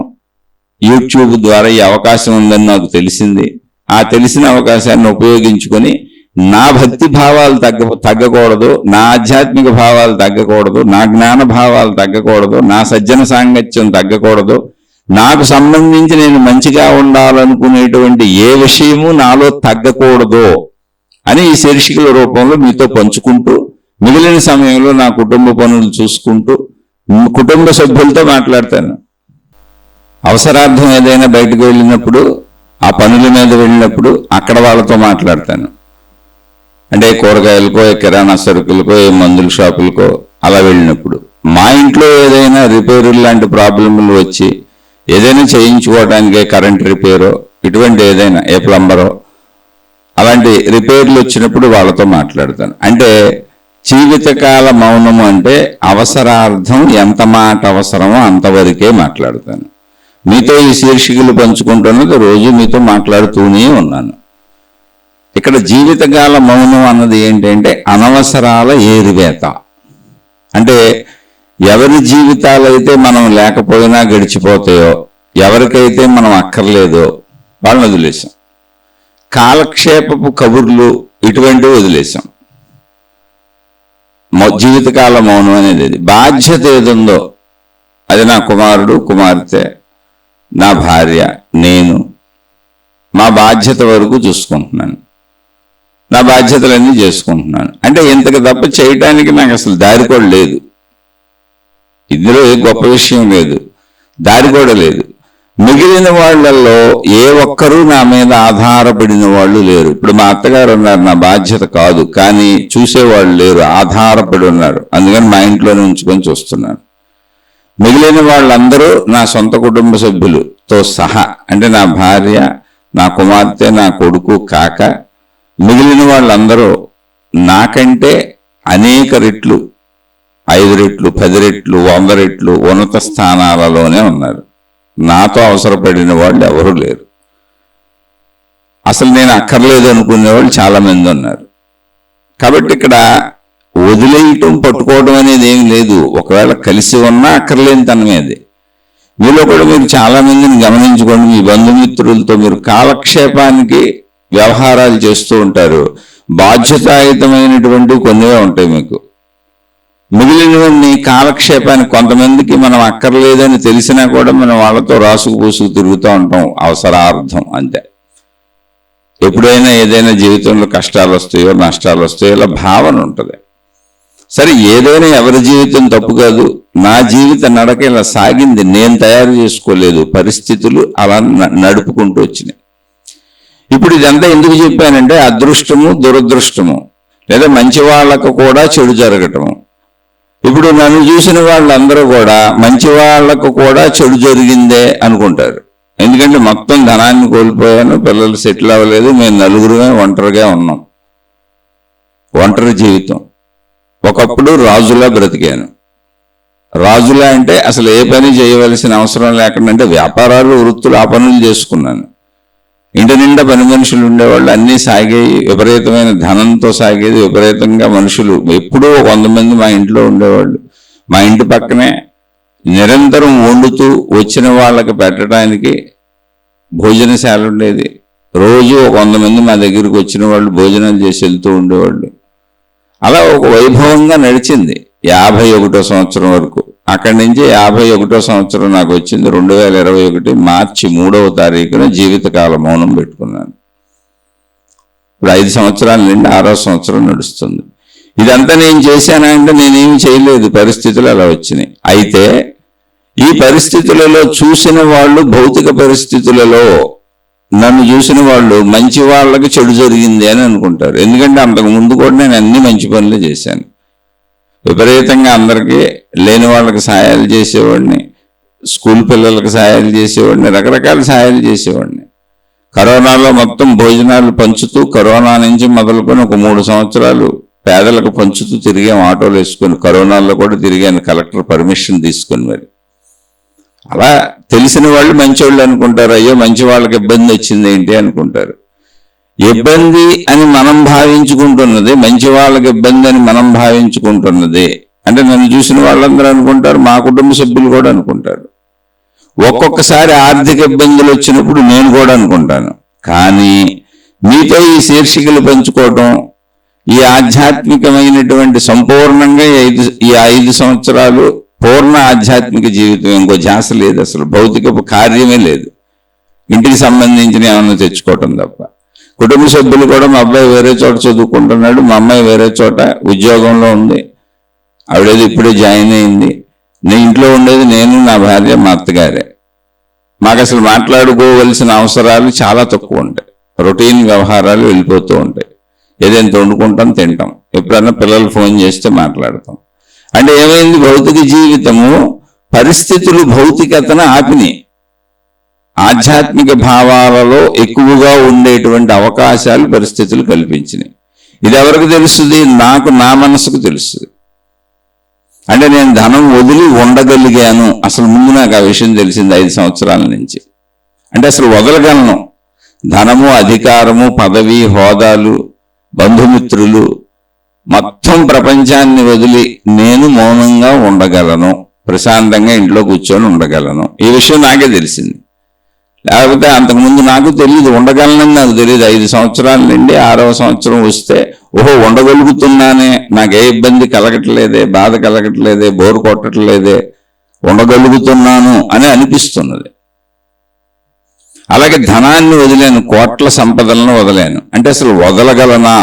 యూట్యూబ్ ద్వారా ఈ అవకాశం ఉందని నాకు తెలిసింది. ఆ తెలిసిన అవకాశాన్ని ఉపయోగించుకొని నా భక్తి భావాలు తగ్గకూడదు, నా ఆధ్యాత్మిక భావాలు తగ్గకూడదు, నా జ్ఞాన భావాలు తగ్గకూడదు, నా సజ్జన సాంగత్యం తగ్గకూడదు, నాకు సంబంధించి నేను మంచిగా ఉండాలనుకునేటువంటి ఏ విషయము నాలో తగ్గకూడదు అని ఈ శీర్షికల రూపంలో మీతో పంచుకుంటూ, మిగిలిన సమయంలో నా కుటుంబ పనులు చూసుకుంటూ కుటుంబ సభ్యులతో మాట్లాడతాను. అవసరార్థం ఏదైనా బయటకు వెళ్ళినప్పుడు, ఆ పనుల మీద వెళ్ళినప్పుడు అక్కడ వాళ్ళతో మాట్లాడతాను. అంటే కూరగాయలకో, కిరాణా సరుకులకో, మందుల షాపులకో అలా వెళ్ళినప్పుడు. మా ఇంట్లో ఏదైనా రిపేరులు లాంటి ప్రాబ్లంలు వచ్చి ఏదైనా చేయించుకోవడానికి, కరెంట్ రిపేరో, ఇటువంటి ఏదైనా, ఏ ప్లంబరో అలాంటి రిపేర్లు వచ్చినప్పుడు వాళ్ళతో మాట్లాడతాను. అంటే జీవితకాల మౌనము అంటే అవసరార్థం ఎంత మాట అవసరమో అంతవరకే మాట్లాడతాను. మీతో ఈ శీర్షికలు పంచుకుంటున్నది రోజు మీతో మాట్లాడుతూనే ఉన్నాను. ఇక్కడ జీవితకాల మౌనం అన్నది ఏంటంటే అనవసరాల ఏరివేత. అంటే ఎవరి జీవితాలైతే మనం లేకపోయినా గడిచిపోతాయో, ఎవరికైతే మనం అక్కర్లేదో వాళ్ళని వదిలేసాం. కాలక్షేపపు కబుర్లు ఇటువంటివి వదిలేసాం. జీవితకాల మౌనం అనేది బాధ్యత ఏదుందో అది నా కుమారుడు, కుమార్తె, నా భార్య, నేను మా బాధ్యత వరకు చూసుకుంటున్నాను. నా బాధ్యతలన్నీ చేసుకుంటున్నాను. అంటే ఇంతకు తప్ప చేయటానికి నాకు అసలు దారి కూడా లేదు. ఇందులో ఏ గొప్ప విషయం లేదు, దారి కూడా లేదు. మిగిలిన వాళ్ళల్లో ఏ ఒక్కరూ నా మీద ఆధారపడిన వాళ్ళు లేరు. ఇప్పుడు మా అత్తగారు ఉన్నారు, నా బాధ్యత కాదు, కానీ చూసేవాళ్ళు లేరు, ఆధారపడి ఉన్నారు. అందుకని మా ఇంట్లోనే ఉంచుకొని చూస్తున్నాను. మిగిలిన వాళ్ళందరూ నా సొంత కుటుంబ సభ్యులతో సహా, అంటే నా భార్య, నా కుమార్తె, నా కొడుకు కాక మిగిలిన వాళ్ళందరూ నాకంటే అనేక రెట్లు, 5 రెట్లు, 10 రెట్లు, 100 రెట్లు ఉన్నత స్థానాలలోనే ఉన్నారు. నాతో అవసరపడిన వాళ్ళు ఎవరూ లేరు. అసలు నేను అక్కర్లేదు అనుకునే వాళ్ళు చాలా మంది ఉన్నారు. కాబట్టి ఇక్కడ వదిలేయటం, పట్టుకోవడం అనేది ఏం లేదు. ఒకవేళ కలిసి ఉన్నా అక్కర్లేని తనమేది. మీలో కూడా మీరు చాలా మందిని గమనించుకోండి. మీ బంధుమిత్రులతో మీరు కాలక్షేపానికి వ్యవహారాలు చేస్తూ ఉంటారు. బాధ్యతాయుతమైనటువంటి కొన్నివే ఉంటాయి మీకు. మిగిలినవన్నీ కాలక్షేపానికి, కొంతమందికి మనం అక్కర్లేదని తెలిసినా కూడా మనం వాళ్ళతో రాసుకు పూసుకు తిరుగుతూ ఉంటాం అవసరార్థం, అంతే. ఎప్పుడైనా ఏదైనా జీవితంలో కష్టాలు వస్తాయో, నష్టాలు వస్తాయో, ఇలా భావన ఉంటుంది. సరే, ఏదైనా ఎవరి జీవితం తప్పు కాదు. నా జీవిత నడక ఇలా సాగింది, నేను తయారు చేసుకోలేదు, పరిస్థితులు అలా నడుపుకుంటూ వచ్చినాయి. ఇప్పుడు ఇదంతా ఎందుకు చెప్పానంటే అదృష్టము, దురదృష్టము, లేదా మంచి వాళ్ళకు కూడా చెడు జరగటము, ఇప్పుడు నన్ను చూసిన వాళ్ళందరూ కూడా మంచి వాళ్లకు కూడా చెడు జరిగిందే అనుకుంటారు. ఎందుకంటే మొత్తం ధనాన్ని కోల్పోయాను, పిల్లలు సెటిల్ అవ్వలేదు, మేము నలుగురుమే ఒంటరిగా ఉన్నాం. ఒంటరి జీవితం. ఒకప్పుడు రాజులా బ్రతికాను. రాజులా అంటే అసలు ఏ పని చేయవలసిన అవసరం లేకుండా, అంటే వ్యాపారాలు వృత్తులు ఆ పనులు చేసుకున్నాను. ఇంటి నిండా పని మనుషులు ఉండేవాళ్ళు, అన్నీ సాగాయి, విపరీతమైన ధనంతో సాగేది, విపరీతంగా మనుషులు ఎప్పుడూ 100 మంది మా ఇంట్లో ఉండేవాళ్ళు. మా ఇంటి పక్కనే నిరంతరం వండుతూ వచ్చిన వాళ్ళకి పెట్టడానికి భోజనశాల ఉండేది. రోజు 100 మంది మా దగ్గరికి వచ్చిన వాళ్ళు భోజనాలు చేసి వెళ్తూ ఉండేవాళ్ళు. అలా ఒక వైభవంగా నడిచింది 51వ సంవత్సరం వరకు. అక్కడి నుంచి 51వ సంవత్సరం నాకు వచ్చింది 2021 మార్చి 3వ తారీఖున జీవితకాల మౌనం పెట్టుకున్నాను. ఇప్పుడు 5 సంవత్సరాల నుండి 6వ సంవత్సరం నడుస్తుంది. ఇదంతా నేను చేశానంటే నేనేమి చేయలేదు, పరిస్థితులు అలా వచ్చినాయి. అయితే ఈ పరిస్థితులలో చూసిన వాళ్ళు, భౌతిక పరిస్థితులలో నన్ను చూసిన వాళ్ళు మంచి వాళ్ళకి చెడు జరిగింది అని అనుకుంటారు. ఎందుకంటే అంతకు ముందు కూడా నేను అన్ని మంచి పనులు చేశాను. విపరీతంగా అందరికీ లేని వాళ్ళకి సహాయాలు చేసేవాడిని, స్కూల్ పిల్లలకు సహాయాలు చేసేవాడిని, రకరకాల సహాయాలు చేసేవాడిని. కరోనాలో మొత్తం భోజనాలు పంచుతూ, కరోనా నుంచి మొదలుకొని ఒక 3 సంవత్సరాలు పేదలకు పంచుతూ తిరిగాం, ఆటోలు వేసుకొని. కరోనాలో కూడా తిరిగాను, కలెక్టర్ పర్మిషన్ తీసుకొని. మరి అలా తెలిసిన వాళ్ళు మంచివాళ్ళు అనుకుంటారు, అయ్యో మంచి వాళ్ళకి ఇబ్బంది వచ్చింది ఏంటి అనుకుంటారు. ఇబ్బంది అని మనం భావించుకుంటున్నది, మంచి వాళ్ళకి ఇబ్బంది అని మనం భావించుకుంటున్నది. అంటే నన్ను చూసిన వాళ్ళందరూ అనుకుంటారు, మా కుటుంబ సభ్యులు కూడా అనుకుంటారు. ఒక్కొక్కసారి ఆర్థిక ఇబ్బందులు వచ్చినప్పుడు నేను కూడా అనుకుంటాను. కానీ మీతో ఈ శీర్షికలు పంచుకోవటం, ఈ ఆధ్యాత్మికమైనటువంటి సంపూర్ణంగా ఈ 5 సంవత్సరాలు పూర్ణ ఆధ్యాత్మిక జీవితం, ఇంకో ధ్యాస లేదు, అసలు భౌతిక కార్యమే లేదు. ఇంటికి సంబంధించిన ఏమన్నా తెచ్చుకోవటం తప్ప. కుటుంబ సభ్యులు కూడా, మా అబ్బాయి వేరే చోట చదువుకుంటున్నాడు, మా అమ్మాయి వేరే చోట ఉద్యోగంలో ఉంది, ఆవిడేది ఇప్పుడే జాయిన్ అయింది. నేను ఇంట్లో ఉండేది నేను, నా భార్య, మా అత్తగారే. మాకు అసలు మాట్లాడుకోవలసిన అవసరాలు చాలా తక్కువ ఉంటాయి. రొటీన్ వ్యవహారాలు వెళ్ళిపోతూ ఉంటాయి. ఏదైనా వండుకుంటాం, తింటాం, ఎప్పుడన్నా పిల్లలు ఫోన్ చేస్తే మాట్లాడతాం. అంటే ఏమైంది, భౌతిక జీవితము పరిస్థితులు భౌతికతను ఆపినాయి. ఆధ్యాత్మిక భావాలలో ఎక్కువగా ఉండేటువంటి అవకాశాలు పరిస్థితులు కల్పించినాయి. ఇది ఎవరికి తెలుస్తుంది? నాకు, నా మనసుకు తెలుస్తుంది. అంటే నేను ధనం వదిలి ఉండగలిగాను. అసలు ముందు నాకు ఆ విషయం తెలిసింది 5 సంవత్సరాల నుంచి. అంటే అసలు వదలగలను. ధనము, అధికారము, పదవి, హోదాలు, బంధుమిత్రులు, మొత్తం ప్రపంచాన్ని వదిలి నేను మౌనంగా ఉండగలను, ప్రశాంతంగా ఇంట్లో కూర్చొని ఉండగలను. ఈ విషయం నాకే తెలిసింది. లేకపోతే అంతకుముందు నాకు తెలియదు, ఉండగలనని నాకు తెలియదు. 5 సంవత్సరాల నుండి 6వ సంవత్సరం వస్తే ఓహో ఉండగలుగుతున్నానే, నాకే ఇబ్బంది కలగట్లేదే, బాధ కలగట్లేదే, బోరు కొట్టట్లేదే, ఉండగలుగుతున్నాను అని అనిపిస్తున్నది. అలాగే ధనాన్ని వదిలేను, కోట్ల సంపదలను వదిలేను. అంటే అసలు వదలగలనా?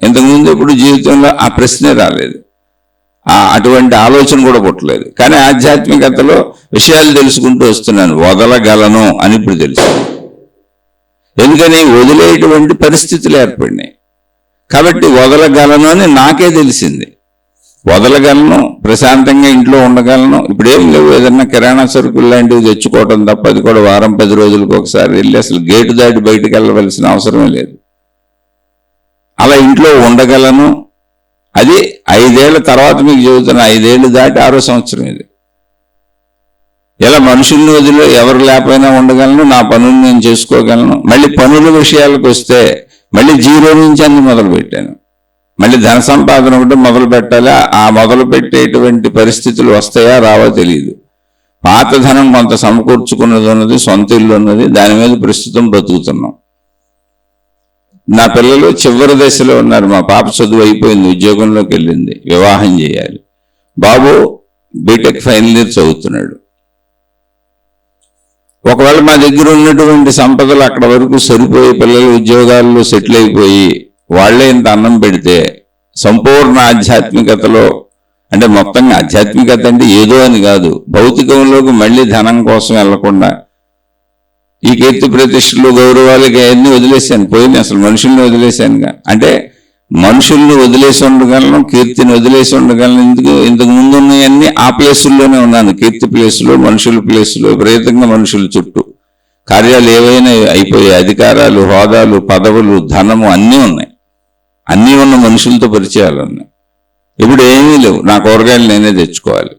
ఇంతకుముందు ఎప్పుడు జీవితంలో ఆ ప్రశ్నే రాలేదు, అటువంటి ఆలోచన కూడా పుట్టలేదు. కానీ ఆధ్యాత్మికతలో విషయాలు తెలుసుకుంటూ వస్తున్నాను, వదలగలను అని ఇప్పుడు తెలుసు. ఎందుకని? వదిలేటువంటి పరిస్థితులు ఏర్పడినాయి కాబట్టి వదలగలను అని నాకే తెలిసింది. వదలగలను, ప్రశాంతంగా ఇంట్లో ఉండగలను. ఇప్పుడేం లేవు, ఏదన్నా కిరాణా సరుకులు లాంటివి తెచ్చుకోవటం తప్ప, అది కూడా వారం 10 రోజులకు ఒకసారి వెళ్ళి అసలు గేటు దాటి బయటకు వెళ్ళవలసిన అవసరమే లేదు. అలా ఇంట్లో ఉండగలను. అది 5 ఏళ్ల తర్వాత మీకు చెబుతున్నా, 5 ఏళ్ళు దాటి 6వ సంవత్సరం ఇది. ఇలా మనుషుల్ని వదిలి ఎవరు లేకపోయినా ఉండగలను, నా పనులు నేను చేసుకోగలను. మళ్ళీ పనుల విషయాలకు వస్తే మళ్ళీ 0 నుంచి అన్ని మొదలు పెట్టాను. మళ్ళీ ధన సంపాదన ఒకటి మొదలు పెట్టాలి. ఆ మొదలు పెట్టేటువంటి పరిస్థితులు వస్తాయా రావో తెలియదు. పాత ధనం కొంత సమకూర్చుకున్నది ఉన్నది, సొంత ఇల్లు ఉన్నది, దాని మీద ప్రస్తుతం బ్రతుకుతున్నాం. నా పిల్లలు చివరి దశలో ఉన్నారు. మా పాప చదువు అయిపోయింది, ఉద్యోగంలోకి వెళ్ళింది, వివాహం చేయాలి. బాబు బీటెక్ ఫైనల్ ఇయర్ చదువుతున్నాడు. ఒకవేళ మా దగ్గర ఉన్నటువంటి సంపదలు అక్కడ వరకు సరిపోయి పిల్లలు ఉద్యోగాల్లో సెటిల్ అయిపోయి వాళ్లే ఇంత అన్నం పెడితే, సంపూర్ణ ఆధ్యాత్మికతలో, అంటే మొత్తంగా ఆధ్యాత్మికత అంటే ఏదో అని కాదు, భౌతికంలోకి మళ్ళీ ధనం కోసం వెళ్లకుండా ఈ కీర్తి ప్రతిష్టలు, గౌరవాలకి అవన్నీ వదిలేశాను, పోయింది, అసలు మనుషుల్ని వదిలేశానుగా. అంటే మనుషుల్ని వదిలేసి ఉండగలను, కీర్తిని వదిలేసి ఉండగలను. ఇంతకు ముందు ఉన్నాయన్నీ ఆ ప్లేసుల్లోనే ఉన్నాను. కీర్తి ప్లేసులో, మనుషుల ప్లేసులో, విపరీతంగా మనుషుల చుట్టూ కార్యాలు ఏవైనా అయిపోయాయి. అధికారాలు, హోదాలు, పదవులు, ధనము అన్నీ ఉన్నాయి. అన్నీ ఉన్న మనుషులతో పరిచయాలు ఉన్నాయి. ఇప్పుడు ఏమీ లేవు. నా కూరగాయలు నేనే తెచ్చుకోవాలి.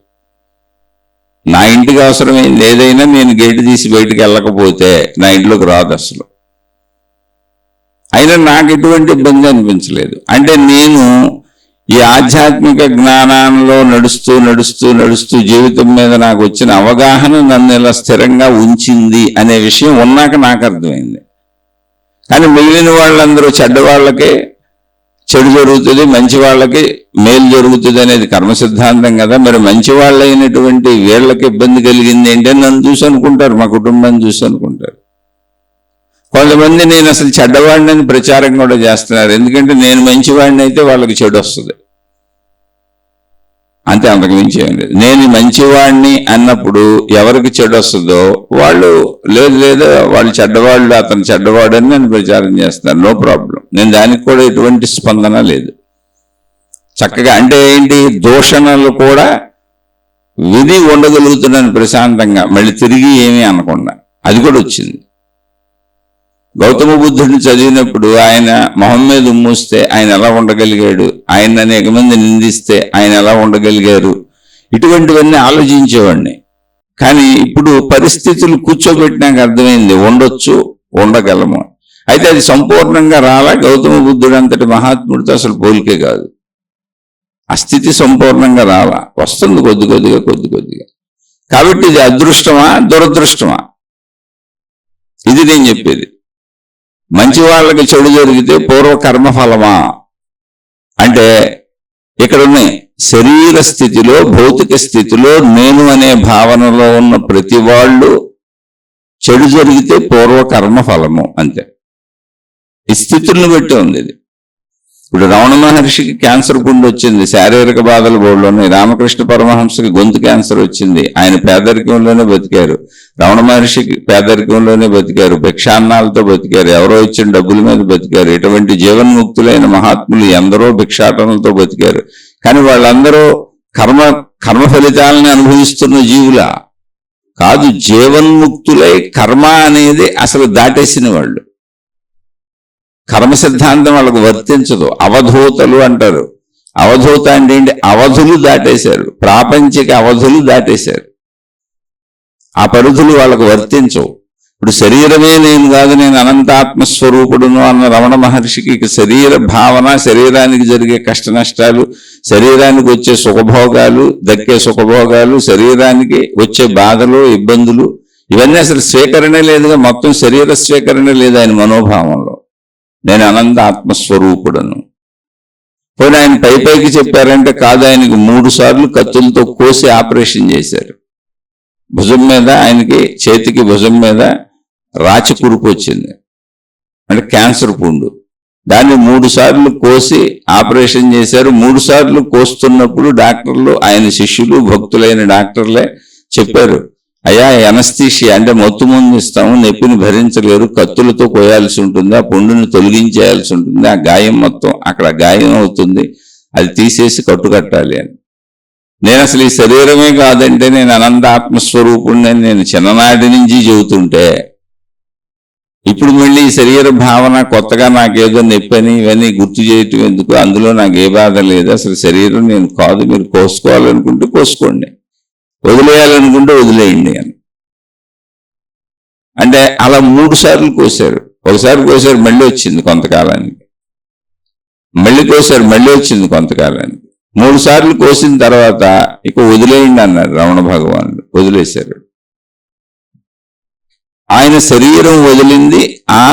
నా ఇంటికి అవసరమైంది ఏదైనా నేను గేటు తీసి బయటికి వెళ్ళకపోతే నా ఇంట్లోకి రాదు అసలు. అయినా నాకు ఎటువంటి ఇబ్బంది అనిపించలేదు. అంటే నేను ఈ ఆధ్యాత్మిక జ్ఞానంలో నడుస్తూ నడుస్తూ నడుస్తూ జీవితం మీద నాకు వచ్చిన అవగాహన నన్ను ఇలా స్థిరంగా ఉంచింది అనే విషయం ఉన్నాక నాకు అర్థమైంది. కానీ మిగిలిన వాళ్ళందరూ చెడ్డవాళ్ళకే చెడు జరుగుతుంది, మంచి వాళ్ళకి మేలు జరుగుతుంది అనేది కర్మ సిద్ధాంతం కదా. మరి మంచి వాళ్ళైనటువంటి వీళ్ళకి ఇబ్బంది కలిగింది ఏంటని నన్ను చూసి అనుకుంటారు, మా కుటుంబాన్ని చూసి అనుకుంటారు. కొంతమంది నేను అసలు చెడ్డవాడిని అని ప్రచారం కూడా చేస్తున్నారు. ఎందుకంటే నేను మంచివాడిని అయితే వాళ్ళకి చెడు వస్తుంది, అంతే, అంతకు మించి ఏం లేదు. నేను మంచివాడిని అన్నప్పుడు ఎవరికి చెడు వస్తుందో వాళ్ళు లేదు వాళ్ళు చెడ్డవాళ్ళు, అతను చెడ్డవాడు అని నేను ప్రచారం చేస్తున్నాను. No problem. నేను దానికి కూడా ఎటువంటి స్పందన లేదు. చక్కగా అంటే ఏంటి, దూషణలు కూడా విని ఉండగలుగుతున్నాను ప్రశాంతంగా, మళ్ళీ తిరిగి ఏమీ అనకుండా. అది కూడా వచ్చింది. గౌతమ బుద్ధుడిని చదివినప్పుడు ఆయన మొహం మీద ఉమ్మూస్తే ఆయన ఎలా ఉండగలిగాడు, ఆయన అనేక మంది నిందిస్తే ఆయన ఎలా ఉండగలిగారు, ఇటువంటివన్నీ ఆలోచించేవాడిని. కానీ ఇప్పుడు పరిస్థితులు కూర్చోబెట్టినాక అర్థమైంది ఉండొచ్చు, ఉండగలము. అయితే అది సంపూర్ణంగా రాలా. గౌతమ బుద్ధుడు అంతటి మహాత్ముడితో అసలు పోలికే కాదు. ఆ స్థితి సంపూర్ణంగా రాలా, వస్తుంది కొద్ది కొద్దిగా. కాబట్టి ఇది అదృష్టమా దురదృష్టమా, ఇది నేను చెప్పేది. మంచి వాళ్ళకి చెడు జరిగితే పూర్వకర్మ ఫలమా అంటే ఇక్కడ ఉన్నాయి. శరీర స్థితిలో, భౌతిక స్థితిలో నేను అనే భావనలో ఉన్న ప్రతి వాళ్ళు చెడు జరిగితే పూర్వకర్మ ఫలము, అంతే. ఈ స్థితులను బట్టి ఉంది ఇది. ఇప్పుడు రమణ మహర్షికి క్యాన్సర్ గుండె వచ్చింది, శారీరక బాధలు బోర్డులో ఉన్నాయి. రామకృష్ణ పరమహంసకి గొంతు క్యాన్సర్ వచ్చింది, ఆయన పేదరికంలోనే బతికారు. రమణ మహర్షికి పేదరికంలోనే బతికారు, భిక్షాన్నాలతో బతికారు, ఎవరో ఇచ్చిన డబ్బుల మీద బతికారు. ఇటువంటి జీవన్ముక్తులైన మహాత్ములు ఎందరో భిక్షాటనలతో బతికారు. కానీ వాళ్ళందరూ కర్మ ఫలితాలని అనుభవిస్తున్న జీవులా కాదు, జీవన్ముక్తులై కర్మ అనేది అసలు దాటేసిన వాళ్ళు. కర్మ సిద్ధాంతం వాళ్ళకు వర్తించదు. అవధూతలు అంటారు. అవధూత అంటే ఏంటి, అవధులు దాటేశారు, ప్రాపంచిక అవధులు దాటేశారు. ఆ పరిధులు వాళ్ళకు వర్తించవు. ఇప్పుడు శరీరమే నేను కాదు, నేను అనంతాత్మస్వరూపుడును అన్న రమణ మహర్షికి శరీర భావన, శరీరానికి జరిగే కష్ట నష్టాలు, శరీరానికి వచ్చే సుఖభోగాలు, దక్కే సుఖభోగాలు, శరీరానికి వచ్చే బాధలు, ఇబ్బందులు, ఇవన్నీ అసలు స్వీకరణే లేదుగా. మొత్తం శరీర స్వీకరణ లేదు ఆయన మనోభావంలో. నేను అనంత ఆత్మస్వరూపుడను. పోనీ ఆయన పైకి చెప్పారంటే కాదు, ఆయనకి 3 సార్లు కత్తులతో కోసి ఆపరేషన్ చేశారు. భుజం మీద, ఆయనకి చేతికి భుజం మీద రాచి కురుపు వచ్చింది, అంటే క్యాన్సర్ పుండు. దాన్ని 3 సార్లు కోసి ఆపరేషన్ చేశారు. 3 సార్లు కోస్తున్నప్పుడు డాక్టర్లు, ఆయన శిష్యులు, భక్తులైన డాక్టర్లే చెప్పారు, అయ్యా ఎనస్థీషియా అంటే మత్తు మందు ఇస్తాము, నొప్పిని భరించలేరు, కత్తులతో కోయాల్సి ఉంటుంది, ఆ పుండుని తొలగించేయాల్సి ఉంటుంది, ఆ గాయం మొత్తం అక్కడ గాయం అవుతుంది, అది తీసేసి కట్టుకట్టాలి అని. నేను అసలు ఈ శరీరమే కాదంటే నేను అనంత ఆత్మస్వరూపుణ్ణి నేను చిన్ననాటి నుంచి చెబుతుంటే, ఇప్పుడు మళ్ళీ ఈ శరీర భావన కొత్తగా నాకేదో నొప్పని ఇవన్నీ గుర్తు చేయటం ఎందుకు, అందులో నాకు ఏ బాధ లేదు, అసలు శరీరం నేను కాదు, మీరు కోసుకోవాలనుకుంటే కోసుకోండి, వదిలేయాలనుకుంటే వదిలేయండి అని. అంటే అలా 3 సార్లు కోసారు. ఒకసారి కోసారు, మళ్ళీ వచ్చింది కొంతకాలానికి, మళ్ళీ కోసారు, మళ్ళీ వచ్చింది కొంతకాలానికి. 3 సార్లు కోసిన తర్వాత ఇక వదిలేయండి అన్నారు రమణ భగవానుడు. వదిలేశారు. ఆయన శరీరం వదిలింది ఆ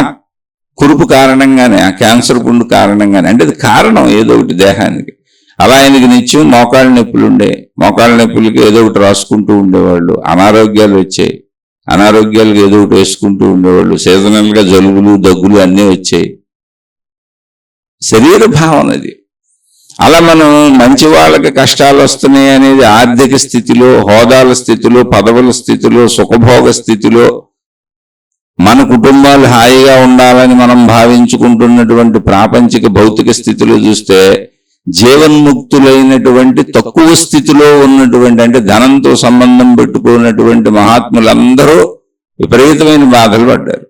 కురుపు కారణంగానే, ఆ క్యాన్సర్ పుండు కారణంగానే. అంటే అది కారణం ఏదో ఒకటి దేహానికి. అలా ఆయనకి నిత్యం మోకాళ్ళ నొప్పులు ఉండే, మోకాళ్ళ నొప్పులకి ఏదో ఒకటి రాసుకుంటూ ఉండేవాళ్ళు. అనారోగ్యాలు వచ్చాయి, అనారోగ్యాలకు ఏదో ఒకటి వేసుకుంటూ ఉండేవాళ్ళు. సీజనల్గా జలుబులు, దగ్గులు అన్నీ వచ్చాయి. శరీర భావన అది. అలా మనం మంచి వాళ్ళకి కష్టాలు వస్తున్నాయి అనేది ఆర్థిక స్థితిలో, హోదాల స్థితిలో, పదవుల స్థితిలో, సుఖభోగ స్థితిలో మన కుటుంబాలు హాయిగా ఉండాలని మనం భావించుకుంటున్నటువంటి ప్రాపంచిక భౌతిక స్థితిలో చూస్తే జీవన్ముక్తులైనటువంటి తక్కువ స్థితిలో ఉన్నటువంటి, అంటే ధనంతో సంబంధం పెట్టుకున్నటువంటి మహాత్ములందరూ విపరీతమైన బాధలు పడ్డారు.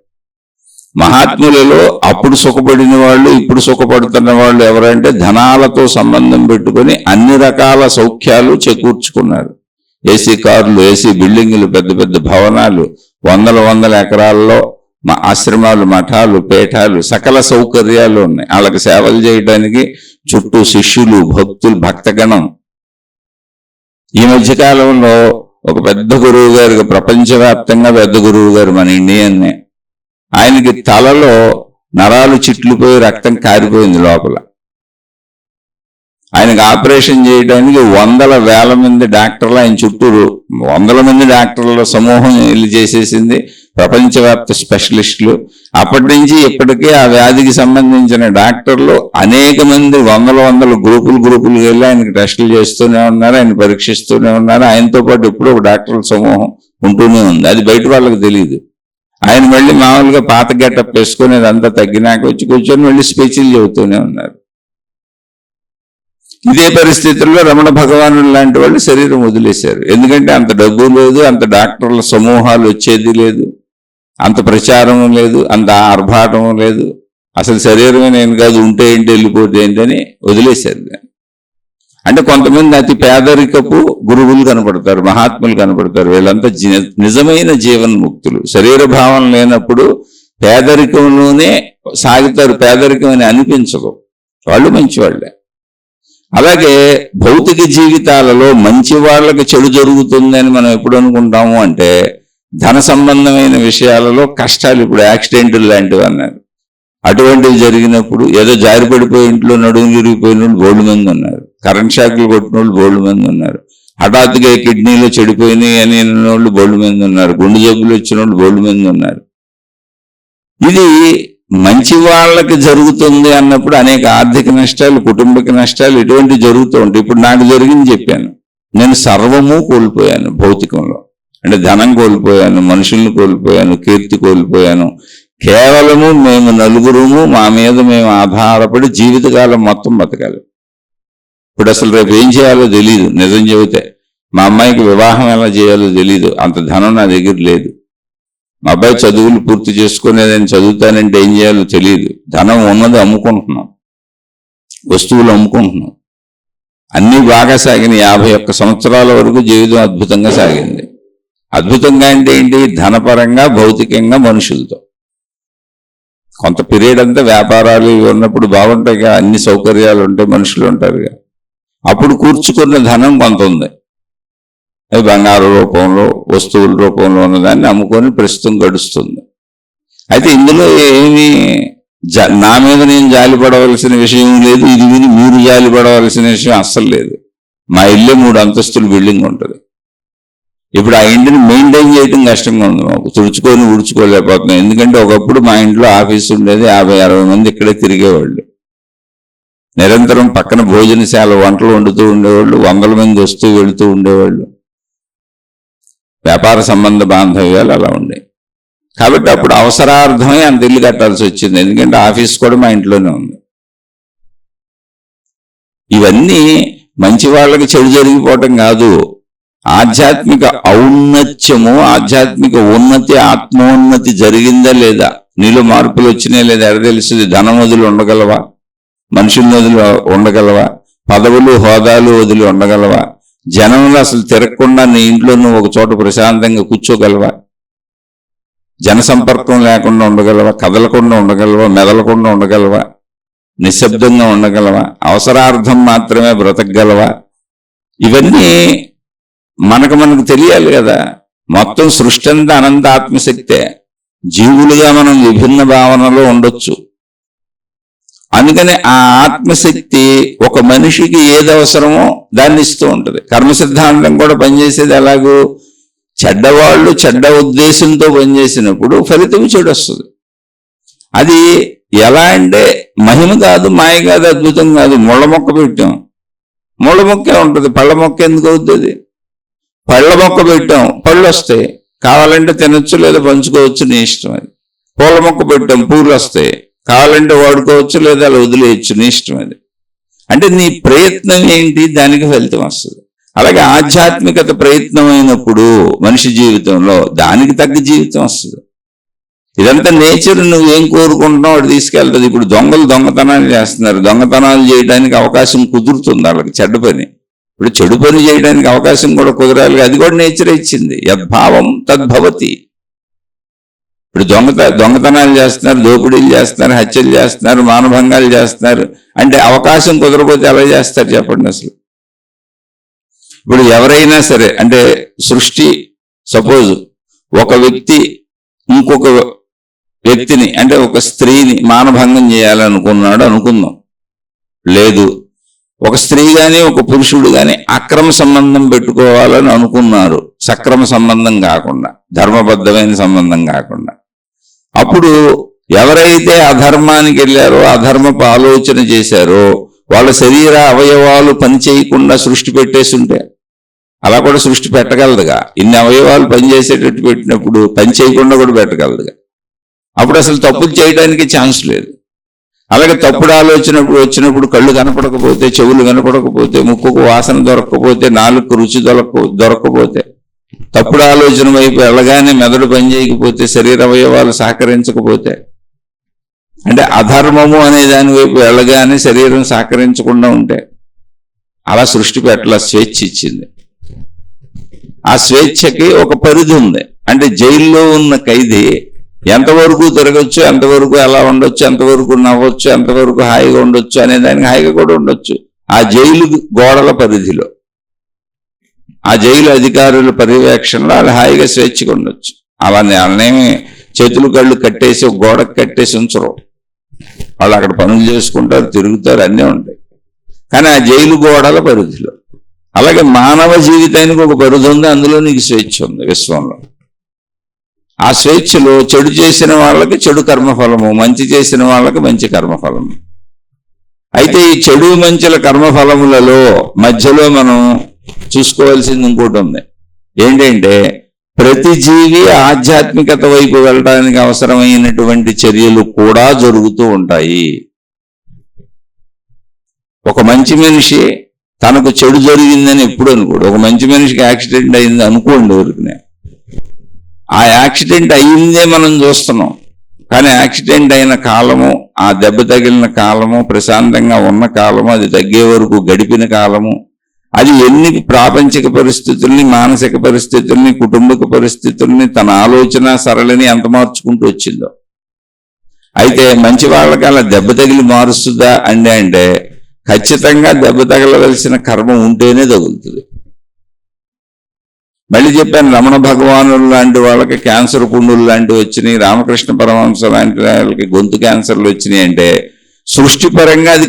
మహాత్ములలో అప్పుడు సుఖపడిన వాళ్ళు, ఇప్పుడు సుఖపడుతున్న వాళ్ళు ఎవరంటే ధనాలతో సంబంధం పెట్టుకొని అన్ని రకాల సౌఖ్యాలు చేకూర్చుకున్నారు. ఏసీ కార్లు, ఏసీ బిల్డింగులు, పెద్ద పెద్ద భవనాలు, వందల ఎకరాల్లో ఆశ్రమాలు, మఠాలు, పీఠాలు, సకల సౌకర్యాలు ఉన్నాయి. వాళ్ళకి సేవలు చేయడానికి చుట్టూ శిష్యులు, భక్తులు, భక్తగణం. ఈ మధ్యకాలంలో ఒక పెద్ద గురువు గారు, ప్రపంచవ్యాప్తంగా పెద్ద గురువు గారు, మన ఇండియన్నే, ఆయనకి తలలో నరాలు చిట్లిపోయి రక్తం కారిపోయింది లోపల. ఆయనకు ఆపరేషన్ చేయడానికి వేల మంది డాక్టర్లు ఆయన చుట్టూరు, 100 మంది డాక్టర్ల సమూహం వెళ్ళి చేసేసింది, ప్రపంచవ్యాప్త స్పెషలిస్టులు. అప్పటి నుంచి ఇప్పటికే ఆ వ్యాధికి సంబంధించిన డాక్టర్లు అనేక మంది వందల గ్రూపులు వెళ్ళి ఆయనకి టెస్టులు చేస్తూనే ఉన్నారు, ఆయన పరీక్షిస్తూనే ఉన్నారు. ఆయనతో పాటు ఎప్పుడూ ఒక డాక్టర్ల సమూహం ఉంటూనే ఉంది. అది బయట వాళ్ళకి తెలియదు. ఆయన మళ్ళీ మామూలుగా పాత గెటప్ వేసుకొని అదంతా తగ్గినాక వచ్చి కూర్చొని మళ్ళీ స్పీచ్లు చెబుతూనే ఉన్నారు. ఇదే పరిస్థితుల్లో రమణ భగవానుడు లాంటి వాళ్ళు శరీరం వదిలేశారు. ఎందుకంటే అంత డబ్బు లేదు, అంత డాక్టర్ల సమూహాలు వచ్చేది లేదు, అంత ప్రచారం లేదు, అంత ఆర్భాటం లేదు. అసలు శరీరమే నేను కాదు, ఉంటే ఏంటి వెళ్ళిపోతే ఏంటని వదిలేశారు. అంటే కొంతమంది అతి పేదరికపు గురువులు కనపడతారు, మహాత్ములు కనపడతారు. వీళ్ళంతా నిజమైన జీవన్ముక్తులు. శరీర భావం లేనప్పుడు పేదరికంలోనే సాగుతారు, పేదరికం అని అనిపించదు. వాళ్ళు మంచివాళ్లే. అలాగే భౌతిక జీవితాలలో మంచి వాళ్ళకి చెడు జరుగుతుందని మనం ఎప్పుడు అనుకుంటాము అంటే, ధన సంబంధమైన విషయాలలో కష్టాలు, ఇప్పుడు యాక్సిడెంట్లు లాంటివి అన్నారు, అటువంటివి జరిగినప్పుడు ఏదో జారిపడిపోయి ఇంట్లో నడుము విరిగిపోయిన వాళ్ళు బోల్డ్ మంది ఉన్నారు, కరెంట్ షాక్లు కొట్టిన వాళ్ళు బోల్డ్ మంది ఉన్నారు, హఠాత్తుగా కిడ్నీలో చెడిపోయినాయి అని వాళ్ళు బోల్డ్ మంది ఉన్నారు, గుండె జబ్బులు వచ్చిన వాళ్ళు బోల్డ్ మంది ఉన్నారు. ఇది మంచి వాళ్ళకి జరుగుతుంది అన్నప్పుడు అనేక ఆర్థిక నష్టాలు, కుటుంబక నష్టాలు ఇటువంటివి జరుగుతూ ఉంటాయి. ఇప్పుడు నాకు జరిగింది చెప్పాను. నేను సర్వము కోల్పోయాను భౌతికంలో. అంటే ధనం కోల్పోయాను, మనుషుల్ని కోల్పోయాను, కీర్తి కోల్పోయాను. కేవలము మేము నలుగురుము మా మీద మేము ఆధారపడి జీవితకాలం మొత్తం బతకాలి. ఇప్పుడు అసలు రేపు ఏం చేయాలో తెలియదు. నిజం చెబితే మా అమ్మాయికి వివాహం ఎలా చేయాలో తెలియదు, అంత ధనం నా దగ్గర లేదు. మా అబ్బాయి చదువులు పూర్తి చేసుకునేదని చదువుతానంటే ఏం చేయాలో తెలియదు. ధనం ఉన్నది అమ్ముకుంటున్నాం, వస్తువులు అమ్ముకుంటున్నాం. అన్నీ బాగా సాగిన 51 సంవత్సరాల వరకు జీవితం అద్భుతంగా సాగింది. అద్భుతంగా అంటే ఏంటి? ధనపరంగా, భౌతికంగా, మనుషులతో. కొంత పీరియడ్ అంతా వ్యాపారాలు ఉన్నప్పుడు బాగుంటాయిగా, అన్ని సౌకర్యాలు ఉంటాయి, మనుషులు ఉంటారుగా. అప్పుడు కూర్చుకున్న ధనం కొంత ఉంది, అది బంగారు రూపంలో, వస్తువుల రూపంలో ఉన్నదాన్ని అమ్ముకొని ప్రస్తుతం గడుస్తుంది. అయితే ఇందులో ఏమీ నా మీద నేను జాలిపడవలసిన విషయం లేదు, ఇది విని మీరు జాలిపడవలసిన విషయం అస్సలు లేదు. మా ఇల్లే 3 అంతస్తుల బిల్డింగ్ ఉంటుంది. ఇప్పుడు ఆ ఇంటిని మెయింటైన్ చేయడం కష్టంగా ఉంది మాకు, తుడుచుకొని ఊడ్చుకోలేకపోతున్నాం. ఎందుకంటే ఒకప్పుడు మా ఇంట్లో ఆఫీస్ ఉండేది, 50-60 మంది ఇక్కడే తిరిగేవాళ్ళు. నిరంతరం పక్కన భోజనశాల, వంటలు వండుతూ ఉండేవాళ్ళు, 100 మంది వస్తూ వెళుతూ ఉండేవాళ్ళు. వ్యాపార సంబంధ బాంధవ్యాలు అలా ఉండే. కాబట్టి అప్పుడు అవసరార్థమై అంత ఇల్లు కట్టాల్సి వచ్చింది, ఎందుకంటే ఆఫీస్ కూడా మా ఇంట్లోనే ఉంది. ఇవన్నీ మంచి వాళ్ళకి చెడు జరిగిపోవటం కాదు, ఆధ్యాత్మిక ఔన్నత్యము, ఆధ్యాత్మిక ఉన్నతి, ఆత్మోన్నతి జరిగిందా లేదా, నీలో మార్పులు వచ్చినాయా లేదా ఎడ తెలుస్తుంది. ధనం వదిలి ఉండగలవా? మనుషుల్ని వదిలి ఉండగలవా? పదవులు హోదాలు వదిలి ఉండగలవా? జనంలో అసలు తిరగకుండా నీ ఇంట్లో నువ్వు ఒక చోట ప్రశాంతంగా కూర్చోగలవా? జన సంపర్కం లేకుండా ఉండగలవా? కదలకుండా ఉండగలవా? మెదలకుండా ఉండగలవా? నిశ్శబ్దంగా ఉండగలవా? అవసరార్థం మాత్రమే బ్రతకగలవా? ఇవన్నీ మనకు తెలియాలి కదా. మొత్తం సృష్టి అంతా అనంత ఆత్మశక్తే. జీవులుగా మనం విభిన్న భావనలో ఉండొచ్చు. అందుకని ఆ ఆత్మశక్తి ఒక మనిషికి ఏది అవసరమో దాన్ని ఇస్తూ ఉంటుంది. కర్మ సిద్ధాంతం కూడా పనిచేసేది ఎలాగూ, చెడ్డవాళ్ళు చెడ్డ ఉద్దేశంతో పనిచేసినప్పుడు ఫలితం చెడు వస్తుంది. అది ఎలా అంటే మహిమ కాదు, మాయ కాదు, అద్భుతం కాదు. ముళ్ళ మొక్క పెట్టాం, ముళ్ళ మొక్కే ఉంటుంది, పళ్ళ మొక్క ఎందుకు అవుతుంది? పళ్ళ మొక్క పెట్టాం, పళ్ళు వస్తాయి, కావాలంటే తినొచ్చు లేదా పంచుకోవచ్చు, నీ ఇష్టం. అది పూల మొక్క పెట్టాం, పూలు వస్తాయి, కావాలంటే వాడుకోవచ్చు లేదా అలా వదిలేయచ్చు, నీ ఇష్టం అది. అంటే నీ ప్రయత్నం ఏంటి, దానికి ఫలితం వస్తుంది. అలాగే ఆధ్యాత్మికత ప్రయత్నం అయినప్పుడు మనిషి జీవితంలో దానికి తగ్గ జీవితం వస్తుంది. ఇదంతా నేచర్, నువ్వేం కోరుకుంటున్నావు వాడు తీసుకెళ్తుంది. ఇప్పుడు దొంగలు దొంగతనాలు చేస్తున్నారు, దొంగతనాలు చేయడానికి అవకాశం కుదురుతుంది వాళ్ళకి, చెడ్డ పని. ఇప్పుడు చెడు పని చేయడానికి అవకాశం కూడా కుదరాలి, అది కూడా నేచర్ ఇచ్చింది. యద్భావం తద్భవతి. ఇప్పుడు దొంగతనాలు చేస్తున్నారు, దోపిడీలు చేస్తున్నారు, హత్యలు చేస్తున్నారు, మానభంగాలు చేస్తున్నారు. అంటే అవకాశం కుదరపోతే ఎలా చేస్తారు చెప్పండి అసలు? ఇప్పుడు ఎవరైనా సరే, అంటే సృష్టి, సపోజ్ ఒక వ్యక్తి ఇంకొక వ్యక్తిని, అంటే ఒక స్త్రీని మానభంగం చేయాలనుకున్నాడు అనుకుందాం. లేదు, ఒక స్త్రీ గాని ఒక పురుషుడు గాని అక్రమ సంబంధం పెట్టుకోవాలని అనుకున్నారు, సక్రమ సంబంధం కాకుండా, ధర్మబద్ధమైన సంబంధం కాకుండా. అప్పుడు ఎవరైతే అధర్మానికి వెళ్ళారో, అధర్మపు ఆలోచన చేశారో, వాళ్ళ శరీర అవయవాలు పని చేయకుండా సృష్టి పెట్టేసి ఉంటే, అలా కూడా సృష్టి పెట్టగలదుగా. ఇన్ని అవయవాలు పనిచేసేటట్టు పెట్టినప్పుడు పని చేయకుండా కూడా పెట్టగలదుగా. అప్పుడు అసలు తప్పులు చేయడానికి ఛాన్స్ లేదు. అలాగే తప్పుడు ఆలోచన వచ్చినప్పుడు కళ్ళు కనపడకపోతే, చెవులు కనపడకపోతే, ముక్కుకు వాసన దొరకకపోతే, నాలుగు రుచి దొరకకపోతే, తప్పుడు ఆలోచన వైపు వెళ్ళగానే మెదడు పనిచేయకపోతే, శరీర అవయవాలు సహకరించకపోతే, అంటే అధర్మము అనే దాని వైపు వెళ్ళగానే శరీరం సహకరించకుండా ఉంటే, అలా సృష్టి పెట్టల స్వేచ్ఛ ఇచ్చింది. ఆ స్వేచ్ఛకి ఒక పరిధి ఉంది. అంటే జైల్లో ఉన్న ఖైదీ ఎంతవరకు తిరగచ్చు, ఎంతవరకు ఎలా ఉండొచ్చు, ఎంతవరకు నవ్వచ్చు, ఎంతవరకు హాయిగా ఉండొచ్చు అనే దానికి హాయిగా కూడా ఉండొచ్చు ఆ జైలు గోడల పరిధిలో, ఆ జైలు అధికారుల పర్యవేక్షణలో వాళ్ళు హాయిగా స్వేచ్ఛగా ఉండొచ్చు. వాళ్ళనేమి చేతులు కళ్ళు కట్టేసి ఒక గోడకు కట్టేసి ఉంచరు. వాళ్ళు అక్కడ పనులు చేసుకుంటారు, తిరుగుతారు, అన్నీ ఉంటాయి. కానీ ఆ జైలు గోడల పరిధిలో. అలాగే మానవ జీవితానికి ఒక పరిధి ఉంది, అందులో నీకు స్వేచ్ఛ ఉంది విశ్వంలో. ఆ స్వేచ్ఛలో చెడు చేసిన వాళ్ళకి చెడు కర్మఫలము, మంచి చేసిన వాళ్ళకి మంచి కర్మఫలము. అయితే ఈ చెడు మంచుల కర్మఫలములలో మధ్యలో మనం చూసుకోవాల్సింది ఇంకోటి ఉంది. ఏంటంటే ప్రతి జీవి ఆధ్యాత్మికత వైపు వెళ్ళడానికి అవసరమైనటువంటి చర్యలు కూడా జరుగుతూ ఉంటాయి. ఒక మంచి మనిషి తనకు చెడు జరిగిందని ఎప్పుడు అనుకోడు. ఒక మంచి మనిషికి యాక్సిడెంట్ అయింది అనుకోండి ఊరికనే, ఆ యాక్సిడెంట్ అయ్యిందే మనం చూస్తున్నాం. కానీ యాక్సిడెంట్ అయిన కాలము, ఆ దెబ్బ తగిలిన కాలము, ప్రశాంతంగా ఉన్న కాలము, అది తగ్గే వరకు గడిపిన కాలము, అది ఎన్ని ప్రాపంచిక పరిస్థితుల్ని, మానసిక పరిస్థితుల్ని, కుటుంబక పరిస్థితుల్ని, తన ఆలోచన సరళిని ఎంత మార్చుకుంటూ వచ్చిందో. అయితే మంచి వాళ్ళకి అలా దెబ్బ తగిలి మారుస్తుందా అంటే ఖచ్చితంగా దెబ్బ తగలవలసిన కర్మ ఉంటేనే తగులుతుంది. మళ్ళీ చెప్పాను, రమణ భగవానులు లాంటి వాళ్ళకి క్యాన్సర్ పుండులు లాంటివి వచ్చినాయి, రామకృష్ణ పరమహంస లాంటి వాళ్ళకి గొంతు క్యాన్సర్లు వచ్చినాయి అంటే సృష్టిపరంగా అది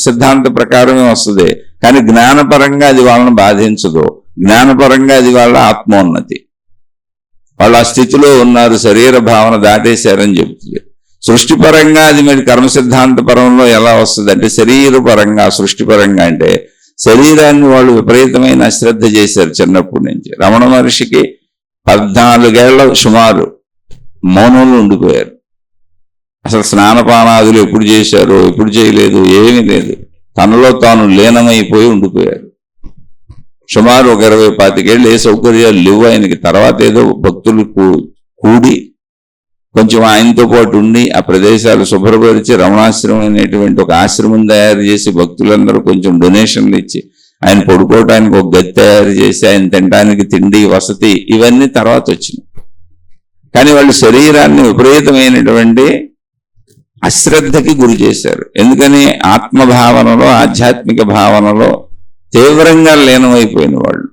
సిద్ధాంత ప్రకారమే వస్తుంది. కానీ జ్ఞానపరంగా అది వాళ్ళని బాధించదు. జ్ఞానపరంగా అది వాళ్ళ ఆత్మోన్నతి. వాళ్ళు ఆ స్థితిలో ఉన్నారు, శరీర భావన దాటేశారని చెబుతుంది. సృష్టిపరంగా అది మరి కర్మ సిద్ధాంత పరంలో ఎలా వస్తుంది అంటే శరీరపరంగా, సృష్టిపరంగా అంటే శరీరాన్ని వాళ్ళు విపరీతమైన అశ్రద్ధ చేశారు చిన్నప్పటి నుంచి. రమణ మహర్షికి 14 ఏళ్ల సుమారు మౌనంలో ఉండిపోయారు. అసలు స్నానపానాదులు ఎప్పుడు చేశారో, ఎప్పుడు చేయలేదు, ఏమీ లేదు. తనలో తాను లీనమైపోయి ఉండిపోయారు. సుమారు ఒక 20-25 ఏళ్ళు ఏ సౌకర్యాలు లేవు ఆయనకి. తర్వాత ఏదో భక్తులు కూడి కొంచెం ఆయనతో పాటు ఉండి ఆ ప్రదేశాలు శుభ్రపరిచి రమణాశ్రమం అనేటువంటి ఒక ఆశ్రమం తయారు చేసి భక్తులందరూ కొంచెం డొనేషన్లు ఇచ్చి ఆయన పడుకోవడానికి ఒక గది తయారు చేసి ఆయన తినడానికి తిండి, వసతి, ఇవన్నీ తర్వాత వచ్చినాయి. కానీ వాళ్ళు శరీరాన్ని విపరీతమైనటువంటి అశ్రద్ధకి గురి చేశారు. ఎందుకని ఆత్మభావనలో, ఆధ్యాత్మిక భావనలో తీవ్రంగా లీనమైపోయిన వాళ్ళు.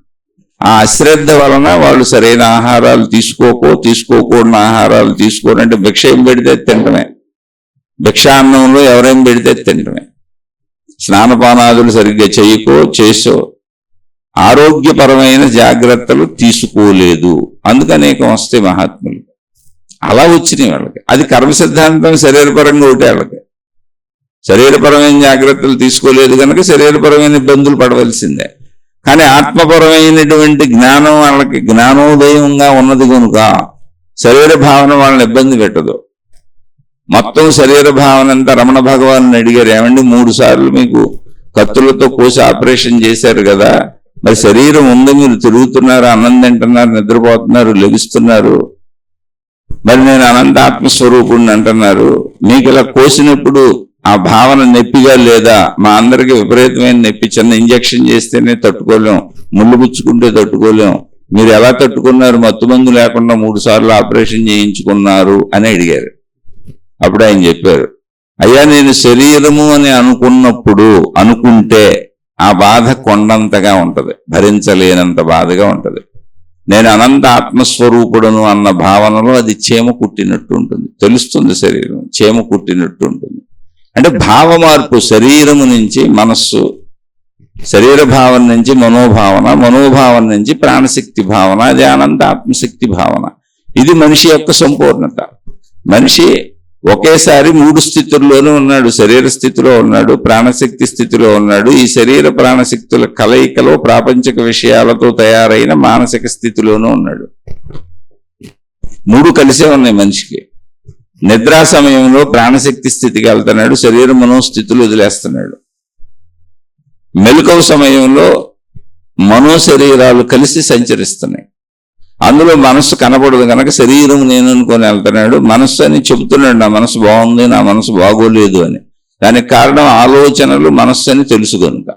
ఆ అశ్రద్ధ వలన వాళ్ళు సరైన ఆహారాలు తీసుకోకూడని ఆహారాలు తీసుకోరంటే భిక్ష ఏం పెడితే తినటమే, భిక్షాన్నంలో ఎవరేం పెడితే తినటమే, స్నానపానాదులు సరిగ్గా చేసో ఆరోగ్యపరమైన జాగ్రత్తలు తీసుకోలేదు. అందుకనేకం వస్తాయి మహాత్ములు. అలా వచ్చినాయి వాళ్ళకి. అది కర్మ సిద్ధాంతం శరీరపరంగా ఒకటే. వాళ్ళకి శరీరపరమైన జాగ్రత్తలు తీసుకోలేదు కనుక శరీరపరమైన ఇబ్బందులు పడవలసిందే. కానీ ఆత్మపరమైనటువంటి జ్ఞానం వాళ్ళకి జ్ఞానోదయంగా ఉన్నది కనుక శరీర భావన వాళ్ళని ఇబ్బంది పెట్టదు. మొత్తం శరీర భావన అంతా రమణ భగవాన్ అడిగారు, ఏమండి 3 సార్లు మీకు కత్తులతో కోసి ఆపరేషన్ చేశారు కదా, మరి శరీరం ఉంది, మీరు తిరుగుతున్నారు, అన్నం తింటున్నారు, నిద్రపోతున్నారు, లెగుస్తున్నారు, మరి నేను అనంత ఆత్మస్వరూపుణ్ణి అంటున్నారు, మీకు ఇలా కోసినప్పుడు ఆ భావన నొప్పిగా లేదా? మా అందరికి విపరీతమైన నొప్పి, చిన్న ఇంజక్షన్ చేస్తేనే తట్టుకోలేం, ముళ్ళు గుచ్చుకుంటే తట్టుకోలేం, మీరు ఎలా తట్టుకున్నారు? మత్తుమందు లేకుండా 3 సార్లు ఆపరేషన్ చేయించుకున్నారు అని అడిగారు. అప్పుడు ఆయన చెప్పారు, అయ్యా నేను శరీరము అని అనుకుంటే ఆ బాధ కొండంతగా ఉంటది, భరించలేనంత బాధగా ఉంటది. నేను అనంత ఆత్మస్వరూపుడును అన్న భావనలో అది చీమ కుట్టినట్టు ఉంటుంది, తెలుస్తుంది శరీరం చీమ కుట్టినట్టు ఉంటుంది. అంటే భావ మార్పు, శరీరము నుంచి మనస్సు, శరీర భావన నుంచి మనోభావన, మనోభావన నుంచి ప్రాణశక్తి భావన, అది అనంత ఆత్మశక్తి భావన. ఇది మనిషి యొక్క సంపూర్ణత. మనిషి ఒకేసారి 3 స్థితుల్లోనూ ఉన్నాడు. శరీర స్థితిలో ఉన్నాడు, ప్రాణశక్తి స్థితిలో ఉన్నాడు, ఈ శరీర ప్రాణశక్తుల కలయికలో ప్రాపంచిక విషయాలతో తయారైన మానసిక స్థితిలోనూ ఉన్నాడు. 3 కలిసే ఉన్నాయి మనిషికి. నిద్రా సమయంలో ప్రాణశక్తి స్థితికి వెళ్తున్నాడు, శరీర మనోస్థితులు వదిలేస్తున్నాడు. మెలకువ సమయంలో మనోశరీరాలు కలిసి సంచరిస్తున్నాయి. అందులో మనస్సు కనపడదు కనుక శరీరం నేను అనుకొని వెళ్తున్నాడు. మనస్సు అని చెబుతున్నాడు, నా మనసు బాగుంది, నా మనసు బాగోలేదు అని. దానికి కారణం ఆలోచనలు, మనస్సు అని తెలుసు కనుక.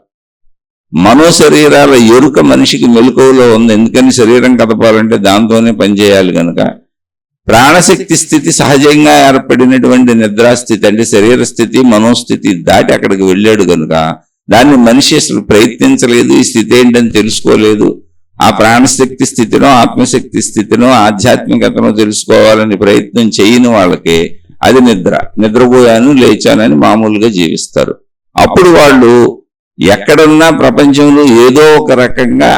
మనోశరీరాల ఎరుక మనిషికి మెలకువలో ఉంది, ఎందుకని శరీరం కదపాలంటే దాంతోనే పనిచేయాలి కనుక. ప్రాణశక్తి స్థితి సహజంగా ఏర్పడినటువంటి నిద్రాస్థితి, అంటే శరీర స్థితి మనోస్థితి దాటి అక్కడికి వెళ్ళాడు కనుక దాన్ని మనిషి అసలు ప్రయత్నించలేదు, ఈ స్థితి ఏంటని తెలుసుకోలేదు. ఆ ప్రాణశక్తి స్థితినో ఆత్మశక్తి స్థితినో ఆధ్యాత్మికతను తెలుసుకోవాలని ప్రయత్నం చేయని వాళ్ళకి అది నిద్రపోయాను లేచానని మామూలుగా జీవిస్తారు. అప్పుడు వాళ్ళు ఎక్కడున్నా ప్రపంచంలో ఏదో ఒక రకంగా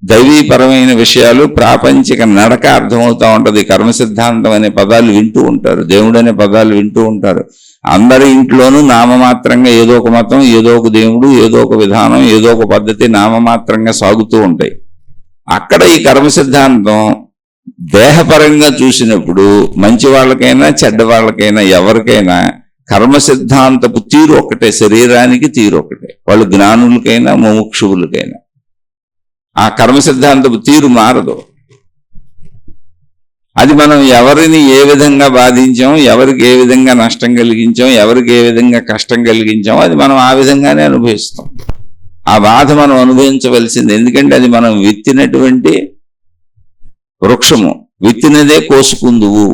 దైవీపరమైన విషయాలు, ప్రాపంచిక నడక అర్థమవుతా ఉంటది. కర్మ సిద్ధాంతం అనే పదాలు వింటూ ఉంటారు, దేవుడు అనే పదాలు వింటూ ఉంటారు. అందరి ఇంట్లోనూ నామమాత్రంగా ఏదో ఒక మతం, ఏదో ఒక దేవుడు, ఏదో ఒక విధానం, ఏదో ఒక పద్ధతి నామమాత్రంగా సాగుతూ ఉంటాయి. అక్కడ ఈ కర్మ సిద్ధాంతం దేహపరంగా చూసినప్పుడు మంచి వాళ్ళకైనా చెడ్డ వాళ్ళకైనా ఎవరికైనా కర్మ సిద్ధాంతపు తీరు ఒకటే, శరీరానికి తీరు ఒకటే. వాళ్ళు జ్ఞానులకైనా ముముక్షువులకైనా ఆ కర్మ సిద్ధాంతపు తీరు మారదు. అది మనం ఎవరిని ఏ విధంగా బాధించాం, ఎవరికి ఏ విధంగా నష్టం కలిగించాం, ఎవరికి ఏ విధంగా కష్టం కలిగించాం, అది మనం ఆ విధంగానే అనుభవిస్తాం. ఆ బాధ మనం అనుభవించవలసింది, ఎందుకంటే అది మనం విత్తినటువంటి వృక్షము, విత్తినదే కోసుకుందువు.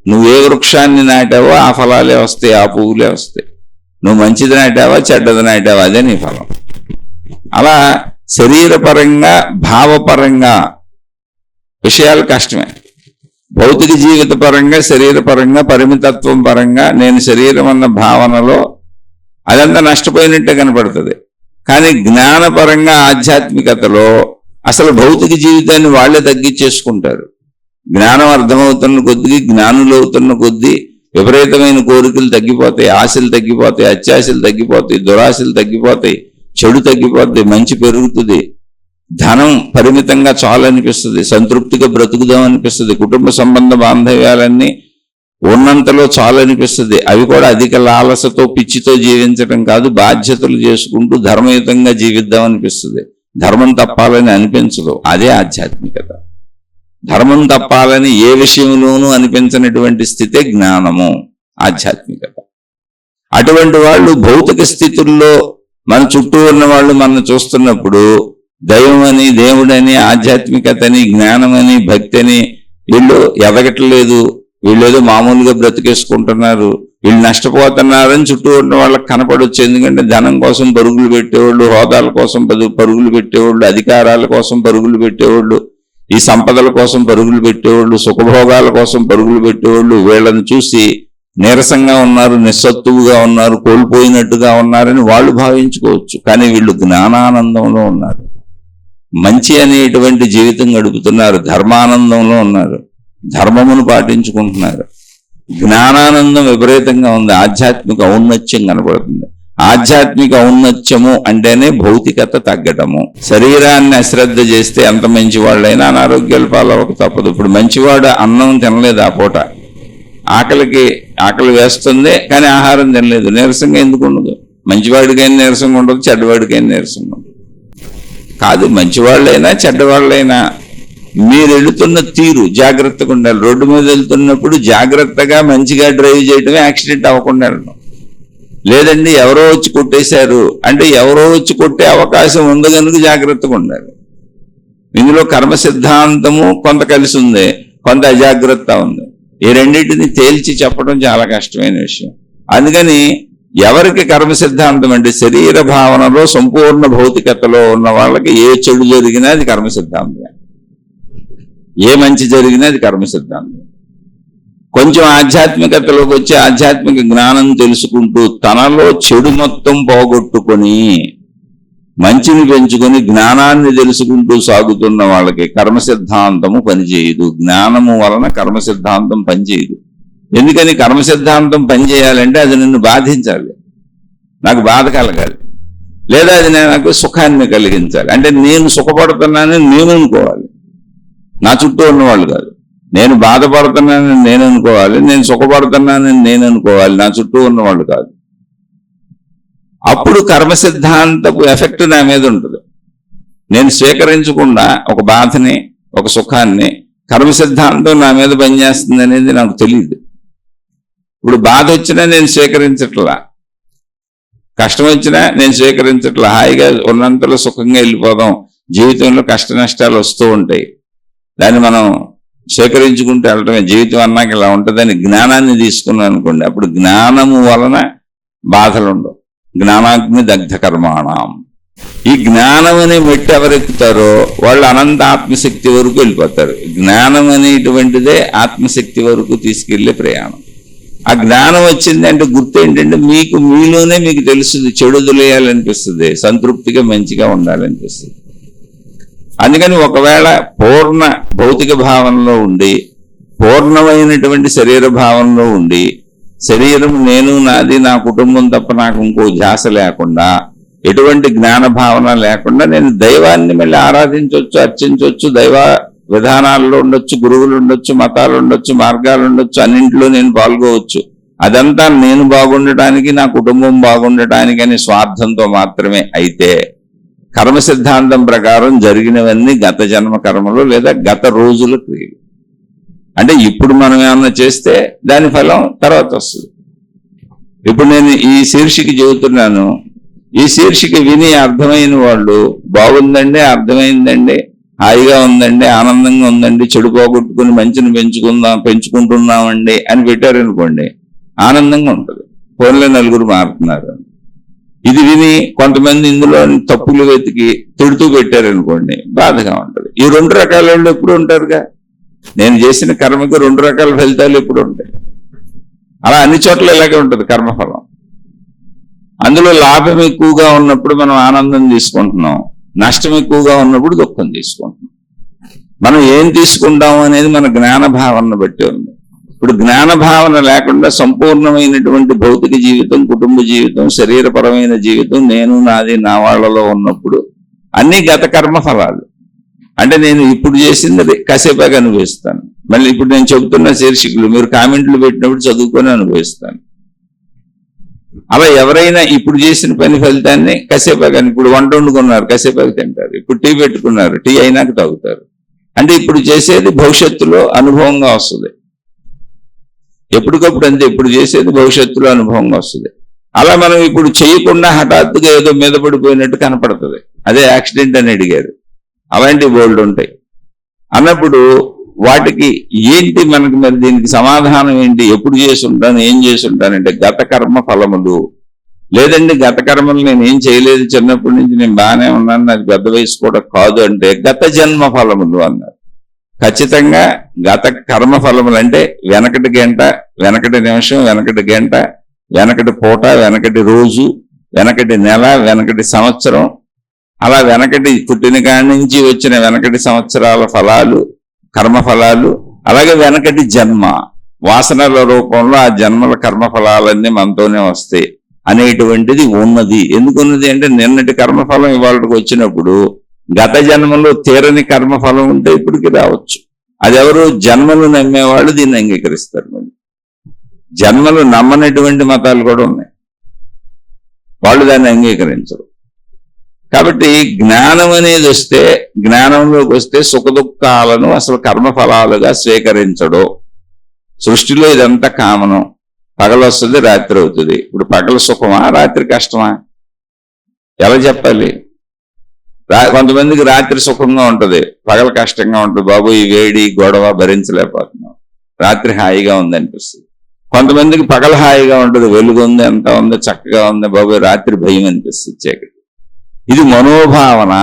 నువ్వు ఏ వృక్షాన్ని నాటావో ఆ ఫలాలే వస్తాయి, ఆ పువ్వులే వస్తాయి. నువ్వు మంచిది నాటావా చెడ్డది నాటావా అదే నీ ఫలం. అలా శరీరపరంగా భావపరంగా విషయాలు కష్టమే. భౌతిక జీవిత పరంగా, శరీరపరంగా, పరిమితత్వం పరంగా నేను శరీరం అన్న భావనలో అదంతా నష్టపోయినట్టే కనపడుతుంది. కానీ జ్ఞానపరంగా ఆధ్యాత్మికతలో అసలు భౌతిక జీవితాన్ని వాళ్ళే తగ్గించేసుకుంటారు. జ్ఞానం అర్థమవుతున్న కొద్దీ, జ్ఞానులు అవుతున్న కొద్దీ విపరీతమైన కోరికలు తగ్గిపోతాయి, ఆశలు తగ్గిపోతాయి, అత్యాశలు తగ్గిపోతాయి, దురాశలు తగ్గిపోతాయి, చెడు తగ్గిపోతాయి, మంచి పెరుగుతుంది, ధనం పరిమితంగా చాలనిపిస్తుంది, సంతృప్తిగా బ్రతుకుదాం అనిపిస్తుంది, కుటుంబ సంబంధ బాంధవ్యాలన్నీ ఉన్నంతలో చాలనిపిస్తుంది. అవి కూడా అధిక లాలసతో పిచ్చితో జీవించడం కాదు, బాధ్యతలు చేసుకుంటూ ధర్మయుతంగా జీవిద్దామనిపిస్తుంది. ధర్మం తప్పాలని అనిపించదు, అదే ఆధ్యాత్మికత. ధర్మం తప్పాలని ఏ విషయంలోనూ అనిపించనటువంటి స్థితే జ్ఞానము, ఆధ్యాత్మికత. అటువంటి వాళ్ళు భౌతిక స్థితుల్లో మన చుట్టూ ఉన్న వాళ్ళు మనం చూస్తున్నప్పుడు దైవమని, దేవుడని, ఆధ్యాత్మికతని, జ్ఞానమని, భక్తిని వీళ్ళు ఎదగట్లేదు, వీళ్ళేదో మామూలుగా బ్రతికేసుకుంటున్నారు, వీళ్ళు నష్టపోతున్నారని చుట్టూ ఉన్న వాళ్ళకి కనపడవచ్చు. ఎందుకంటే ధనం కోసం పరుగులు పెట్టేవాళ్ళు, హోదాల కోసం పరుగులు పెట్టేవాళ్ళు, అధికారాల కోసం పరుగులు పెట్టేవాళ్ళు, ఈ సంపదల కోసం పరుగులు పెట్టేవాళ్ళు, సుఖభోగాల కోసం పరుగులు పెట్టేవాళ్ళు వీళ్ళని చూసి నీరసంగా ఉన్నారు, నిస్సత్తువుగా ఉన్నారు, కోల్పోయినట్టుగా ఉన్నారని వాళ్ళు భావించుకోవచ్చు. కానీ వీళ్ళు జ్ఞానానందంలో ఉన్నారు, మంచి అనేటువంటి జీవితం గడుపుతున్నారు, ధర్మానందంలో ఉన్నారు, ధర్మమును పాటించుకుంటున్నారు. జ్ఞానానందం విపరీతంగా ఉంది, ఆధ్యాత్మిక ఔన్నత్యం కనపడుతుంది. ఆధ్యాత్మిక ఔన్నత్యము అంటేనే భౌతికత తగ్గటము. శరీరాన్ని అశ్రద్ధ చేస్తే ఎంత మంచివాళ్ళైనా అనారోగ్యాలు పాలవక తప్పదు. ఇప్పుడు మంచివాడు అన్నం తినలేదు, ఆ పూట ఆకలి వేస్తుంది కానీ ఆహారం తినలేదు, నీరసంగా ఎందుకు ఉండదు? మంచివాడికైనా నీరసంగా ఉండదు, చెడ్డవాడికైనా నీరసంగా ఉండదు. కాదు, మంచివాళ్ళైనా చెడ్డవాళ్ళైనా మీరు వెళుతున్న తీరు జాగ్రత్తగా ఉండాలి. రోడ్డు మీద వెళ్తున్నప్పుడు జాగ్రత్తగా మంచిగా డ్రైవ్ చేయడమే, యాక్సిడెంట్ అవ్వకుండా వెళ్ళడం. లేదండి ఎవరో వచ్చి కొట్టేశారు అంటే ఎవరో వచ్చి కొట్టే అవకాశం ఉంది కనుక జాగ్రత్తగా ఉండాలి. ఇందులో కర్మ సిద్ధాంతము కొంత కలిసి ఉంది, కొంత అజాగ్రత్త ఉంది. ఈ రెండింటిని తేల్చి చెప్పడం చాలా కష్టమైన విషయం. అందుకని ఎవరికి కర్మ సిద్ధాంతం అంటే శరీర భావనలో సంపూర్ణ భౌతికతలో ఉన్న వాళ్ళకి ఏ చెడు జరిగినా అది కర్మ సిద్ధాంతమే, ఏ మంచి జరిగినా అది కర్మ సిద్ధాంతం. కొంచెం ఆధ్యాత్మికతలోకి వచ్చి ఆధ్యాత్మిక జ్ఞానం తెలుసుకుంటూ తనలో చెడు మొత్తం పోగొట్టుకొని మంచిని పెంచుకొని జ్ఞానాన్ని తెలుసుకుంటూ సాగుతున్న వాళ్ళకి కర్మ సిద్ధాంతము పనిచేయదు. జ్ఞానము వలన కర్మ సిద్ధాంతం పనిచేయదు. ఎందుకని? కర్మ సిద్ధాంతం పనిచేయాలంటే అది నిన్ను బాధించాలి, నాకు బాధ కలగాలి, లేదా అది నాకు సుఖాన్ని కలిగించాలి. అంటే నేను సుఖపడుతున్నానని నేను అనుకోవాలి, నా చుట్టూ ఉన్నవాళ్ళు కాదు. నేను బాధపడుతున్నానని నేను అనుకోవాలి, నేను సుఖపడుతున్నానని నేను అనుకోవాలి, నా చుట్టూ ఉన్నవాళ్ళు కాదు. అప్పుడు కర్మ సిద్ధాంతపు ఎఫెక్ట్ నా మీద ఉంటుంది. నేను స్వీకరించకుండా ఒక బాధని, ఒక సుఖాన్ని కర్మ సిద్ధాంతం నా మీద పనిచేస్తుంది అనేది నాకు తెలియదు. ఇప్పుడు బాధ వచ్చినా నేను స్వీకరించట్లా, కష్టం వచ్చినా నేను స్వీకరించట్లా. హాయిగా ఉన్నంతలో సుఖంగా వెళ్ళిపోదాం. జీవితంలో కష్ట నష్టాలు వస్తూ ఉంటాయి, దాన్ని మనం స్వీకరించుకుంటూ వెళ్ళటమే. జీవితం అన్నాక ఇలా ఉంటుందని జ్ఞానాన్ని తీసుకున్నాం అనుకోండి, అప్పుడు జ్ఞానము వలన బాధలు ఉండవు. జ్ఞానాగ్ని దగ్ధ కర్మాణం. ఈ జ్ఞానం అనే మెట్టు ఎవరెక్కుతారో వాళ్ళు అనంత ఆత్మశక్తి వరకు వెళ్ళిపోతారు. జ్ఞానం అనేటువంటిదే ఆత్మశక్తి వరకు తీసుకెళ్లే ప్రయాణం. ఆ జ్ఞానం వచ్చింది అంటే గుర్తు ఏంటంటే మీకు మీలోనే మీకు తెలుస్తుంది, చెడు వదిలేయాలనిపిస్తుంది, సంతృప్తిగా మంచిగా ఉండాలనిపిస్తుంది. అందుకని ఒకవేళ పూర్ణ భౌతిక భావనలో ఉండి పూర్ణమైనటువంటి శరీర భావనలో ఉండి శరీరం నేను నాది నా కుటుంబం తప్ప నాకు ఇంకో ధ్యాస లేకుండా ఎటువంటి జ్ఞాన భావన లేకుండా నేను దైవాన్ని మళ్ళీ ఆరాధించవచ్చు, అర్చించవచ్చు. దైవ విధానాల్లో ఉండొచ్చు, గురువులు ఉండొచ్చు, మతాలు ఉండొచ్చు, మార్గాలు ఉండొచ్చు, అన్నింటిలో నేను పాల్గొవచ్చు. అదంతా నేను బాగుండటానికి, నా కుటుంబం బాగుండటానికి అనే స్వార్థంతో మాత్రమే. అయితే కర్మ సిద్ధాంతం ప్రకారం జరిగినవన్నీ గత జన్మ కర్మలు లేదా గత రోజుల క్రియలు. అంటే ఇప్పుడు మనం ఏమన్నా చేస్తే దాని ఫలం తర్వాత వస్తుంది. ఇప్పుడు నేను ఈ శీర్షిక చెబుతున్నాను, ఈ శీర్షిక విని అర్థమైన వాళ్ళు బాగుందండి, అర్థమైందండి, హాయిగా ఉందండి, ఆనందంగా ఉందండి, చెడు పోగొట్టుకుని మంచిని పెంచుకుంటున్నామండి అని పెట్టారనుకోండి, ఆనందంగా ఉంటుంది. ఫోన్లో నలుగురు మారుతున్నారు. ఇది విని కొంతమంది ఇందులో తప్పులు వెతికి తిడుతూ పెట్టారనుకోండి, బాధగా ఉంటుంది. ఈ రెండు రకాల వాళ్ళు ఎప్పుడు ఉంటారుగా. నేను చేసిన కర్మకు రెండు రకాల ఫలితాలు ఎప్పుడు ఉంటాయి. అలా అన్ని చోట్ల ఇలాగే ఉంటుంది కర్మఫలం. అందులో లాభం ఎక్కువగా ఉన్నప్పుడు మనం ఆనందం తీసుకుంటున్నాం, నష్టం ఎక్కువగా ఉన్నప్పుడు దుఃఖం తీసుకుంటున్నాం. మనం ఏం తీసుకుంటాం అనేది మన జ్ఞాన భావనను బట్టి ఉంది. ఇప్పుడు జ్ఞాన భావన లేకుండా సంపూర్ణమైనటువంటి భౌతిక జీవితం, కుటుంబ జీవితం, శరీరపరమైన జీవితం, నేను నాది నా వాళ్ళలో ఉన్నప్పుడు అన్ని గత కర్మ ఫలాలు. అంటే నేను ఇప్పుడు చేసింది కాసేపాగా అనుభవిస్తాను. మళ్ళీ ఇప్పుడు నేను చెబుతున్న శీర్షికలు మీరు కామెంట్లు పెట్టినప్పుడు చదువుకొని అనుభవిస్తాను. అలా ఎవరైనా ఇప్పుడు చేసిన పని ఫలితాన్ని కాసేపాగా, ఇప్పుడు వంట వండుకున్నారు కాసేపాగా తింటారు, ఇప్పుడు టీ పెట్టుకున్నారు టీ అయినాక తాగుతారు. అంటే ఇప్పుడు చేసేది భవిష్యత్తులో అనుభవంగా వస్తుంది. ఎప్పటికప్పుడు అంతే, ఇప్పుడు చేసేది భవిష్యత్తులో అనుభవంగా వస్తుంది. అలా మనం ఇప్పుడు చేయకుండా హఠాత్తుగా ఏదో మీద పడిపోయినట్టు కనపడుతుంది. అదే యాక్సిడెంట్ అని అడిగారు, అలాంటి బోల్డ్ ఉంటాయి. అన్నప్పుడు వాటికి ఏంటి మనకి, మరి దీనికి సమాధానం ఏంటి? ఎప్పుడు చేసి ఉంటాను, ఏం చేసి ఉంటానంటే గత కర్మ ఫలములు. లేదండి గత కర్మలు నేను ఏం చేయలేదు, చిన్నప్పటి నుంచి నేను బాగానే ఉన్నాను, నాకు పెద్ద వయసు కూడా కాదు అంటే గత జన్మ ఫలములు అన్నారు. ఖచ్చితంగా గత కర్మ ఫలములు అంటే వెనకటి గంట, వెనకటి నిమిషం, వెనకటి గంట, వెనకటి పూట, వెనకటి రోజు, వెనకటి నెల, వెనకటి సంవత్సరం, అలా వెనకటి పుట్టిన కాడి నుంచి వచ్చిన వెనకటి సంవత్సరాల ఫలాలు, కర్మఫలాలు, అలాగే వెనకటి జన్మ వాసనల రూపంలో ఆ జన్మల కర్మఫలాలన్నీ మనతోనే వస్తాయి. అనేటువంటిది ఉన్నది. ఎందుకున్నది అంటే నిన్నటి కర్మఫలం ఇవాళకి వచ్చినప్పుడు గత జన్మలో తీరని కర్మఫలం ఉంటే ఇప్పటికి రావచ్చు. అది ఎవరు జన్మలు నమ్మేవాళ్ళు దీన్ని అంగీకరిస్తారు. మళ్ళీ జన్మలు నమ్మనటువంటి మతాలు కూడా ఉన్నాయి, వాళ్ళు దాన్ని అంగీకరించరు. కాబట్టి జ్ఞానం అనేది వస్తే, జ్ఞానంలోకి వస్తే సుఖదుఖాలను అసలు కర్మఫలాలుగా స్వీకరించడు. సృష్టిలో ఇదంతా కామనం. పగలు వస్తుంది, రాత్రి అవుతుంది. ఇప్పుడు పగలు సుఖమా, రాత్రి కష్టమా? ఎలా చెప్పాలి? కొంతమందికి రాత్రి సుఖంగా ఉంటుంది, పగలు కష్టంగా ఉంటుంది. బాబు ఈ వేడి గొడవ భరించలేకపోతున్నాం, రాత్రి హాయిగా ఉంది అనిపిస్తుంది. కొంతమందికి పగలు హాయిగా ఉంటుంది, వెలుగు ఉంది, ఎంత ఉంది, చక్కగా ఉంది. బాబు రాత్రి భయం అనిపిస్తుంది, చీకటి. ఇది మనోభావన.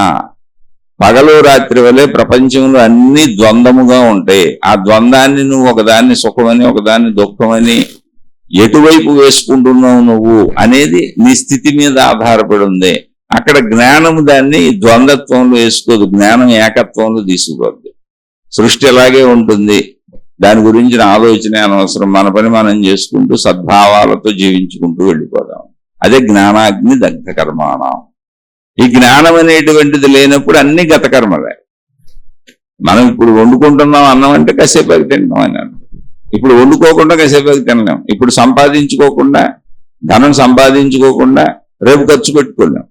పగలు రాత్రి వలె ప్రపంచంలో అన్ని ద్వంద్వముగా ఉంటాయి. ఆ ద్వంద్వాన్ని నువ్వు ఒకదాన్ని సుఖమని ఒకదాన్ని దుఃఖమని ఎటువైపు వేసుకుంటున్నావు నువ్వు అనేది నీ స్థితి మీద ఆధారపడి ఉంది. అక్కడ జ్ఞానము దాన్ని ద్వంద్వత్వంలో వేసుకోదు, జ్ఞానం ఏకత్వంలో తీసుకుపోద్ది. సృష్టి అలాగే ఉంటుంది, దాని గురించిన ఆలోచన అనవసరం. మన పని మనం చేసుకుంటూ సద్భావాలతో జీవించుకుంటూ వెళ్ళిపోదాం. అదే జ్ఞానాగ్ని దగ్ధ కర్మాణం. ఈ జ్ఞానం అనేటువంటిది లేనప్పుడు అన్ని గత కర్మలే. మనం ఇప్పుడు వండుకుంటున్నాం అన్నం అంటే కాసేపకి తింటాం అని అంటాం. ఇప్పుడు వండుకోకుండా కాసేపకి తినలేం. ఇప్పుడు సంపాదించుకోకుండా, ధనం సంపాదించుకోకుండా రేపు ఖర్చు పెట్టుకోలేం.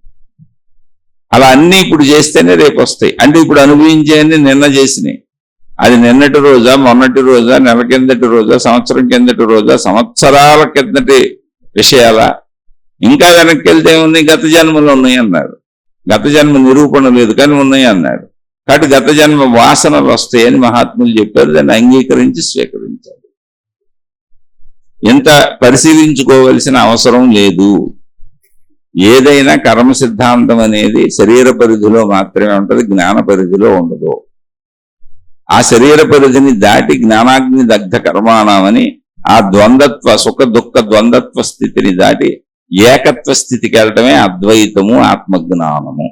అలా అన్ని ఇప్పుడు చేస్తేనే రేపు వస్తాయి. అంటే ఇప్పుడు అనుభవించేయని నిన్న చేసినాయి. అది నిన్నటి రోజా, మొన్నటి రోజా, నెల కిందటి రోజా, సంవత్సరం కిందటి రోజా, సంవత్సరాల కిందటి విషయాలా? ఇంకా వెనక్కి వెళ్తే ఉన్నాయి, గత జన్మలో ఉన్నాయి అన్నారు. గత జన్మ నిరూపణ లేదు కానీ ఉన్నాయి అన్నాడు. కాబట్టి గత జన్మ వాసనలు వస్తాయని మహాత్ములు చెప్పారు. దాన్ని అంగీకరించి స్వీకరించాలి. ఇంత పరిశీలించుకోవలసిన అవసరం లేదు. ఏదైనా కర్మ సిద్ధాంతం అనేది శరీర పరిధిలో మాత్రమే ఉంటుంది, జ్ఞాన పరిధిలో ఉండదు. ఆ శరీర పరిధిని దాటి జ్ఞానాగ్ని దగ్ధ కర్మాణమని ఆ ద్వంద్వత్వ సుఖ దుఃఖ ద్వంద్వత్వ స్థితిని దాటి ఏకత్వ స్థితికి వెళ్ళటమే అద్వైతము, ఆత్మజ్ఞానము.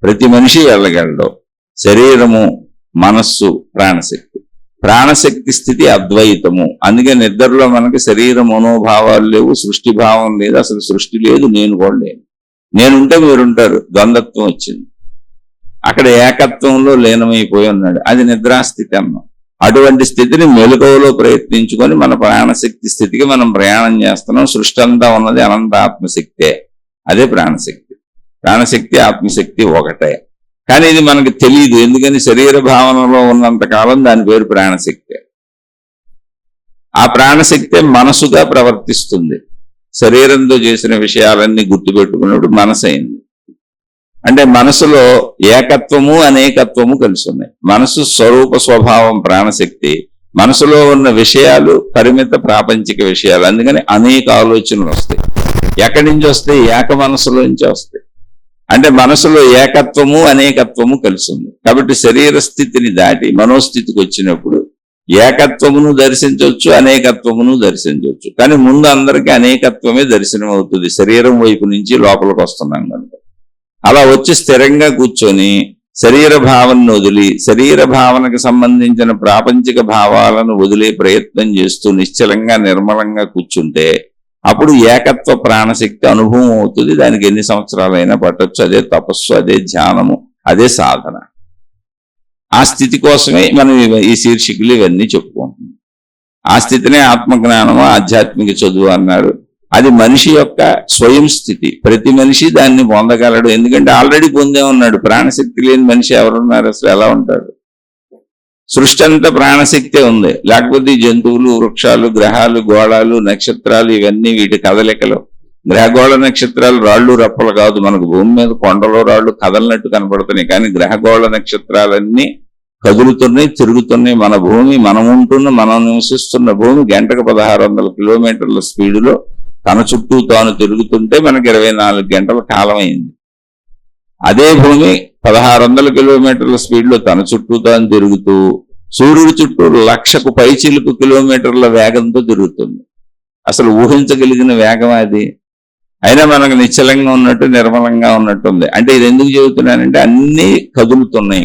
ప్రతి మనిషి వెళ్ళగలడు. శరీరము, మనస్సు, ప్రాణశక్తి. ప్రాణశక్తి స్థితి అద్వైతము. అందుకే నిద్రలో మనకి శరీర మనోభావాలు లేవు, సృష్టి భావం లేదు, అసలు సృష్టి లేదు, నేను కూడా లేను. నేనుంటే మీరుంటారు, ద్వంద్వత్వం వచ్చింది. అక్కడ ఏకత్వంలో లీనమైపోయి ఉన్నాడు. అది నిద్రాస్థితి అన్నాం. అటువంటి స్థితిని మెలకువలో ప్రయత్నించుకొని మన ప్రాణశక్తి స్థితికి మనం ప్రయాణం చేస్తున్నాం. సృష్టి అంతా ఉన్నది అనంత ఆత్మశక్తే, అదే ప్రాణశక్తి. ప్రాణశక్తి ఆత్మశక్తి ఒకటే. కానీ ఇది మనకు తెలియదు. ఎందుకని శరీర భావనలో ఉన్నంత కాలం దాని పేరు ప్రాణశక్తి. ఆ ప్రాణశక్తే మనసుగా ప్రవర్తిస్తుంది. శరీరంతో చేసిన విషయాలన్నీ గుర్తుపెట్టుకున్నప్పుడు మనసు అయింది. అంటే మనసులో ఏకత్వము అనేకత్వము కలిసి ఉన్నాయి. మనసు స్వరూప స్వభావం ప్రాణశక్తి. మనసులో ఉన్న విషయాలు పరిమిత ప్రాపంచిక విషయాలు. అందుకని అనేక ఆలోచనలు వస్తాయి. ఎక్కడి నుంచి వస్తాయి? ఏక మనసులోంచి వస్తాయి. అంటే మనసులో ఏకత్వము అనేకత్వము కలిసి ఉంది. కాబట్టి శరీర స్థితిని దాటి మనోస్థితికి వచ్చినప్పుడు ఏకత్వమును దర్శించవచ్చు, అనేకత్వమును దర్శించవచ్చు. కానీ ముందు అందరికీ అనేకత్వమే దర్శనం అవుతుంది, శరీరం వైపు నుంచి లోపలికి వస్తున్నాం కనుక. అలా వచ్చి స్థిరంగా కూర్చొని శరీర భావనను వదిలి, శరీర భావనకు సంబంధించిన ప్రాపంచిక భావాలను వదిలే ప్రయత్నం చేస్తూ నిశ్చలంగా నిర్మలంగా కూర్చుంటే అప్పుడు ఏకత్వ ప్రాణశక్తి అనుభవం అవుతుంది. దానికి ఎన్ని సంవత్సరాలైనా పట్టొచ్చు. అదే తపస్సు, అదే ధ్యానము, అదే సాధన. ఆ స్థితి కోసమే మనం ఈ శీర్షికలు ఇవన్నీ చెప్పుకుంటున్నాం. ఆ స్థితినే ఆత్మజ్ఞానము, ఆధ్యాత్మిక చదువు అన్నారు. అది మనిషి యొక్క స్వయం స్థితి. ప్రతి మనిషి దాన్ని పొందగలడు. ఎందుకంటే ఆల్రెడీ పొందే ఉన్నాడు. ప్రాణశక్తి లేని మనిషి ఎవరున్నారు? అసలు ఎలా ఉంటాడు? సృష్టి అంతా ప్రాణశక్తే ఉంది. లేకపోతే జంతువులు, వృక్షాలు, గ్రహాలు, గోళాలు, నక్షత్రాలు ఇవన్నీ వీటి కదలికలు. గ్రహగోళ నక్షత్రాలు రాళ్ళు రప్పలు కాదు. మనకు భూమి మీద కొండలో రాళ్ళు కదలనట్టు కనపడుతున్నాయి. కానీ గ్రహగోళ నక్షత్రాలన్నీ కదులుతున్నాయి, తిరుగుతున్నాయి. మన భూమి, మనం నివసిస్తున్న భూమి గంటకు 1600 కిలోమీటర్ల స్పీడులో తన చుట్టూ తాను తిరుగుతుంటే మనకి 24 గంటల కాలం అయింది. అదే భూమి 1600 కిలోమీటర్ల స్పీడ్లో తన చుట్టూ తాను తిరుగుతూ సూర్యుడి చుట్టూ 1,00,000కు పైచిలుకు కిలోమీటర్ల వేగంతో తిరుగుతుంది. అసలు ఊహించగలిగిన వేగం అది. అయినా మనకు నిశ్చలంగా ఉన్నట్టు, నిర్మలంగా ఉన్నట్టుంది. అంటే ఇది ఎందుకు చెబుతున్నానంటే అన్నీ కదులుతున్నాయి.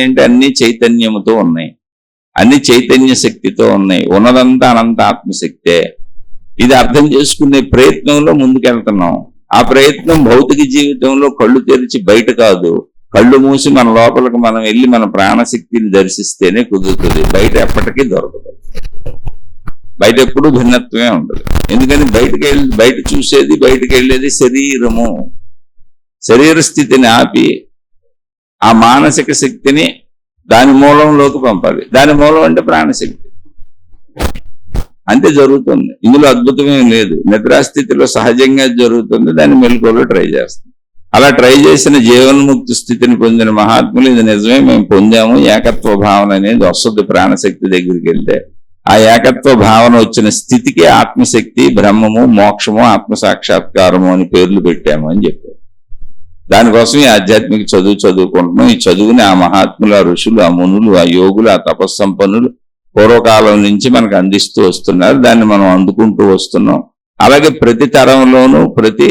అంటే అన్ని చైతన్యముతో ఉన్నాయి, అన్ని చైతన్య శక్తితో ఉన్నాయి. ఉన్నదంతా అనంత ఆత్మశక్తే. ఇది అర్థం చేసుకునే ప్రయత్నంలో ముందుకెళ్తున్నాం. ఆ ప్రయత్నం భౌతిక జీవితంలో కళ్ళు తెరిచి బయట కాదు, కళ్ళు మూసి మన లోపలికి మనం వెళ్ళి మన ప్రాణశక్తిని దర్శిస్తేనే కుదురుతుంది. బయట ఎప్పటికీ దొరకదు. బయట ఎప్పుడు భిన్నత్వమే ఉండదు. ఎందుకని బయట చూసేది, బయటకు వెళ్ళేది శరీరము. శరీర స్థితిని ఆపి ఆ మానసిక శక్తిని దాని మూలంలోకి పంపాలి. దాని మూలం అంటే ప్రాణశక్తి. అంతే జరుగుతుంది. ఇందులో అద్భుతమేం లేదు. నిద్రాస్థితిలో సహజంగా జరుగుతుంది. దాన్ని మెలకువలో ట్రై చేస్తుంది. అలా ట్రై చేసిన జీవన్ముక్తి స్థితిని పొందిన మహాత్ములు ఇది నిజమే మేము పొందాము, ఏకత్వ భావన అనేది వస్తుంది ప్రాణశక్తి దగ్గరికి వెళ్తే. ఆ ఏకత్వ భావన వచ్చిన స్థితికి ఆత్మశక్తి, బ్రహ్మము, మోక్షము, ఆత్మసాక్షాత్కారము అని పేర్లు పెట్టాము అని చెప్పారు. దానికోసం ఈ ఆధ్యాత్మిక చదువుకుంటున్నాం. ఈ చదువుని ఆ మహాత్ములు, ఆ ఋషులు, ఆ మునులు, ఆ యోగులు, ఆ తపస్సంపన్నులు పూర్వకాలం నుంచి మనకు అందిస్తూ వస్తున్నారు. దాన్ని మనం అందుకుంటూ వస్తున్నాం. అలాగే ప్రతి తరంలోనూ ప్రతి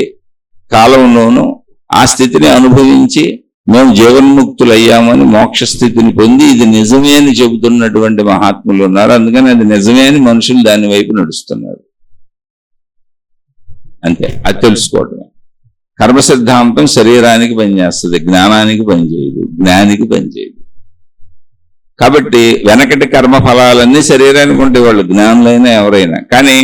కాలంలోనూ ఆ స్థితిని అనుభవించి మేము జీవన్ముక్తులయ్యామని మోక్ష స్థితిని పొంది ఇది నిజమే అని చెబుతున్నటువంటి మహాత్ములు ఉన్నారు. అందుకని అది నిజమే అని మనుషులు దాని వైపు నడుస్తున్నారు. అంతే, అది తెలుసుకోవడమే. కర్మ సిద్ధాంతం శరీరానికి పనిచేస్తుంది, జ్ఞానానికి పనిచేయదు, జ్ఞానికి పనిచేయదు. కాబట్టి వెనకటి కర్మ ఫలాలన్నీ శరీరానికి ఉండేవాళ్ళు, జ్ఞానులైనా ఎవరైనా. కానీ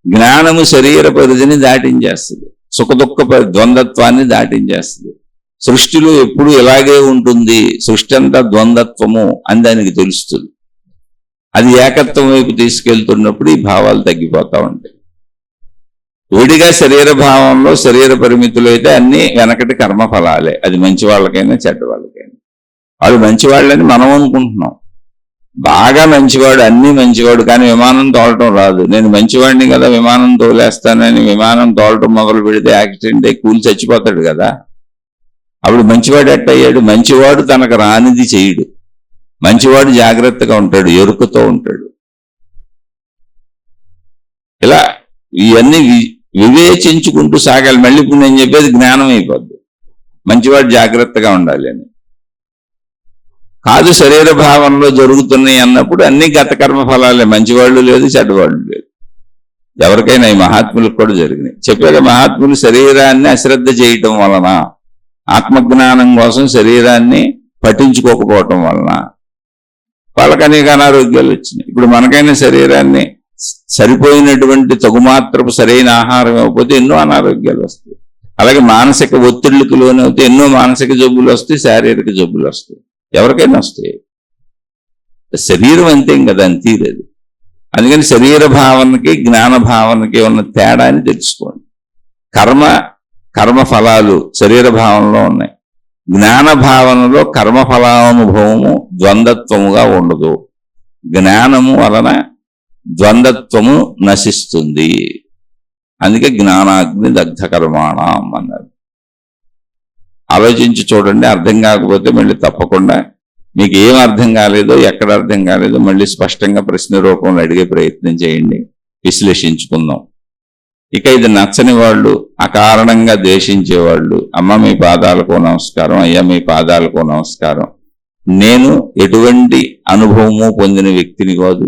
జ్ఞానము శరీర పరిధిని దాటించేస్తుంది, సుఖదుఖ ద్వంద్వత్వాన్ని దాటించేస్తుంది. సృష్టిలో ఎప్పుడు ఇలాగే ఉంటుంది, సృష్టి అంతా ద్వంద్వత్వము అని దానికి తెలుస్తుంది. అది ఏకత్వం వైపు తీసుకెళ్తున్నప్పుడు ఈ భావాలు తగ్గిపోతా ఉంటాయి. విడిగా శరీర భావంలో శరీర పరిమితులు అయితే అన్ని వెనకటి కర్మ ఫలాలే. అది మంచి వాళ్ళకైనా చెడ్డ వాళ్ళకైనా. వాళ్ళు మంచివాళ్ళని మనం అనుకుంటున్నాం. బాగా మంచివాడు, అన్ని మంచివాడు, కానీ విమానం తోలటం రాదు. నేను మంచివాడిని కదా విమానం తోలేస్తానని విమానం తోలటం మొదలు పెడితే యాక్సిడెంట్ అయి కూలి చచ్చిపోతాడు కదా. అప్పుడు మంచివాడు ఎట్టయ్యాడు? మంచివాడు తనకు రానిది చేయడు. మంచివాడు జాగ్రత్తగా ఉంటాడు, ఎరుకతో ఉంటాడు. ఇలా ఇవన్నీ వివేచించుకుంటూ సాగాలి. మళ్ళీ ఇప్పుడు నేను చెప్పేది జ్ఞానం అయిపోద్ది. మంచివాడు జాగ్రత్తగా ఉండాలి అని కాదు. శరీర భావంలో జరుగుతున్నాయి అన్నప్పుడు అన్ని గత కర్మ ఫలాలే. మంచివాళ్ళు లేదు, చెడ్డవాళ్ళు లేదు. ఎవరికైనా ఈ మహాత్ములకు కూడా జరిగినాయి. చెప్పాక మహాత్ములు శరీరాన్ని అశ్రద్ధ చేయటం వలన, ఆత్మజ్ఞానం కోసం శరీరాన్ని పట్టించుకోకపోవటం వలన వాళ్ళకి అనేక అనారోగ్యాలు వచ్చినాయి. ఇప్పుడు మనకైనా శరీరాన్ని సరిపోయినటువంటి తగుమాత్రపు సరైన ఆహారం ఇవ్వకపోతే ఎన్నో అనారోగ్యాలు వస్తాయి. అలాగే మానసిక ఒత్తిళ్లకు లోనవుతే ఎన్నో మానసిక జబ్బులు వస్తాయి, శారీరక జబ్బులు వస్తాయి. ఎవరికైనా వస్తాయి. శరీరం అంతేం కదా, అంతీరేది. అందుకని శరీర భావనకి జ్ఞాన భావనకి ఉన్న తేడాని తెలుసుకోండి. కర్మ ఫలాలు శరీర భావనలో ఉన్నాయి. జ్ఞాన భావనలో కర్మఫలానుభవము ద్వంద్వత్వముగా ఉండదు. జ్ఞానము వలన ద్వంద్వత్వము నశిస్తుంది. అందుకే జ్ఞానాగ్ని దగ్ధ కర్మాణం అన్నారు. ఆలోచించి చూడండి. అర్థం కాకపోతే మళ్ళీ తప్పకుండా మీకు ఏం అర్థం కాలేదో, ఎక్కడ అర్థం కాలేదో మళ్ళీ స్పష్టంగా ప్రశ్న రూపంలో అడిగే ప్రయత్నం చేయండి, విశ్లేషించుకుందాం. ఇక ఇది నచ్చని వాళ్ళు, అకారణంగా ద్వేషించేవాళ్ళు, అమ్మ మీ పాదాలకు నమస్కారం, అయ్యా మీ పాదాలకు నమస్కారం. నేను ఎటువంటి అనుభవము పొందిన వ్యక్తిని కాదు,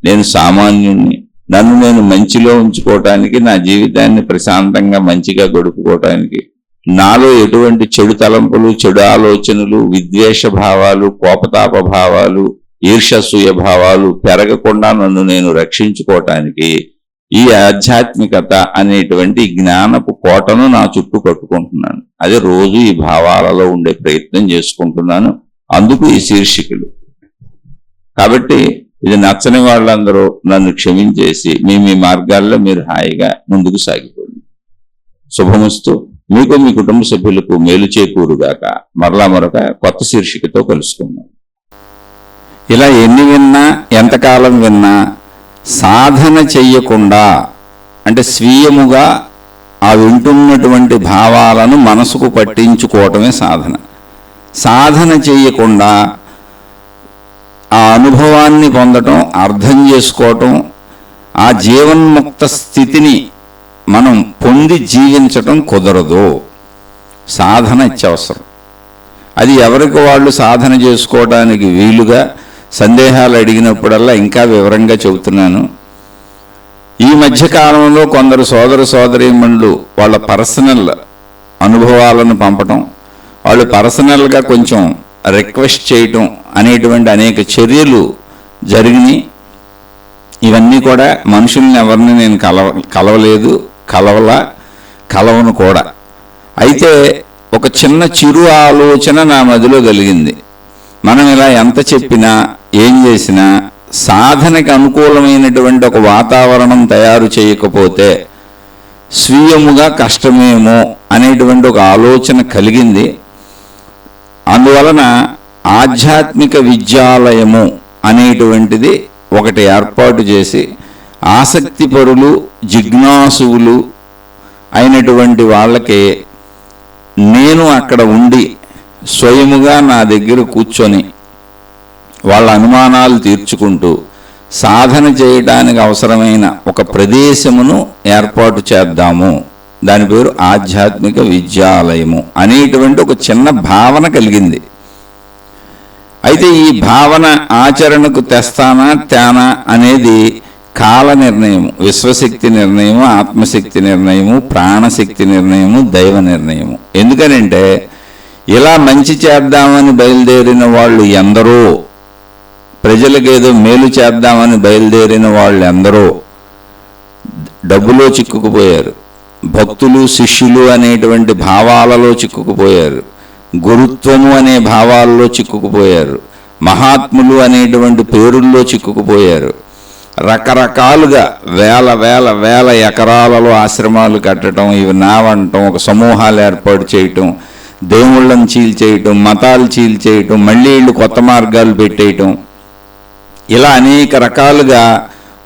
నేను సామాన్యుణ్ణి. నన్ను నేను మంచిలో ఉంచుకోవటానికి, నా జీవితాన్ని ప్రశాంతంగా మంచిగా గడుపుకోవటానికి, నాలో ఎటువంటి చెడు తలంపులు, చెడు ఆలోచనలు, విద్వేష భావాలు, కోపతాప భావాలు, ఈర్ష్యసూయ భావాలు పెరగకుండా నన్ను నేను రక్షించుకోవటానికి ఈ ఆధ్యాత్మికత అనేటువంటి జ్ఞానపు కోటను నా చుట్టూ కట్టుకుంటున్నాను. అదే రోజు ఈ భావాలలో ఉండే ప్రయత్నం చేసుకుంటున్నాను. అందుకు ఈ శీర్షికలు. కాబట్టి ఇది నచ్చని వాళ్ళందరూ నన్ను క్షమించేసి మీ మార్గాల్లో మీరు హాయిగా ముందుకు సాగిపోండి. శుభమస్తు. మీకు మీ కుటుంబ సభ్యులకు మేలు చేకూరుగాక. మరలా మరొక కొత్త శీర్షికతో కలుసుకుందాం. ఇలా ఎన్ని విన్నా, ఎంతకాలం విన్నా సాధన చెయ్యకుండా, అంటే స్వీయముగా ఆ వింటున్నటువంటి భావాలను మనసుకు పట్టించుకోవటమే సాధన. సాధన చెయ్యకుండా ఆ అనుభవాన్ని పొందటం, అర్థం చేసుకోవటం, ఆ జీవన్ముక్త స్థితిని మనం పొంది జీవించటం కుదరదు. సాధన అత్యవసరం. అది ఎవరికి వాళ్ళు సాధన చేసుకోవడానికి వీలుగా సందేహాలు అడిగినప్పుడల్లా ఇంకా వివరంగా చెబుతున్నాను. ఈ మధ్య కాలంలో కొందరు సోదర సోదరీమణులు వాళ్ళ పర్సనల్ అనుభవాలను పంపటం, వాళ్ళు పర్సనల్గా కొంచెం రిక్వెస్ట్ చేయటం అనేటువంటి అనేక చర్యలు జరిగినాయి. ఇవన్నీ కూడా మనుషుల్ని ఎవరిని నేను కలవలేదు, కలవను కూడా. అయితే ఒక చిన్న చిరు ఆలోచన నా మదిలో కలిగింది. మనం ఇలా ఎంత చెప్పినా ఏం చేసినా సాధనకి అనుకూలమైనటువంటి ఒక వాతావరణం తయారు చేయకపోతే స్వీయముగా కష్టమేమో అనేటువంటి ఒక ఆలోచన కలిగింది. అందువలన ఆధ్యాత్మిక విద్యాలయము అనేటువంటిది ఒకటి ఏర్పాటు చేసి ఆసక్తిపరులు జిజ్ఞాసువులు అయినటువంటి వాళ్ళకి నేను అక్కడ ఉండి స్వయముగా నా దగ్గర కూర్చొని వాళ్ళ అనుమానాలు తీర్చుకుంటూ సాధన చేయడానికి అవసరమైన ఒక ప్రదేశమును ఏర్పాటు చేద్దాము. దాని పేరు ఆధ్యాత్మిక విద్యాలయము అనేటువంటి ఒక చిన్న భావన కలిగింది. అయితే ఈ భావన ఆచరణకు తెస్తానా తేనా అనేది కాల నిర్ణయము, విశ్వశక్తి నిర్ణయము, ఆత్మశక్తి నిర్ణయము, ప్రాణశక్తి నిర్ణయము, దైవ నిర్ణయము. ఎందుకనంటే ఇలా మంచి చేద్దామని బయలుదేరిన వాళ్ళు ఎందరో, ప్రజలకేదో మేలు చేద్దామని బయలుదేరిన వాళ్ళు ఎందరో డబ్బులో చిక్కుకుపోయారు, భక్తులు శిష్యులు అనేటువంటి భావాలలో చిక్కుకుపోయారు, గురుత్వము అనే భావాల్లో చిక్కుకుపోయారు, మహాత్ములు అనేటువంటి పేరుల్లో చిక్కుకుపోయారు. రకరకాలుగా వేల వేల వేల ఎకరాలలో ఆశ్రమాలు కట్టడం, ఇవి నావంటం, ఒక సమూహాలు ఏర్పాటు చేయటం, దేవుళ్ళని చీల్చేయటం, మతాలు చీల్చేయటం, మళ్ళీ వీళ్ళు కొత్త మార్గాలు పెట్టేయటం, ఇలా అనేక రకాలుగా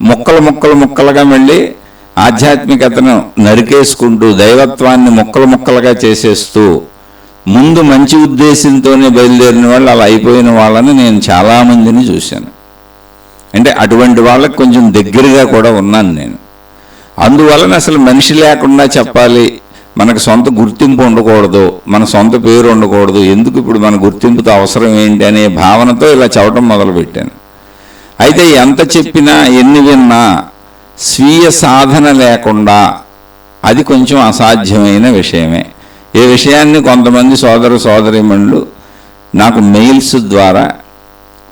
ముక్కలుగా మళ్ళీ ఆధ్యాత్మికతను నరికేసుకుంటూ దైవత్వాన్ని ముక్కలుగా చేసేస్తూ ముందు మంచి ఉద్దేశంతోనే బయలుదేరిన వాళ్ళు అలా అయిపోయిన వాళ్ళని నేను చాలామందిని చూశాను. అంటే అటువంటి వాళ్ళకి కొంచెం దగ్గరగా కూడా ఉన్నాను నేను. అందువలన అసలు మనిషి లేకుండా చెప్పాలి, మనకు సొంత గుర్తింపు ఉండకూడదు, మన సొంత పేరు ఉండకూడదు, ఎందుకు ఇప్పుడు మన గుర్తింపుతో అవసరం ఏంటి అనే భావనతో ఇలా చెప్పడం మొదలుపెట్టాను. అయితే ఎంత చెప్పినా ఎన్ని విన్నా స్వీయ సాధన లేకుండా అది కొంచెం అసాధ్యమైన విషయమే. ఈ విషయాన్ని కొంతమంది సోదర సోదరీమణులు నాకు మెయిల్స్ ద్వారా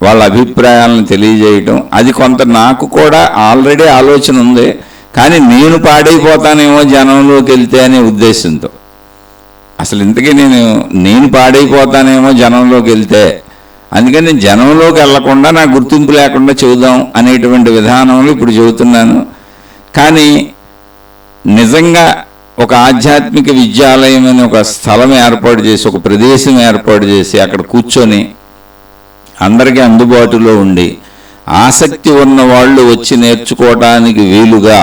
వాళ్ళ అభిప్రాయాలను తెలియజేయటం, అది కొంత నాకు కూడా ఆల్రెడీ ఆలోచన ఉంది, కానీ నేను పాడైపోతానేమో జనంలోకి వెళ్తే అనే ఉద్దేశంతో. అసలు ఇంతకీ నేను పాడైపోతానేమో జనంలోకి వెళ్తే, అందుకని నేను జనంలోకి వెళ్లకుండా నా గుర్తింపు లేకుండా చెబుదాం అనేటువంటి విధానంలో ఇప్పుడు చెబుతున్నాను. కానీ నిజంగా ఒక ఆధ్యాత్మిక విద్యాలయం అని ఒక స్థలం ఏర్పాటు చేసి, ఒక ప్రదేశం ఏర్పాటు చేసి అక్కడ కూర్చొని అందరికీ అందుబాటులో ఉండి ఆసక్తి ఉన్న వాళ్ళు వచ్చి నేర్చుకోవడానికి వీలుగా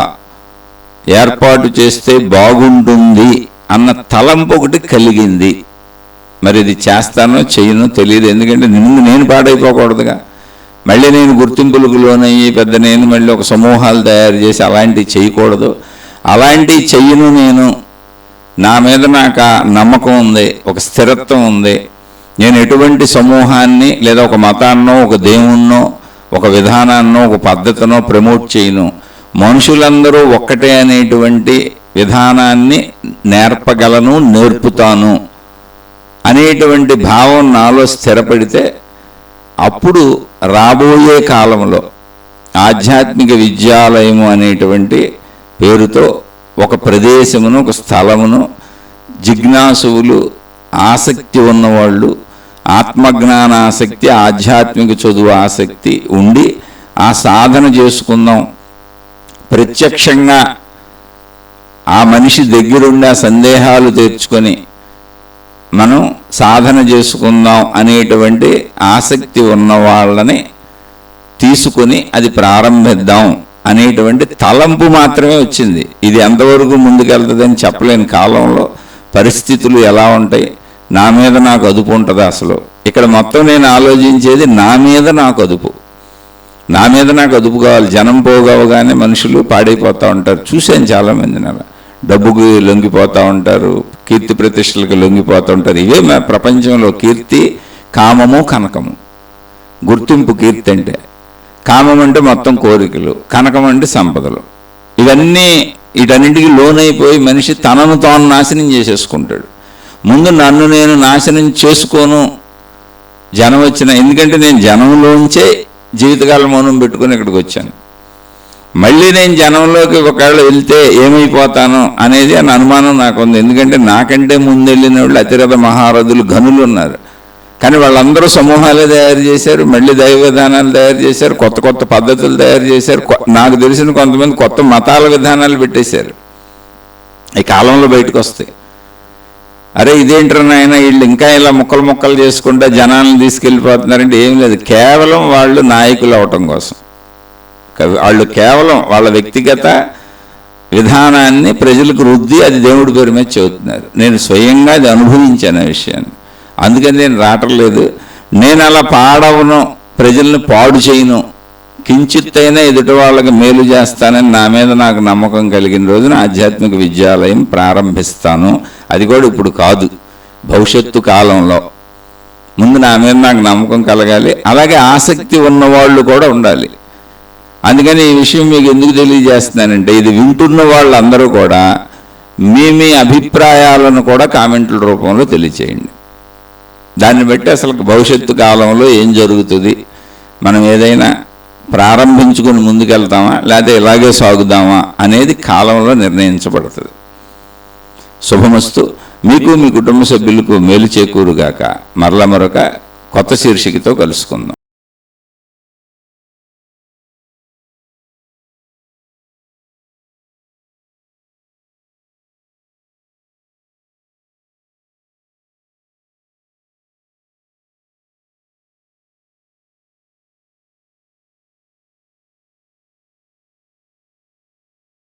ఏర్పాటు చేస్తే బాగుంటుంది అన్న తలంపు ఒకటి కలిగింది. మరి ఇది చేస్తానో చేయనో తెలియదు, ఎందుకంటే నేను పాడైపోకూడదుగా. మళ్ళీ నేను గుర్తింపులకు లోనయ్యి పెద్ద నేను మళ్ళీ ఒక సమూహాలు తయారు చేసి అలాంటివి చేయకూడదు. అలాంటివి చెయ్యను నేను. నా మీద నాకు నమ్మకం ఉంది, ఒక స్థిరత్వం ఉంది. నేను ఎటువంటి సమూహాన్ని లేదా ఒక మతాన్నో ఒక దేవుణ్ణో ఒక విధానాన్నో ఒక పద్ధతినో ప్రమోట్ చేయను. మనుషులందరూ ఒక్కటే అనేటువంటి విధానాన్ని నేర్పగలను, నేర్పుతాను అనేటువంటి భావం నాలో స్థిరపడితే అప్పుడు రాబోయే కాలంలో ఆధ్యాత్మిక విద్యాలయము అనేటువంటి పేరుతో ఒక ప్రదేశమును, ఒక స్థలమును జిజ్ఞాసువులు, ఆసక్తి ఉన్నవాళ్ళు, ఆత్మజ్ఞానాసక్తి, ఆధ్యాత్మిక చదువు ఆసక్తి ఉండి ఆ సాధన చేసుకుందాం, ప్రత్యక్షంగా ఆ మనిషి దగ్గరుండి ఆ సందేహాలు తీర్చుకొని మనం సాధన చేసుకుందాం అనేటువంటి ఆసక్తి ఉన్న వాళ్ళని తీసుకొని అది ప్రారంభిద్దాం అనేటువంటి తలంపు మాత్రమే వచ్చింది. ఇది ఎంతవరకు ముందుకెళ్తుందని చెప్పలేని కాలంలో పరిస్థితులు ఎలా ఉంటాయి, నా మీద నాకు అదుపు ఉంటుంది. అసలు ఇక్కడ మొత్తం నేను ఆలోచించేది నా మీద నాకు అదుపు, నా మీద నాకు అదుపు కావాలి. జనం పోగవగానే మనుషులు పాడైపోతూ ఉంటారు. చూశాను చాలామందిని అలా, డబ్బుకి లొంగిపోతూ ఉంటారు, కీర్తి ప్రతిష్టలకు లొంగిపోతూ ఉంటారు. ఇవే మా ప్రపంచంలో కీర్తి, కామము, కనకము. గుర్తింపు కీర్తి అంటే, కామం అంటే మొత్తం కోరికలు, కనకం అంటే సంపదలు. వీటన్నింటికి లోనైపోయి మనిషి తనను తాను నాశనం చేసేసుకుంటాడు. ముందు నన్ను నేను నాశనం చేసుకోను జనం వచ్చిన, ఎందుకంటే నేను జనంలోంచే జీవితకాలం మౌనం పెట్టుకుని ఇక్కడికి వచ్చాను. మళ్ళీ నేను జనంలోకి ఒకవేళ వెళ్తే ఏమైపోతాను అనేది అని అనుమానం నాకు ఉంది. ఎందుకంటే నాకంటే ముందు వెళ్ళిన వాళ్ళు అతిరథ మహారథులు ఘనులు ఉన్నారు. కానీ వాళ్ళందరూ సమూహాలే తయారు చేశారు, మళ్ళీ దైవ విధానాలు తయారు చేశారు, కొత్త కొత్త పద్ధతులు తయారు చేశారు. నాకు తెలిసిన కొంతమంది కొత్త మతాల విధానాలు పెట్టేశారు. ఈ కాలంలో బయటకు వస్తాయి. అరే ఇదేంటారు నాయన, వీళ్ళు ఇంకా ఇలా ముక్కలు ముక్కలు చేసుకుంటా జనాలను తీసుకెళ్ళిపోతున్నారంటే ఏం లేదు, కేవలం వాళ్ళు నాయకులు అవటం కోసం. వాళ్ళు కేవలం వాళ్ళ వ్యక్తిగత విధానాన్ని ప్రజలకు రుద్ది అది దేవుడి పేరు మీద చెబుతున్నారు. నేను స్వయంగా అది అనుభవించాను ఆ విషయాన్ని. అందుకని నేను రావట్లేదు. నేను అలా పాడవను, ప్రజల్ని పాడు చేయను, కించిత్తైనా ఎదుటి వాళ్ళకి మేలు చేస్తానని నా మీద నాకు నమ్మకం కలిగిన రోజున ఆధ్యాత్మిక విద్యాలయం ప్రారంభిస్తాను. అది కూడా ఇప్పుడు కాదు, భవిష్యత్తు కాలంలో. ముందు నా మీద నాకు నమ్మకం కలగాలి, అలాగే ఆసక్తి ఉన్నవాళ్ళు కూడా ఉండాలి. అందుకని ఈ విషయం మీకు ఎందుకు తెలియజేస్తున్నానంటే, ఇది వింటున్న వాళ్ళందరూ కూడా మీ అభిప్రాయాలను కూడా కామెంట్ల రూపంలో తెలియచేయండి. దాన్ని బట్టి అసలు భవిష్యత్తు కాలంలో ఏం జరుగుతుంది, మనం ఏదైనా ప్రారంభించుకుని ముందుకెళ్తామా లేకపోతే ఇలాగే సాగుదామా అనేది కాలంలో నిర్ణయించబడుతుంది. శుభమస్తు. మీకు మీ కుటుంబ సభ్యులకు మేలు చేకూరుగాక. మరొక కొత్త శీర్షికతో కలుసుకుందాం.